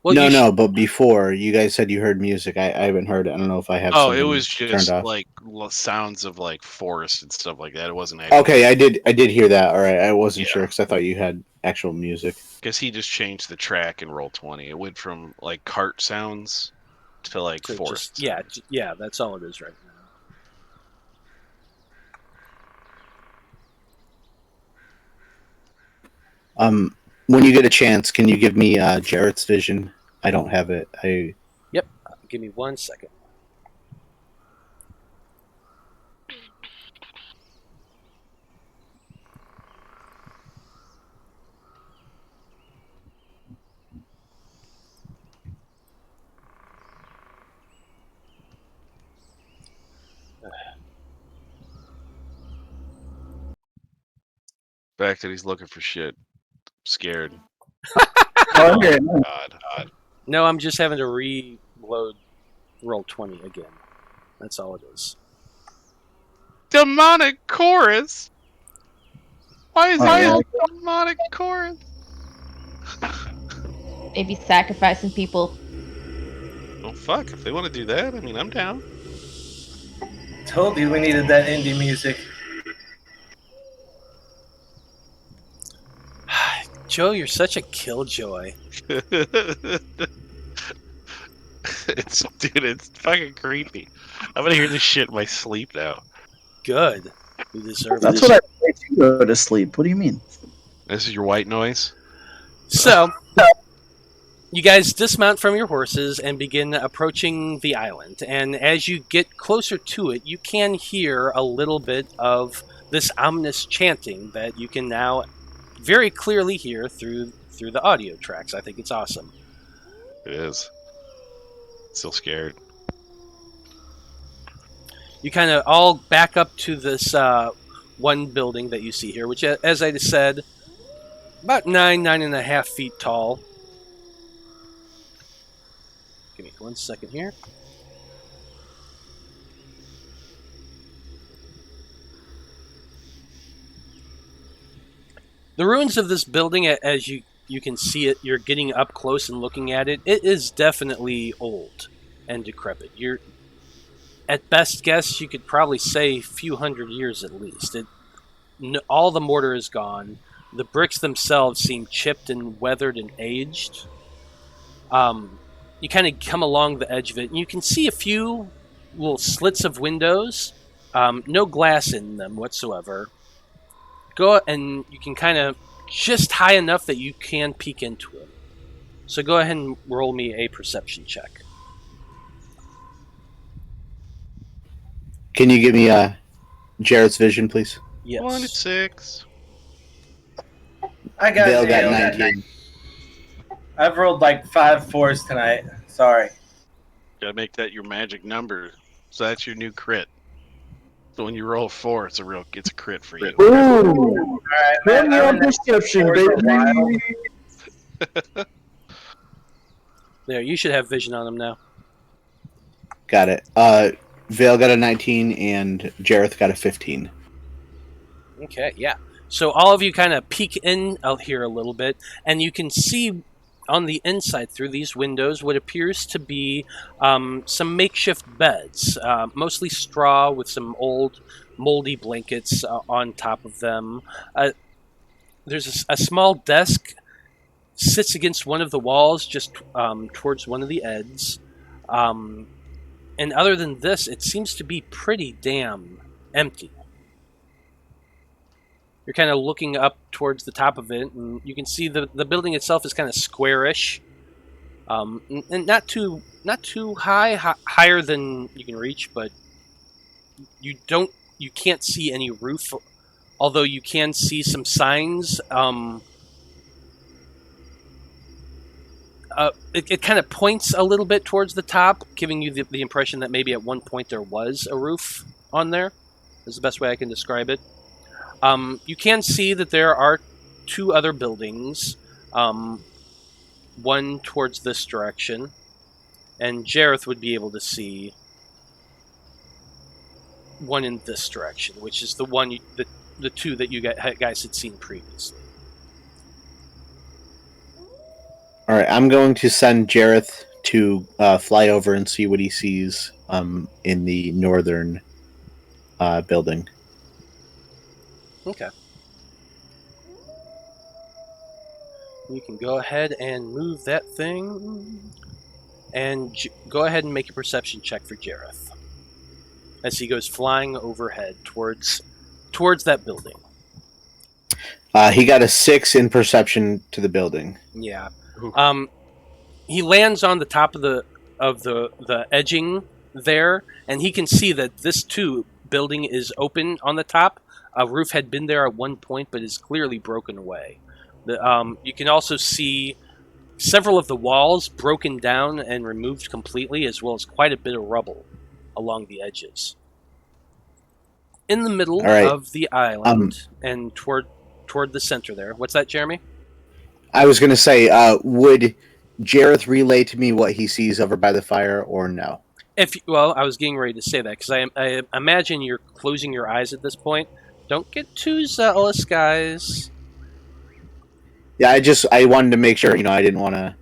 Well, no, but before you guys said you heard music. I haven't heard it. I don't know if I have. Oh, it something was turned just off. like sounds of like forest and stuff like that. It wasn't actually. Okay, I did hear that. All right, I wasn't Yeah. sure because I thought you had actual music. Guess he just changed the track in Roll20. It went from like cart sounds to like so forest. yeah, that's all it is right now. When you get a chance, can you give me Jarrett's vision? I don't have it. Yep. Give me 1 second. The fact that he's looking for shit. I'm scared. Oh, okay. God. No, I'm just having to reload Roll20 again. That's all it is. Demonic chorus. Why is Why it a demonic chorus? Maybe sacrificing people. Well, fuck. If they want to do that, I mean, I'm down. Told you we needed that indie music. Joe, you're such a killjoy. It's fucking creepy. I'm gonna hear this shit in my sleep now. Good. You deserve That's it. what I say to go to sleep. What do you mean? This is your white noise? So, you guys dismount from your horses and begin approaching the island. And as you get closer to it, you can hear a little bit of this ominous chanting that you can now very clearly hear through the audio tracks. I think it's awesome. It is. Still scared. You kind of all back up to this one building that you see here, which, as I just said, about 9.5 feet tall. Give me 1 second here. The ruins of this building, as you can see it, you're getting up close and looking at it, it is definitely old and decrepit. You're, at best guess, you could probably say a few hundred years at least. All the mortar is gone. The bricks themselves seem chipped and weathered and aged. You kind of come along the edge of it, and you can see a few little slits of windows. No glass in them whatsoever. Go and you can kind of just high enough that you can peek into it. So go ahead and roll me a perception check. Can you give me Jarrett's vision, please? Yes. 1-6. I got Vale got nailed. 19. I've rolled like 5 4s tonight. Sorry. Gotta make that your magic number. So that's your new crit. So when you roll a 4, it's a crit for you. Ooh, All right, turn man. me I'm on in that perception, for a while. baby. There, you should have vision on them now. Got it. Vale got a 19 and Jareth got a 15. Okay, yeah. So all of you kind of peek in out here a little bit, and you can see on the inside through these windows what appears to be some makeshift beds, mostly straw with some old moldy blankets on top of them. There's a small desk sits against one of the walls just towards one of the ends. And other than this, it seems to be pretty damn empty. You're kind of looking up towards the top of it, and you can see the building itself is kind of squarish, and not too higher than you can reach, but you can't see any roof, although you can see some signs. It kind of points a little bit towards the top, giving you the impression that maybe at one point there was a roof on there. Is the best way I can describe it. You can see that there are 2 other buildings, one towards this direction, and Jareth would be able to see one in this direction, which is the 2 that you guys had seen previously. All right, I'm going to send Jareth to fly over and see what he sees in the northern building. Okay. You can go ahead and move that thing, and go ahead and make a perception check for Jareth as he goes flying overhead towards that building. He got a 6 in perception to the building. Yeah. He lands on the top of the edging there, and he can see that this too building is open on the top. A roof had been there at one point, but is clearly broken away. You can also see several of the walls broken down and removed completely, as well as quite a bit of rubble along the edges. In the middle of the island and toward the center there. What's that, Jeremy? I was going to say, would Jareth relay to me what he sees over by the fire, or no? I was getting ready to say that because I imagine you're closing your eyes at this point. Don't get too zealous, guys. Yeah, I wanted to make sure, I didn't want to...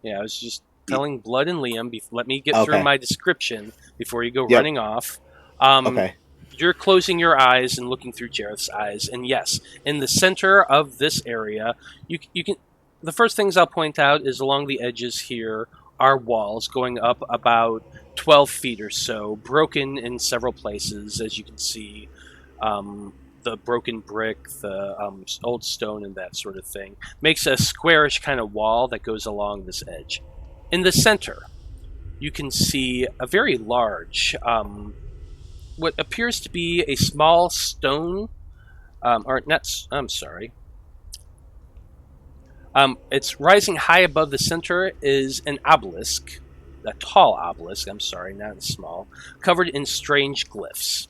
Yeah, I was just telling Blood and Liam, let me get through my description before you go running off. Okay. You're closing your eyes and looking through Jareth's eyes, and yes, in the center of this area, you can... The first things I'll point out is along the edges here are walls going up about 12 feet or so, broken in several places, as you can see. The broken brick, the old stone, and that sort of thing. Makes a squarish kind of wall that goes along this edge. In the center, you can see a very large, what appears to be a small stone, it's rising high above the center is an obelisk, a tall obelisk, not small, covered in strange glyphs.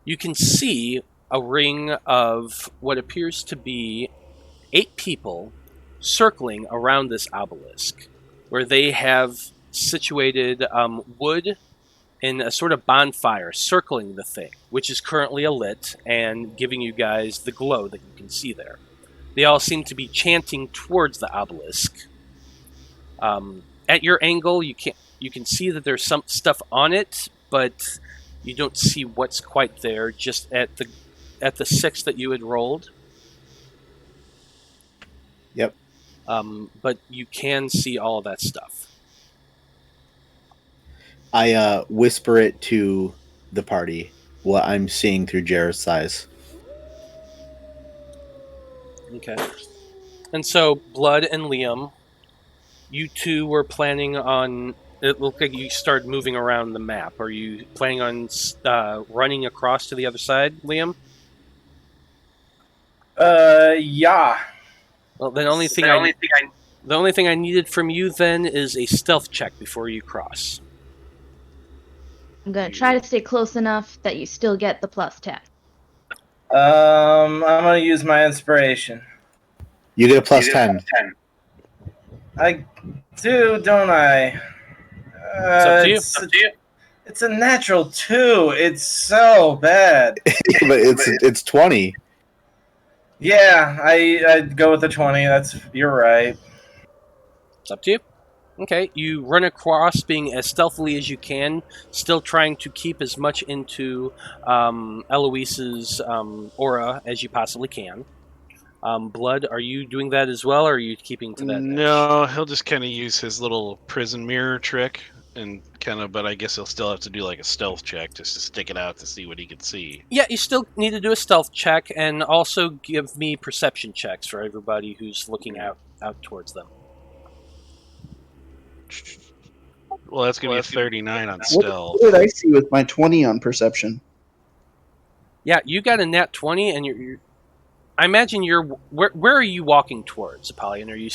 You can see a ring of what appears to be 8 people circling around this obelisk, where they have situated wood in a sort of bonfire circling the thing, which is currently alit and giving you guys the glow that you can see there. They all seem to be chanting towards the obelisk. At your angle, you can see that there's some stuff on it, but you don't see what's quite there. Just at the 6 that you had rolled. Yep. But you can see all of that stuff. I whisper it to the party what I'm seeing through Jareth's eyes. Okay. And so, Blood and Liam, you two were planning on... It looked like you started moving around the map. Are you planning on running across to the other side, Liam? Yeah. Well, the only thing I needed from you then is a stealth check before you cross. I'm going to try to stay close enough that you still get the +10. I'm going to use my inspiration. You get a +10. I do, don't I? It's up to you. It's a natural 2. It's so bad. But it's 20. Yeah, I'd go with the 20. You're right. It's up to you. Okay, you run across being as stealthily as you can, still trying to keep as much into Eloise's aura as you possibly can. Blood, are you doing that as well, or are you keeping to that? No, he'll just kind of use his little prison mirror trick, and but I guess he'll still have to do like a stealth check just to stick it out to see what he can see. Yeah, you still need to do a stealth check, and also give me perception checks for everybody who's looking out towards them. Well, that's going to be a 39 on stealth. What did I see with my 20 on perception? Yeah, you got a nat 20, and you're I imagine you're... Where are you walking towards, Apollyon? Are you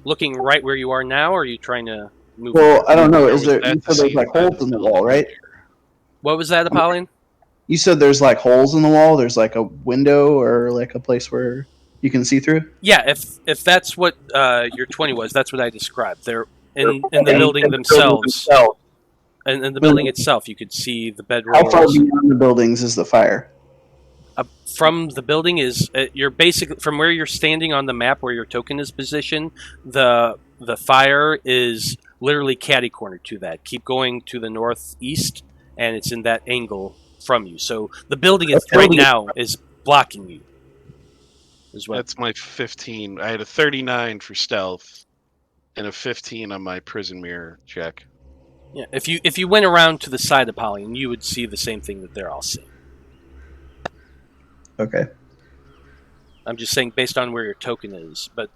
looking right where you are now, or are you trying to move... Well, I don't know. You said there's like holes in the wall, right? What was that, Apollyon? You said there's like holes in the wall? There's like a window or like a place where you can see through? Yeah, if that's what your 20 was, that's what I described. They're in the building themselves. And in the building itself, you could see the bedroom. How far beyond the buildings is the fire? from the building is you're basically from where you're standing on the map where your token is positioned. The fire is literally catty cornered to that. Keep going to the northeast, and it's in that angle from you. So the building is right now is blocking you. As well. That's my 15. I had a 39 for stealth and a 15 on my prison mirror check. Yeah, if you went around to the side of Apollyon, you would see the same thing that they're all seeing. Okay. I'm just saying based on where your token is, but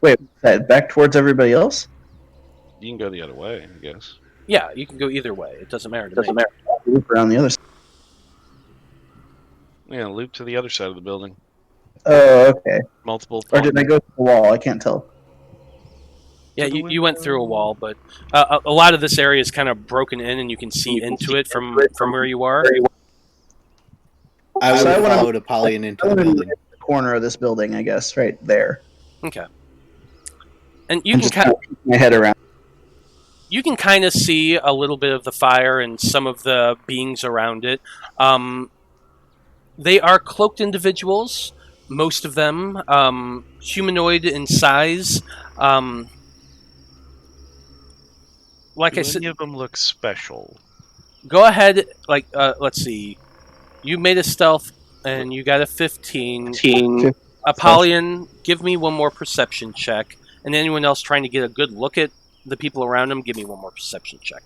Wait, back towards everybody else? You can go the other way, I guess. yeah, you can go either way. It doesn't matter to me. Loop around the other side. Yeah, loop to the other side of the building. Oh, okay. Multiple. Or did I go to the wall? I can't tell. Yeah, you went through a wall, but a lot of this area is kind of broken in, and you can see into it from where you are. I would So I have wanna- followed Apollyon into the building. The corner of this building, I guess, right there. Okay. And you And can just kind of keep my head around. you can kind of see a little bit of the fire and some of the beings around it. They are cloaked individuals, most of them humanoid in size. Like I said, Any of them look special. go ahead. Let's see. You made a stealth, and you got a 15. Apollyon, give me one more perception check. And anyone else trying to get a good look at the people around him, give me one more perception check.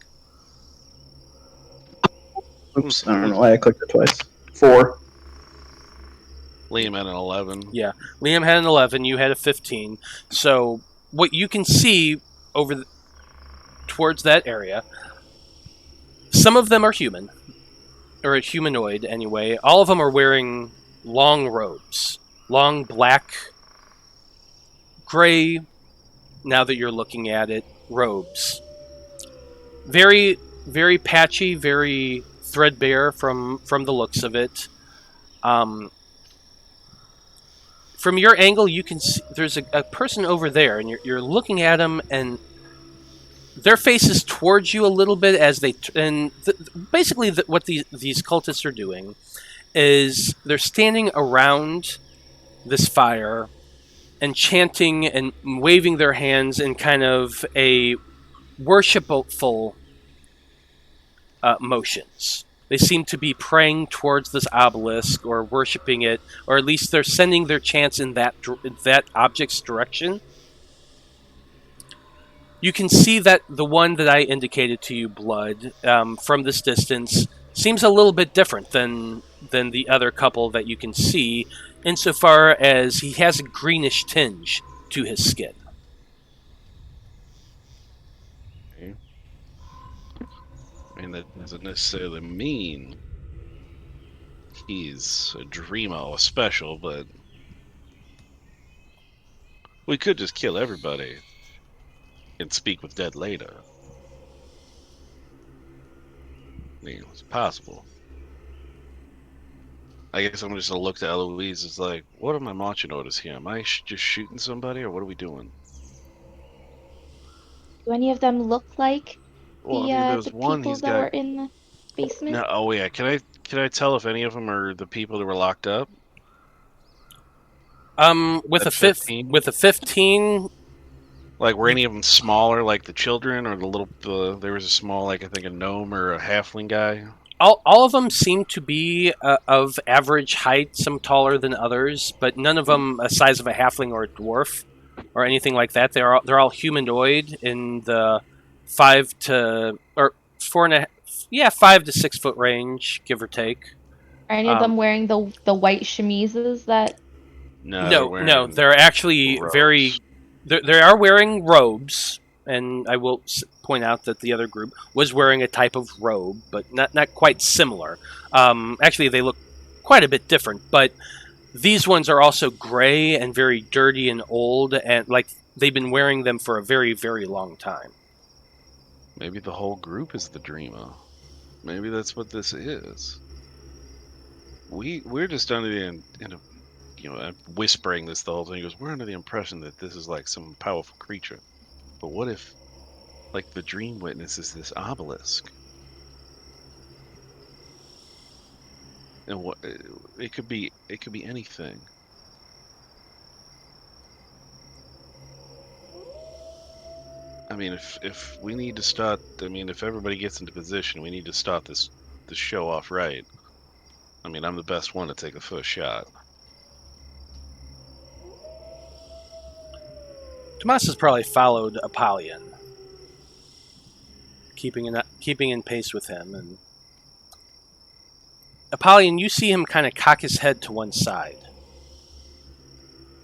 Oops, I don't know why I clicked it twice. 4. Liam had an 11. Yeah, Liam had an 11. You had a 15. So what you can see towards that area, some of them are human, or a humanoid anyway. All of them are wearing long robes, long black, gray. Now that you're looking at it, robes. Very, very patchy, very threadbare from the looks of it. From your angle, you can see there's a person over there, and you're looking at them, and their face is towards you a little bit as they basically what these cultists are doing is they're standing around this fire and chanting and waving their hands in kind of a worshipful motions. They seem to be praying towards this obelisk or worshiping it, or at least they're sending their chants in that object's direction. You can see that the one that I indicated to you, Blood, from this distance, seems a little bit different than the other couple that you can see, insofar as he has a greenish tinge to his skin. Okay. I mean, that doesn't necessarily mean he's a dreamer or special, but we could just kill everybody and speak with dead later. I mean, it's possible. I guess I'm just gonna look to Eloise. It's like, what are my marching orders here? Am I just shooting somebody, or what are we doing? Do any of them look like Well, the I mean, there's one. people He's that got. were in the basement? No, oh yeah. Can I tell if any of them are the people that were locked up? With a 15. Like, were any of them smaller, like the children, or there was a small, like I think a gnome or a halfling guy? All of them seem to be of average height, some taller than others, but none of them a size of a halfling or a dwarf or anything like that. They're all humanoid in the 5 to 6 foot range, give or take. Are any of them wearing the white chemises that? No, they're actually robes. They are wearing robes. And I will point out that the other group was wearing a type of robe, but not quite similar. Actually, they look quite a bit different, but these ones are also gray and very dirty and old, and like they've been wearing them for a very, very long time. Maybe the whole group is the dreamer. Maybe that's what this is. We're just under the I'm whispering this the whole thing. He goes, we're under the impression that this is like some powerful creature. But what if, like, the Dreamwitness is this obelisk? And what it could be anything. I mean, if we need to start, I mean, if everybody gets into position, we need to start this show off right. I mean, I'm the best one to take the first shot. Tomas has probably followed Apollyon, keeping in pace with him. And Apollyon, you see him kind of cock his head to one side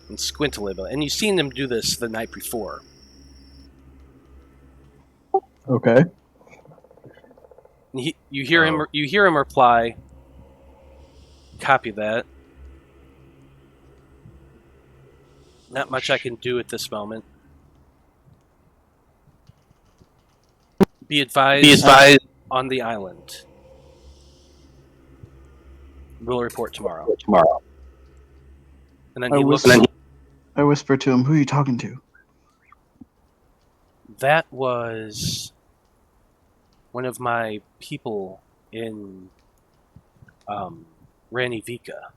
and squint a little, and you've seen him do this the night before. Okay. And you hear him reply, "Copy that. Not much I can do at this moment. Be advised on the island. We'll report tomorrow." And then he looks. I whisper to him, "Who are you talking to?" That was one of my people in Ranivika.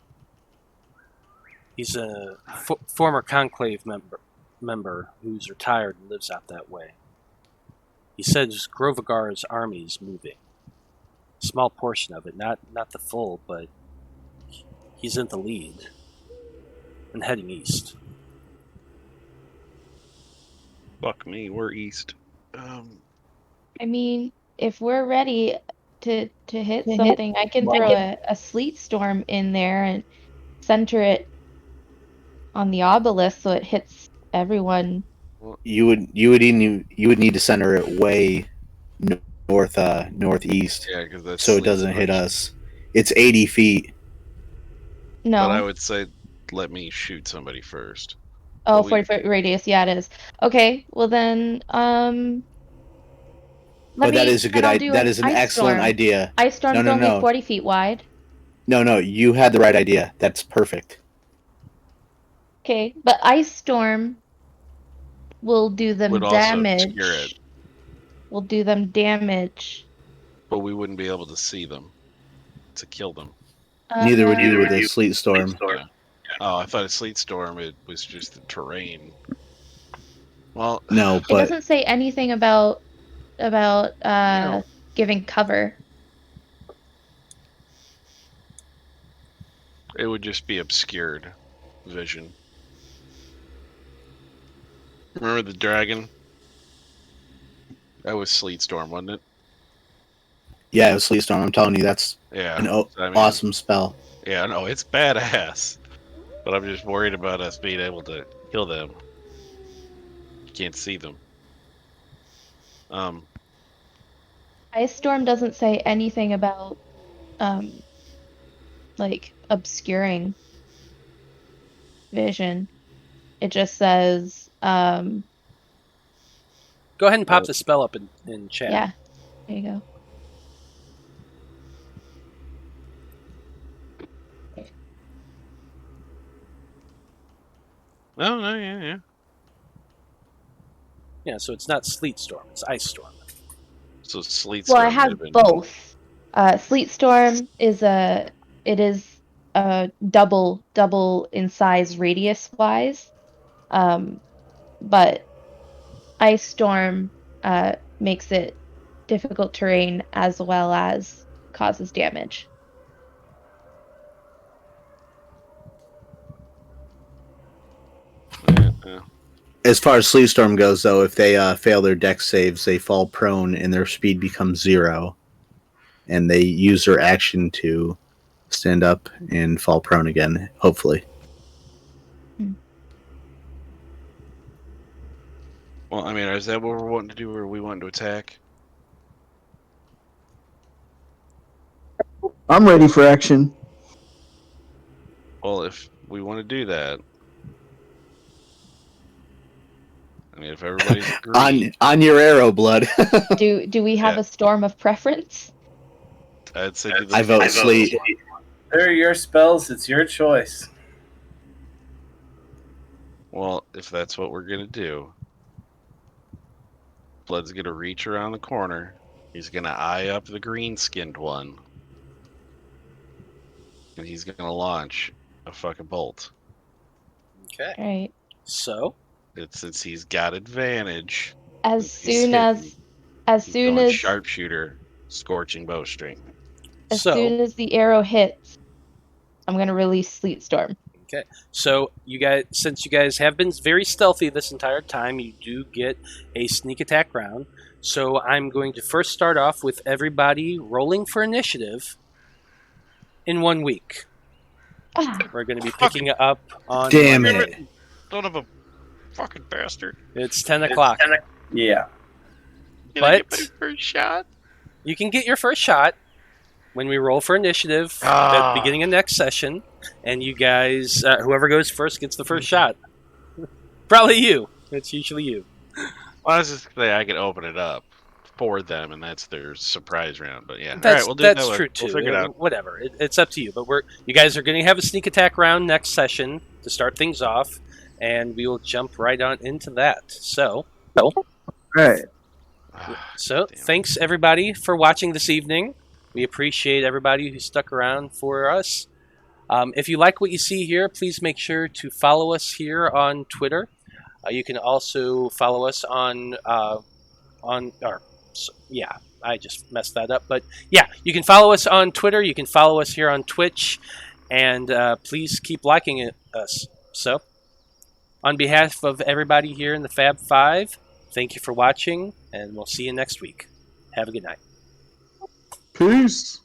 He's a former Conclave member who's retired and lives out that way. He says Grovagar's army's moving. Small portion of it, not the full, but he's in the lead and heading east. Fuck me, we're east. I mean, if we're ready to hit something, I can throw a sleet storm in there and center it on the obelisk so it hits everyone. You would need to center it way northeast, Yeah, because that's so it doesn't hit us. It's 80 feet. No. But I would say let me shoot somebody first. Oh, But 40-foot radius. Yeah, it is. Okay, well then, But that is a good idea. That is an excellent idea. Ice storm's only 40 feet wide. No, you had the right idea. That's perfect. Okay, but ice storm will do them Would also damage. obscure it. Will do them damage. But we wouldn't be able to see them to kill them. Neither would you with a sleet storm. Yeah. Oh, I thought a sleet storm, it was just the terrain. Well, no, but it doesn't say anything about giving cover. It would just be obscured vision. Remember the dragon? That was sleet storm, wasn't it? Yeah, it was sleet storm. I'm telling you, that's an awesome spell. Yeah, no, it's badass. But I'm just worried about us being able to kill them. You can't see them. Ice storm doesn't say anything about like obscuring vision. It just says go ahead and pop the spell up in chat. Yeah, there you go. No, yeah. Yeah, so it's not sleet storm, it's ice storm. So sleet storm. Well, I have both. Sleet storm is a double in size radius wise. But ice storm makes it difficult terrain as well as causes damage. Yeah. As far as sleet storm goes, though, if they fail their dex saves, they fall prone and their speed becomes 0, and they use their action to stand up and fall prone again. Hopefully. Well, I mean, is that what we're wanting to do, or we want to attack? I'm ready for action. Well, if we want to do that, I mean, if everybody's agreed, on your arrow, blood. Do we have a storm of preference? I'd say I vote sleet. They're your spells. It's your choice. Well, if that's what we're gonna do, Blood's gonna reach around the corner. He's gonna eye up the green-skinned one. and he's gonna launch a fucking bolt. Okay. All right. So, Since he's got advantage. As He's soon hitting. as He's soon going as sharpshooter, scorching bowstring. soon as the arrow hits, I'm gonna release Sleet Storm. okay. So you guys, since you guys have been very stealthy this entire time, you do get a sneak attack round. So I'm going to first start off with everybody rolling for initiative in 1 week. Ah, We're going to be picking it up on Damn Monday. it. Son of a fucking bastard. It's 10 o'clock. Yeah. Can I But get my first shot? you can get your first shot when we roll for initiative at Ah. the beginning of next session, and you guys, whoever goes first gets the first shot. Probably you. It's usually you. Well, I was just say I could open it up for them, and that's their surprise round. But yeah, all That's right, we'll do it that's that way. true too. We'll figure it out. Whatever, it's up to you. But you guys are going to have a sneak attack round next session to start things off, and we will jump right on into that. So, Right. Damn. thanks everybody for watching this evening. We appreciate everybody who stuck around for us. If you like what you see here, please make sure to follow us here on Twitter. You can also follow us yeah, I just messed that up. But yeah, you can follow us on Twitter. You can follow us here on Twitch, and please keep liking us. So, on behalf of everybody here in the Faab Five, thank you for watching, and we'll see you next week. Have a good night. Peace.